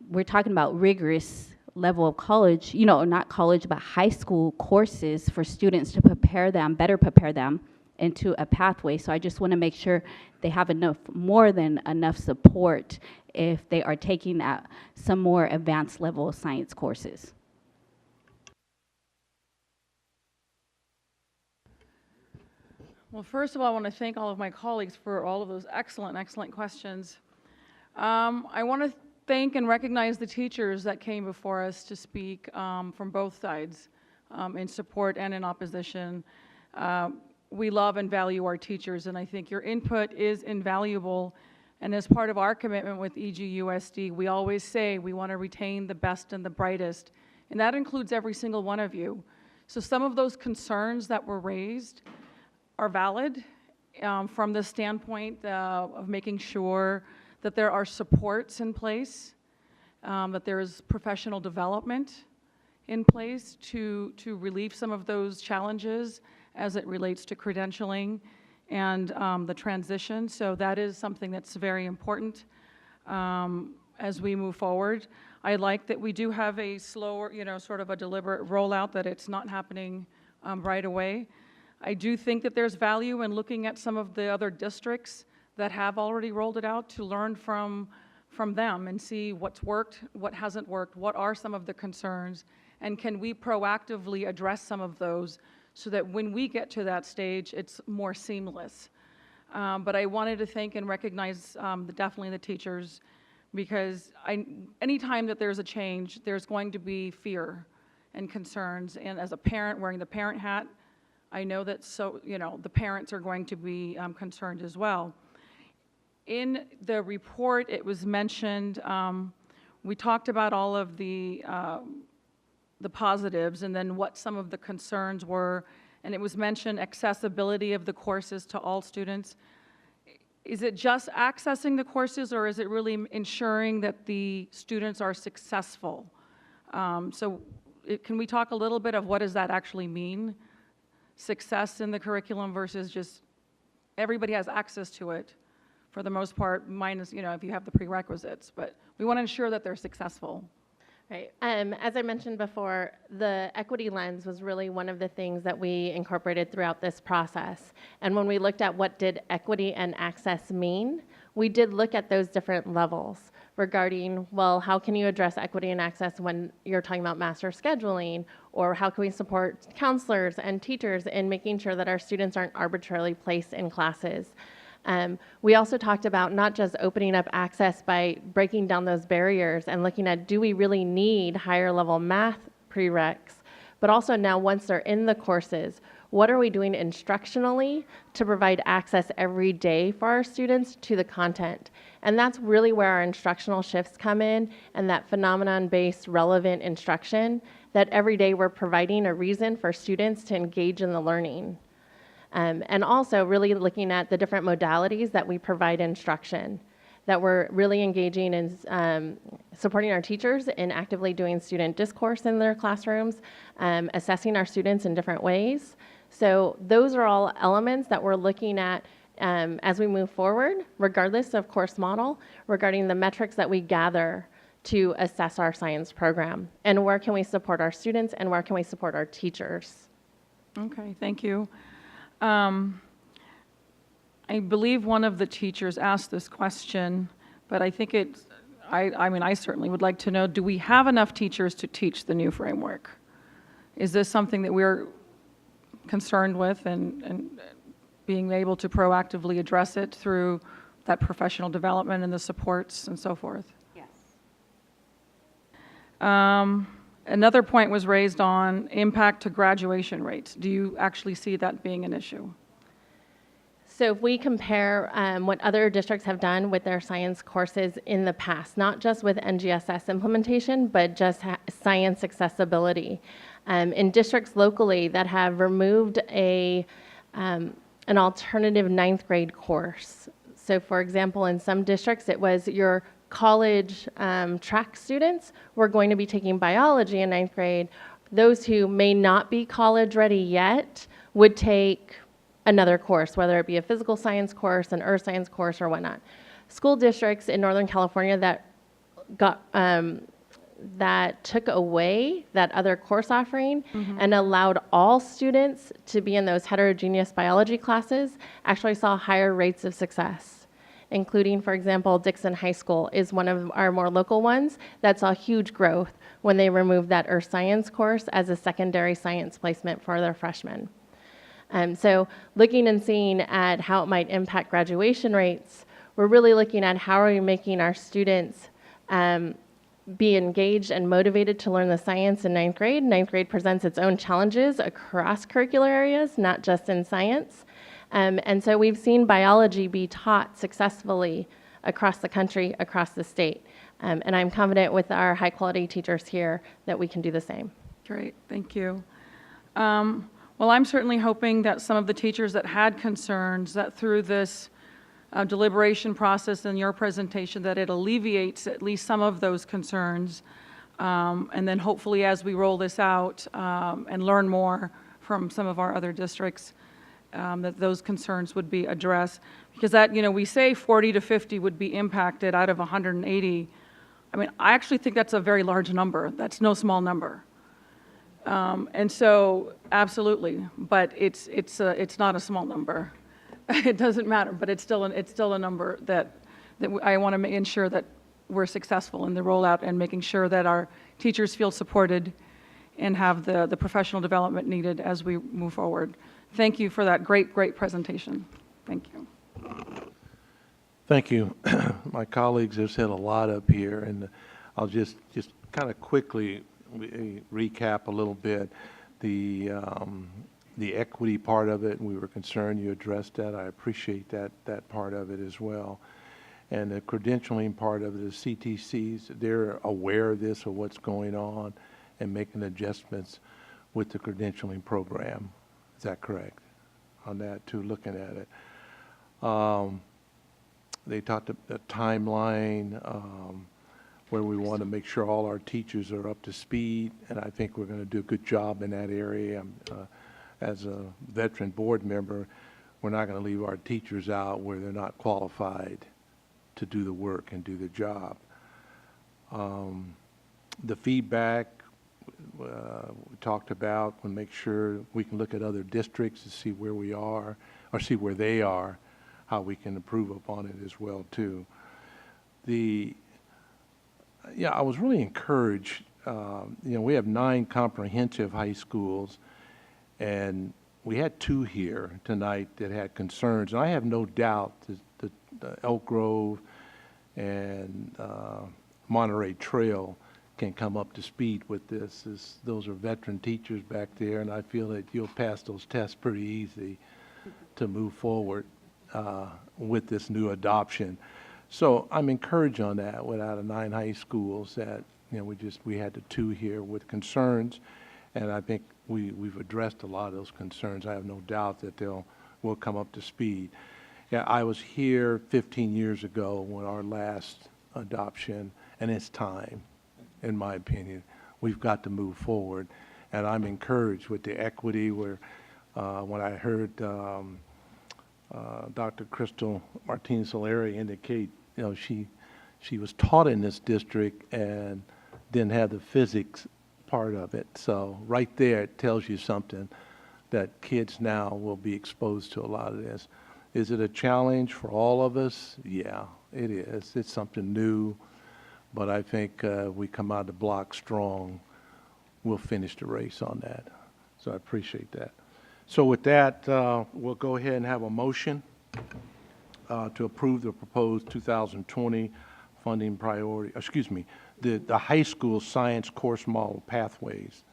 we're talking about rigorous level of college, not college, but high school courses for students to better prepare them into a pathway. So I just want to make sure they have more than enough support if they are taking some more advanced level science courses. Well, first of all, I want to thank all of my colleagues for all of those excellent, excellent questions. I want to thank and recognize the teachers that came before us to speak from both sides, in support and in opposition. We love and value our teachers, and I think your input is invaluable. And as part of our commitment with EGUSD, we always say we want to retain the best and the brightest, and that includes every single one of you. So some of those concerns that were raised are valid from the standpoint of making sure that there are supports in place, that there is professional development in place to relieve some of those challenges as it relates to credentialing and the transition. So that is something that's very important as we move forward. I like that we do have a slower, sort of a deliberate rollout, that it's not happening right away. I do think that there's value in looking at some of the other districts that have already rolled it out to learn from them and see what's worked, what hasn't worked, what are some of the concerns, and can we proactively address some of those so that when we get to that stage, it's more seamless. But I wanted to thank and recognize definitely the teachers, because anytime that there's a change, there's going to be fear and concerns. And as a parent wearing the parent hat, I know that the parents are going to be concerned as well. In the report, it was mentioned, we talked about all of the positives and then what some of the concerns were, and it was mentioned accessibility of the courses to all students. Is it just accessing the courses, or is it really ensuring that the students are successful? Can we talk a little bit of what does that actually mean? Success in the curriculum versus just everybody has access to it for the most part, minus, if you have the prerequisites, but we want to ensure that they're successful. Right. As I mentioned before, the equity lens was really one of the things that we incorporated throughout this process. And when we looked at what did equity and access mean, we did look at those different levels regarding, well, how can you address equity and access when you're talking about master scheduling, or how can we support counselors and teachers in making sure that our students aren't arbitrarily placed in classes. We also talked about not just opening up access by breaking down those barriers and looking at, do we really need higher level math prereqs, but also now once they're in the courses, what are we doing instructionally to provide access every day for our students to the content? And that's really where our instructional shifts come in, and that phenomenon-based relevant instruction, that every day we're providing a reason for students to engage in the learning. And also really looking at the different modalities that we provide instruction, that we're really engaging in supporting our teachers in actively doing student discourse in their classrooms, assessing our students in different ways. So those are all elements that we're looking at as we move forward, regardless of course model, regarding the metrics that we gather to assess our science program, and where can we support our students and where can we support our teachers. Okay, thank you. I believe one of the teachers asked this question, but I think I certainly would like to know, do we have enough teachers to teach the new framework? Is this something that we're concerned with and being able to proactively address it through that professional development and the supports and so forth? Yes. Another point was raised on impact to graduation rates. Do you actually see that being an issue? So if we compare what other districts have done with their science courses in the past, not just with NGSS implementation, but just science accessibility. In districts locally that have removed an alternative 9th grade course. So for example, in some districts, it was your college track students were going to be taking biology in 9th grade. Those who may not be college ready yet would take another course, whether it be a physical science course, an earth science course, or whatnot. School districts in Northern California that took away that other course offering and allowed all students to be in those heterogeneous biology classes actually saw higher rates of success, including, for example, Dixon High School is one of our more local ones that saw huge growth when they removed that earth science course as a secondary science placement for their freshmen. So looking and seeing at how it might impact graduation rates, we're really looking at how are we making our students be engaged and motivated to learn the science in ninth grade. Ninth grade presents its own challenges across curricular areas, not just in science. And so we've seen biology be taught successfully across the country, across the state. And I'm confident with our high quality teachers here that we can do the same. Great, thank you. Well, I'm certainly hoping that some of the teachers that had concerns, that through this deliberation process and your presentation, that it alleviates at least some of those concerns. And then hopefully as we roll this out and learn more from some of our other districts, that those concerns would be addressed. Because that, we say 40 to 50 would be impacted out of 180. I mean, I actually think that's a very large number. That's no small number. And so, absolutely, but it's not a small number. It doesn't matter, but it's still a number that I want to ensure that we're successful in the rollout and making sure that our teachers feel supported and have the professional development needed as we move forward. Thank you for that great presentation. Thank you. Thank you. My colleagues have said a lot up here, and I'll just kind of quickly recap a little bit. The equity part of it, we were concerned you addressed that. I appreciate that part of it as well. And the credentialing part of it is CTCs. They're aware of this, of what's going on, and making adjustments with the credentialing program. Is that correct? On that too, looking at it. They talked about the timeline, where we want to make sure all our teachers are up to speed, and I think we're going to do a good job in that area. As a veteran board member, we're not going to leave our teachers out where they're not qualified to do the work and do the job. The feedback we talked about, we'll make sure we can look at other districts to see where we are, or see where they are, how we can improve upon it as well too. Yeah, I was really encouraged. We have 9 comprehensive high schools, and we had 2 here tonight that had concerns. And I have no doubt that Elk Grove and Monterey Trail can come up to speed with this. Those are veteran teachers back there, and I feel that you'll pass those tests pretty easy to move forward with this new adoption. So I'm encouraged on that. Out of 9 high schools that, we had the 2 here with concerns, and I think we've addressed a lot of those concerns. I have no doubt that will come up to speed. Yeah, I was here 15 years ago when our last adoption, and it's time, in my opinion. We've got to move forward, and I'm encouraged with the equity where when I heard Dr. Crystal Martinez-Soleri indicate, she was taught in this district and didn't have the physics part of it. So right there, it tells you something that kids now will be exposed to a lot of this. Is it a challenge for all of us? Yeah, it is. It's something new, but I think we come out of the block strong. We'll finish the race on that. So I appreciate that. So with that, we'll go ahead and have a motion to approve the proposed 2020 funding priority, the high school science course model pathways.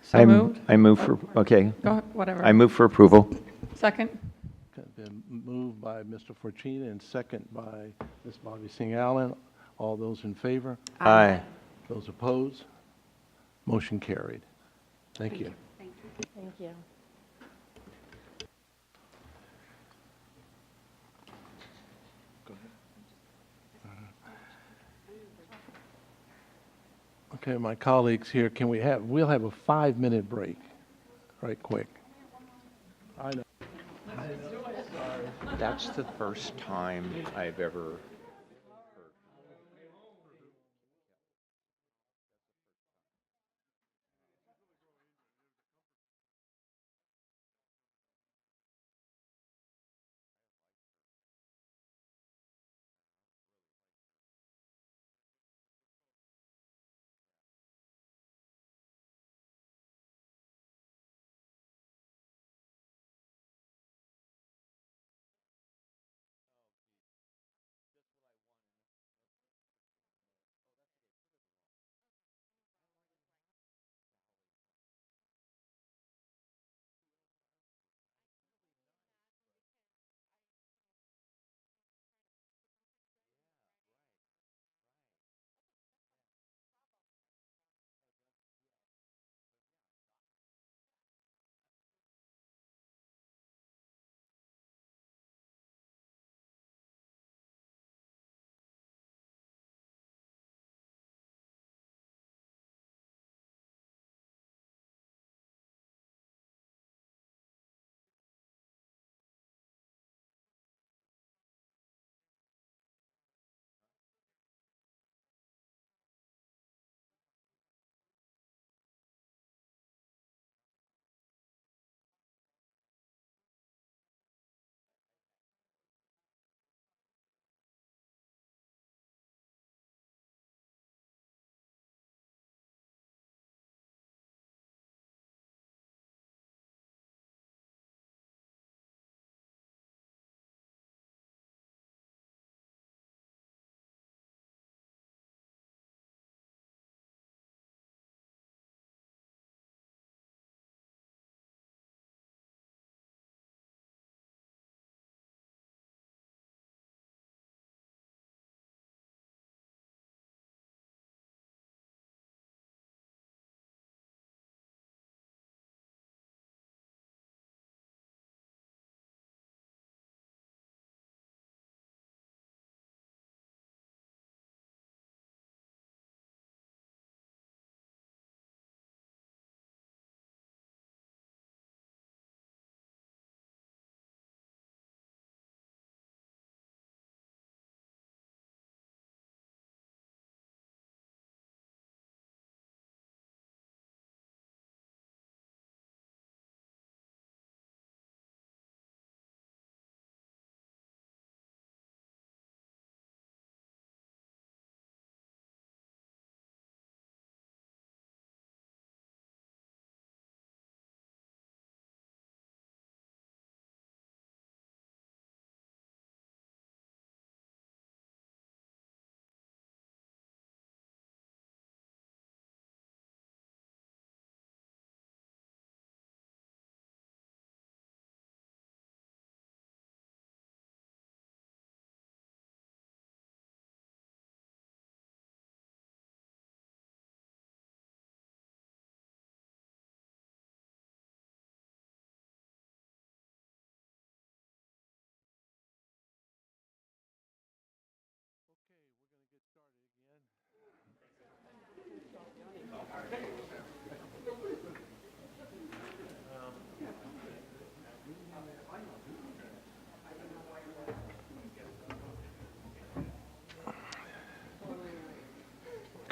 So moved. I move for, okay. Go ahead, whatever. I move for approval. Second. Been moved by Mr. Fortuna and second by Ms. Bobby Singh Allen. All those in favor? Aye. Those opposed? Motion carried. Thank you. Thank you. Okay, my colleagues here, we'll have a 5-minute break, right quick. I know. That's the first time I've ever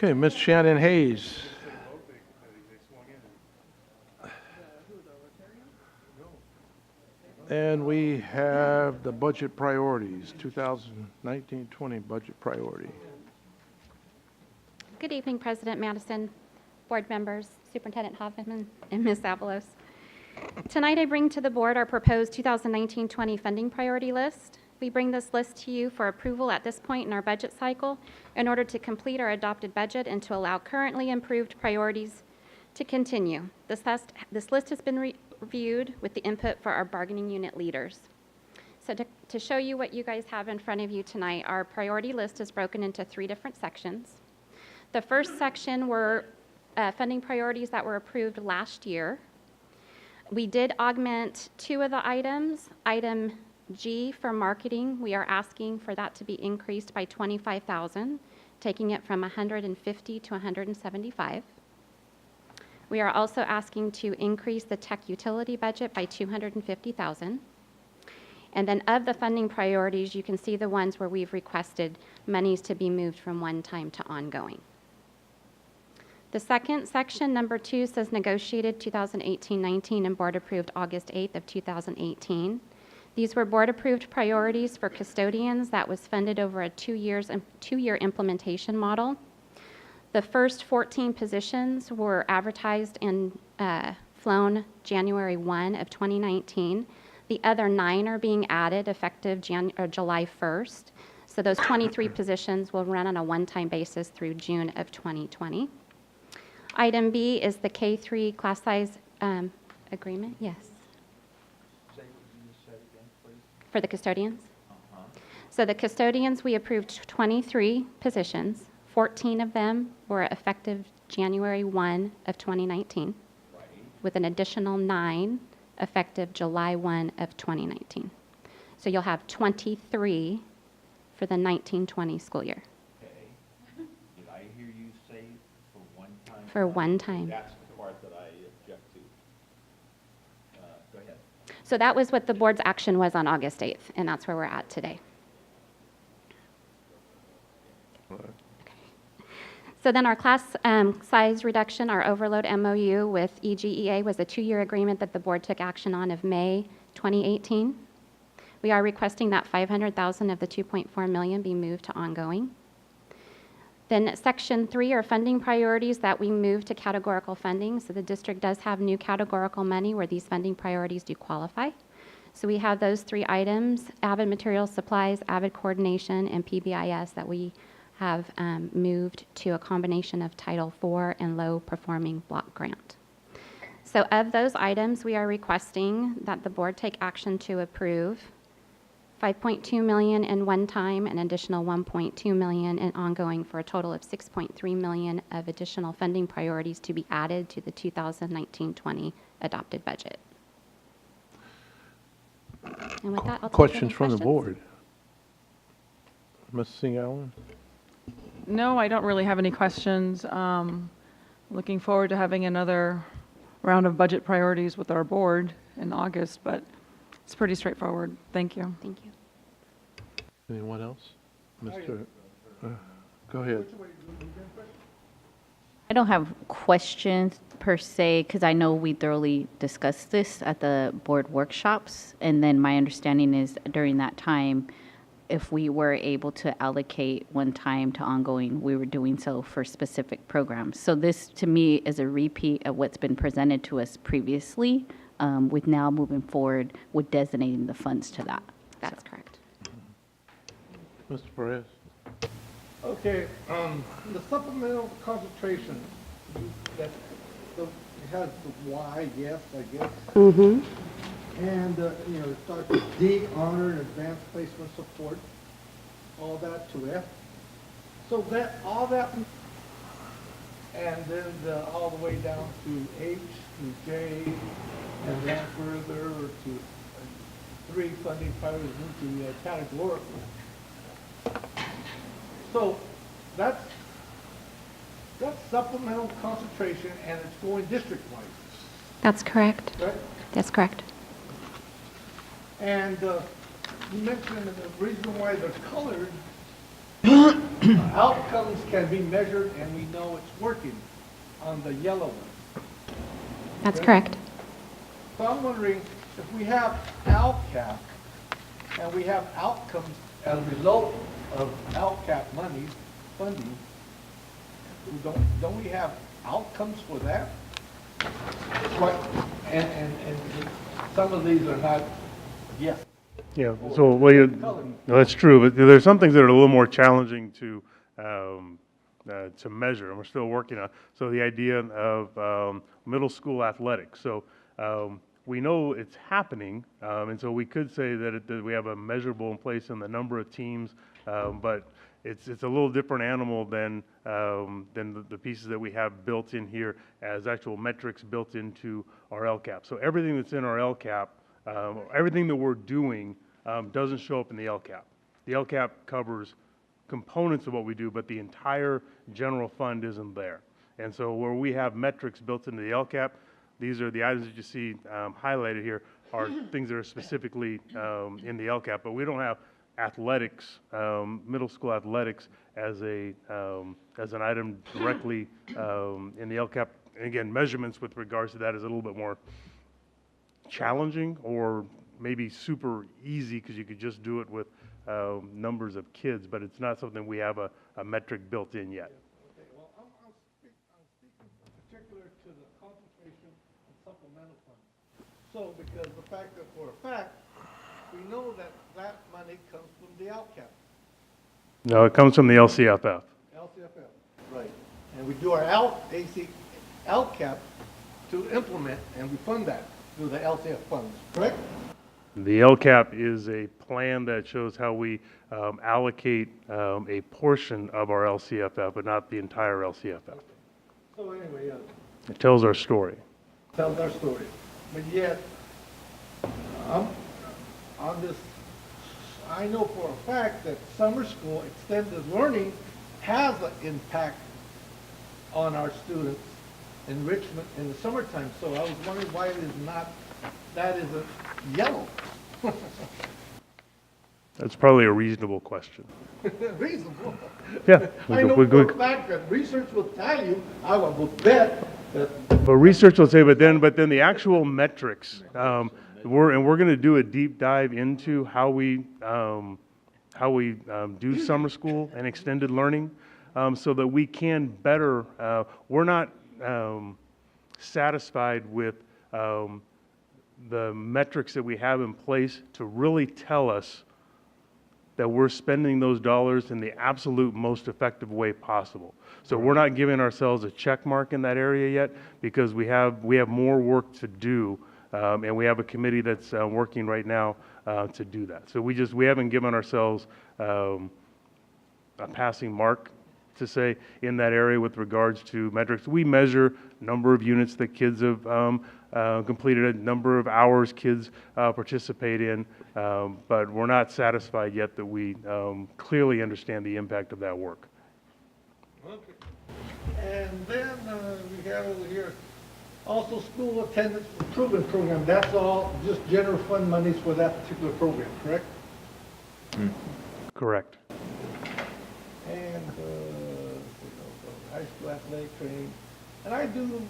Okay, Ms. Shannon Hayes. And we have the budget priorities, 2019-20 budget priority. Good evening, President Madison, board members, Superintendent Hoffman, and Ms. Avalos. Tonight I bring to the board our proposed 2019-20 funding priority list. We bring this list to you for approval at this point in our budget cycle in order to complete our adopted budget and to allow currently improved priorities to continue. This list has been reviewed with the input for our bargaining unit leaders. So to show you what you guys have in front of you tonight, our priority list is broken into 3 different sections. The first section were funding priorities that were approved last year. We did augment 2 of the items. Item G for marketing, we are asking for that to be increased by $25,000, taking it from $150 to $175. We are also asking to increase the tech utility budget by $250,000. And then of the funding priorities, you can see the ones where we've requested monies to be moved from one-time to ongoing. The second section, number 2, says negotiated 2018-19 and board approved August 8th of 2018. These were board approved priorities for custodians that was funded over a 2-year implementation model. The first 14 positions were advertised and flown January 1 of 2019. The other 9 are being added effective July 1st. So those 23 positions will run on a one-time basis through June of 2020. Item B is the K-3 class size agreement. Yes. Say what you just said again, please. For the custodians? So the custodians, we approved 23 positions. 14 of them were effective January 1 of 2019, with an additional 9 effective July 1 of 2019. So you'll have 23 for the 19-20 school year. Okay. Did I hear you say for one time? For one time. That's the part that I object to. Go ahead. So that was what the board's action was on August 8th, and that's where we're at today. So then our class size reduction, our overload MOU with EGEA was a 2-year agreement that the board took action on of May 2018. We are requesting that $500,000 of the $2.4 million be moved to ongoing. Then section 3 are funding priorities that we moved to categorical funding. So the district does have new categorical money where these funding priorities do qualify. So we have those 3 items, AVID materials supplies, AVID coordination, and PBIS that we have moved to a combination of Title IV and low performing block grant. So of those items, we are requesting that the board take action to approve $5.2 million in one-time and additional $1.2 million in ongoing for a total of $6.3 million of additional funding priorities to be added to the 2019-20 adopted budget. And with that, I'll take Questions any from the questions. board? Ms. Singh Allen? No, I don't really have any questions. Looking forward to having another round of budget priorities with our board in August, but it's pretty straightforward. Thank you. Thank you. Anyone else? Mr. Go ahead. I don't have questions per se, because I know we thoroughly discussed this at the board workshops, and then my understanding is during that time, if we were able to allocate one time to ongoing, we were doing so for specific programs. So this, to me, is a repeat of what's been presented to us previously, with now moving forward with designating the funds to that. That's correct. Mr. Perez? Okay, the supplemental concentration, it has the Y, yes, I guess. Mm-hmm. And, it starts with D, honor and advanced placement support, all that to F. So all that, and then all the way down to H, to J, and then further to 3 funding priorities into categorical. So that's supplemental concentration, and it's going district-wise. That's correct. Right? That's correct. And you mentioned the reason why they're colored outcomes can be measured and we know it's working on the yellow one. That's correct. So I'm wondering if we have LCAP and we have outcomes as a result of LCAP money, funding, don't we have outcomes for that? What, and some of these are not yet. Yeah, so, well, no, that's true, but there's some things that are a little more challenging to measure, and we're still working on. So the idea of middle school athletics. So we know it's happening, and so we could say that we have a measurable in place in the number of teams, but it's a little different animal than the pieces that we have built in here as actual metrics built into our LCAP. So everything that's in our LCAP, everything that we're doing doesn't show up in the LCAP. The LCAP covers components of what we do, but the entire general fund isn't there. And so where we have metrics built into the LCAP, these are the items that you see highlighted here are things that are specifically in the LCAP, but we don't have athletics, middle school athletics as an item directly in the LCAP. And again, measurements with regards to that is a little bit more challenging or maybe super easy because you could just do it with numbers of kids, but it's not something we have a metric built in yet. Okay, well, I'm speaking in particular to the concentration and supplemental funds. So, because the fact that for a fact, we know that that money comes from the LCAP. No, it comes from the LCFF. LCFF, right. And we do our LCAP to implement, and we fund that through the LCF funds, correct? The LCAP is a plan that shows how we allocate a portion of our LCFF, but not the entire LCFF. So anyway, It tells our story. tells our story. But yet, on this, I know for a fact that summer school extended learning has an impact on our students' enrichment in the summertime. So I was wondering why it is not, that isn't yellow. That's probably a reasonable question. Reasonable. Yeah. I know for a fact that research will tell you, I would bet that. But research will say, but then the actual metrics, we're going to do a deep dive into how we do summer school and extended learning, so that we can better. We're not satisfied with the metrics that we have in place to really tell us that we're spending those dollars in the absolute most effective way possible. So we're not giving ourselves a check mark in that area yet because we have more work to do, and we have a committee that's working right now to do that. So we haven't given ourselves a passing mark to say in that area with regards to metrics. We measure number of units that kids have completed, a number of hours kids participate in, but we're not satisfied yet that we clearly understand the impact of that work. Okay. And then we have over here also school attendance improvement program. That's all just general fund monies for that particular program, correct? Correct. And high school athletic training. And I do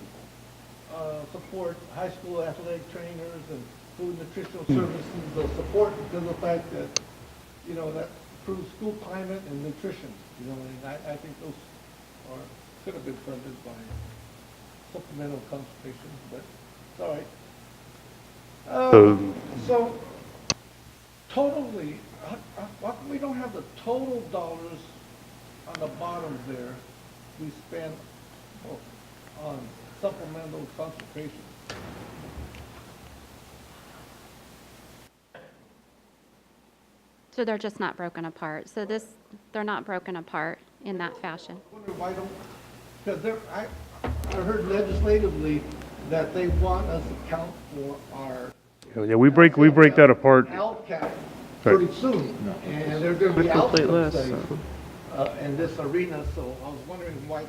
support high school athletic trainers and food nutritional services. They'll support because of the fact that, that improves school climate and nutrition. And I think those could have been funded by supplemental consultation, but it's all right. So totally, how come we don't have the total dollars on the bottom there we spend on supplemental consultation? So they're just not broken apart. So they're not broken apart in that fashion. I wonder why don't, because I heard legislatively that they want us to count for our Yeah, we break that apart. LCAP pretty soon, and they're going to be outcomes in this arena, so I was wondering why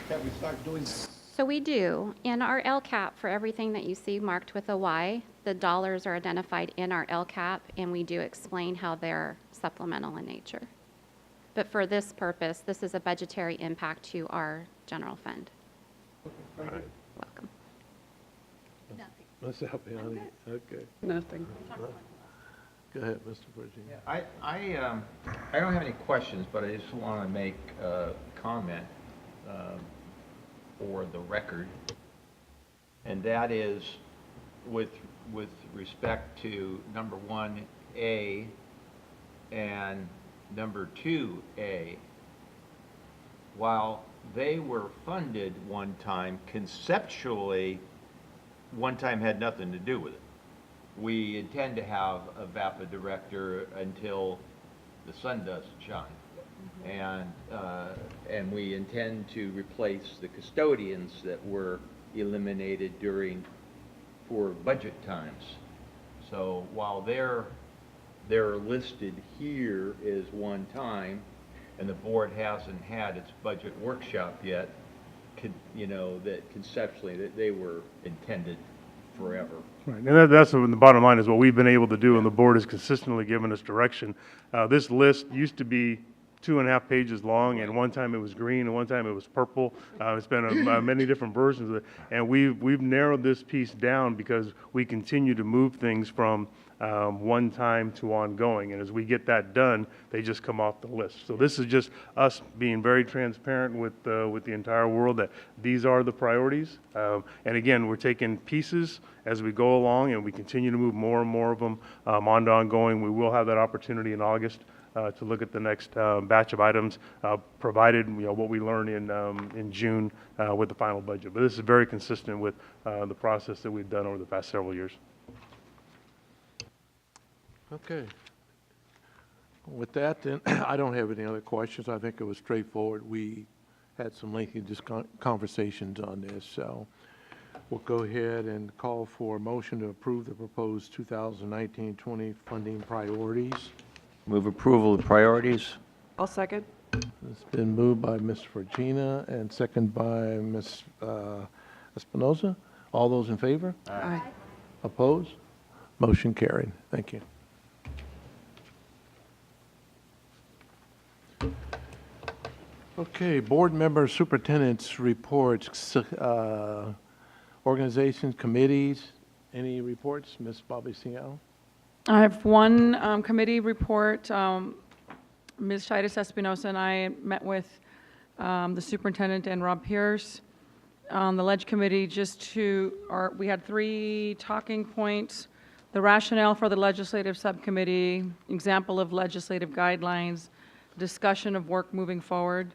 can't we start doing that? So we do. In our LCAP, for everything that you see marked with a Y, the dollars are identified in our LCAP, and we do explain how they're supplemental in nature. But for this purpose, this is a budgetary impact to our general fund. Welcome. Ms. Albiani, okay. Nothing. Go ahead, Mr. Virginia. I don't have any questions, but I just want to make a comment for the record. And that is with respect to number 1A and number 2A. While they were funded one time, conceptually, one time had nothing to do with it. We intend to have a VAPA director until the sun doesn't shine. And we intend to replace the custodians that were eliminated for budget times. So while they're listed here as one time, and the board hasn't had its budget workshop yet, that conceptually that they were intended forever. Right, and that's the bottom line is what we've been able to do, and the board has consistently given us direction. This list used to be 2.5 pages long, and one time it was green, and one time it was purple. It's been many different versions of it, and we've narrowed this piece down because we continue to move things from one time to ongoing, and as we get that done, they just come off the list. So this is just us being very transparent with the entire world that these are the priorities. And again, we're taking pieces as we go along, and we continue to move more and more of them on to ongoing. We will have that opportunity in August to look at the next batch of items, provided what we learn in June with the final budget. But this is very consistent with the process that we've done over the past several years. Okay. With that, then, I don't have any other questions. I think it was straightforward. We had some lengthy conversations on this, so we'll go ahead and call for a motion to approve the proposed 2019-20 funding priorities. Move approval of priorities. I'll second. It's been moved by Ms. Virginia and second by Ms. Espinoza. All those in favor? Aye. Opposed? Motion carried. Thank you. Okay, board member superintendent's reports, organizations, committees, any reports? Ms. Bobby Seattle? I have one committee report. Ms. Chaitis Espinosa and I met with the superintendent and Rob Pierce on the Ledge Committee we had 3 talking points: the rationale for the legislative subcommittee, example of legislative guidelines, discussion of work moving forward.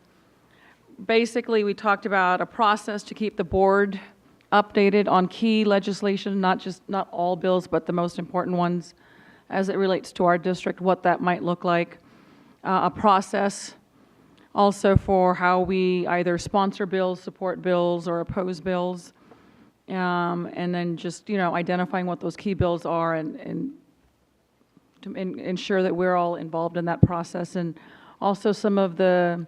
Basically, we talked about a process to keep the board updated on key legislation, not all bills, but the most important ones as it relates to our district, what that might look like. A process also for how we either sponsor bills, support bills, or oppose bills. And then just, identifying what those key bills are and to ensure that we're all involved in that process. And also some of the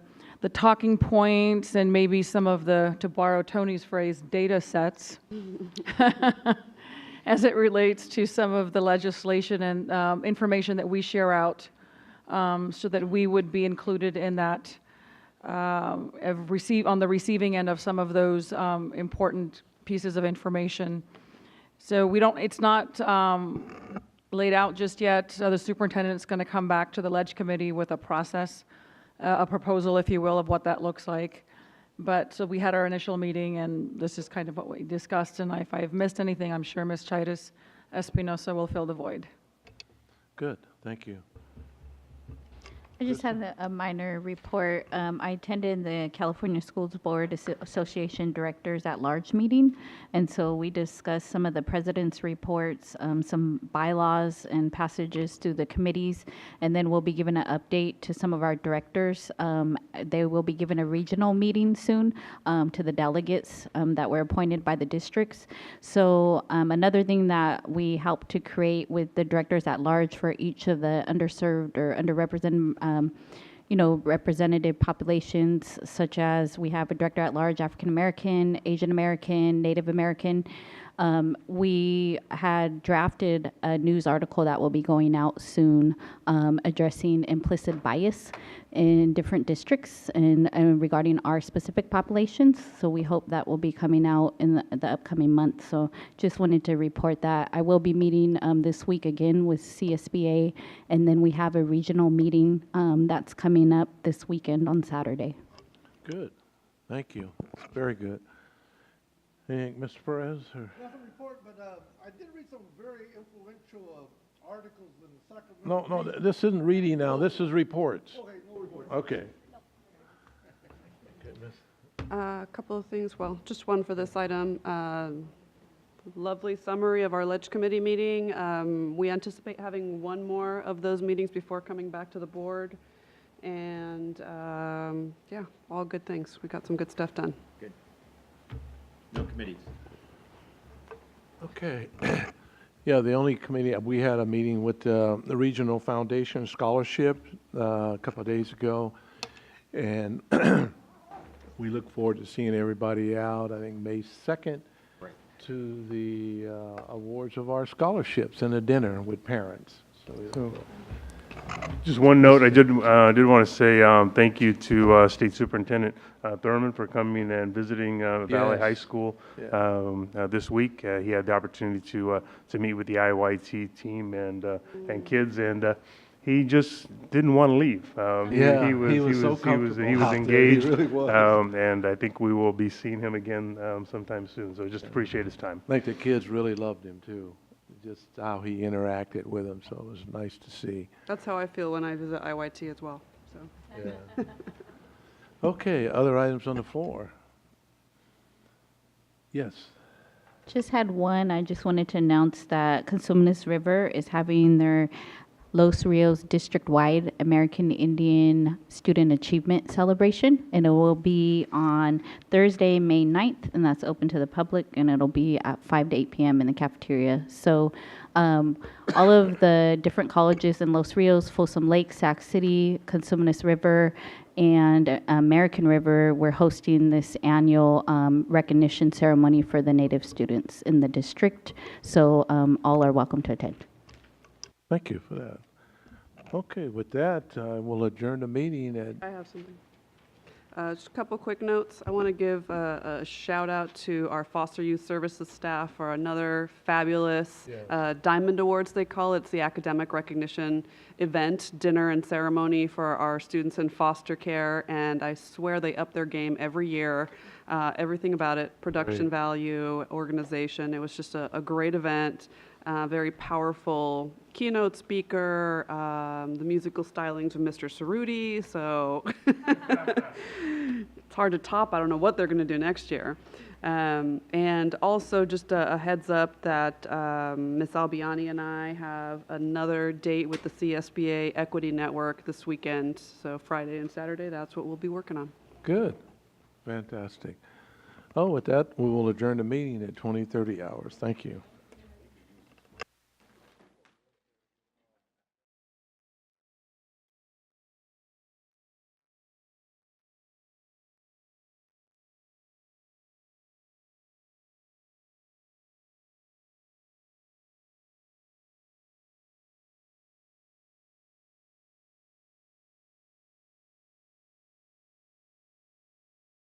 talking points and maybe some of the, to borrow Tony's phrase, data sets as it relates to some of the legislation and information that we share out so that we would be included in that, on the receiving end of some of those important pieces of information. So it's not laid out just yet. The superintendent's going to come back to the Ledge Committee with a process, a proposal, if you will, of what that looks like. But so we had our initial meeting, and this is kind of what we discussed. And if I've missed anything, I'm sure Ms. Chaitis Espinosa will fill the void. Good, thank you. I just had a minor report. I attended the California Schools Board Association Directors at Large meeting, and so we discussed some of the president's reports, some bylaws and passages to the committees, and then we'll be given an update to some of our directors. They will be given a regional meeting soon to the delegates that were appointed by the districts. So another thing that we helped to create with the directors at large for each of the underserved or underrepresented representative populations, such as we have a director at large, African American, Asian American, Native American. We had drafted a news article that will be going out soon addressing implicit bias in different districts and regarding our specific populations. So we hope that will be coming out in the upcoming month. So just wanted to report that. I will be meeting this week again with CSBA, and then we have a regional meeting that's coming up this weekend on Saturday. Good. Thank you. Very good. Anything, Mr. Perez? Or? Nothing to report, but I did read some very influential articles in the No, Sacramento. no, this isn't reading now. This is reports. Okay, no reports. Okay. A couple of things, well, just one for this item. Lovely summary of our Ledge Committee meeting. We anticipate having one more of those meetings before coming back to the board. And yeah, all good things. We got some good stuff done. Good. No committees. Okay. Yeah, the only committee, we had a meeting with the Regional Foundation Scholarship a couple of days ago. And we look forward to seeing everybody out, I think, May 2nd, to the awards of our scholarships and a dinner with parents. So Just one note, I did want to say thank you to State Superintendent Thurman for coming and visiting Valley Yes. High School Yeah. this week. He had the opportunity to meet with the IYT team and kids, and he just didn't want to leave. Yeah, he was so comfortable he was out there. He engaged, really was. and I think we will be seeing him again sometime soon. So just appreciate his time. I think the kids really loved him too, just how he interacted with them, so it was nice to see. That's how I feel when I visit IYT as well. So. Yeah. Okay, other items on the floor? Yes. Just had one. I just wanted to announce that Consumnes River is having their Los Rios district-wide American Indian Student Achievement Celebration, and it will be on Thursday, May 9th, and that's open to the public, and it'll be at 5 to 8 p.m. in the cafeteria. So all of the different colleges in Los Rios, Folsom Lake, Sac City, Consumnes River, and American River, we're hosting this annual recognition ceremony for the Native students in the district. So all are welcome to attend. Thank you for that. Okay, with that, we'll adjourn the meeting at... I have something. Just a couple quick notes. I want to give a shout out to our foster youth services staff for another fabulous Diamond Awards, they call it. It's the academic recognition event, dinner and ceremony for our students in foster care, and I swear they up their game every year. Everything about it, production value, organization. It was just a great event. Very powerful keynote speaker, the musical stylings of Mr. Cerruti, so it's hard to top. I don't know what they're going to do next year. And also just a heads up that Ms. Albiani and I have another date with the CSBA Equity Network this weekend, so Friday and Saturday, that's what we'll be working on. Good. Fantastic. Oh, with that, we will adjourn the meeting at 20:30 hours. Thank you.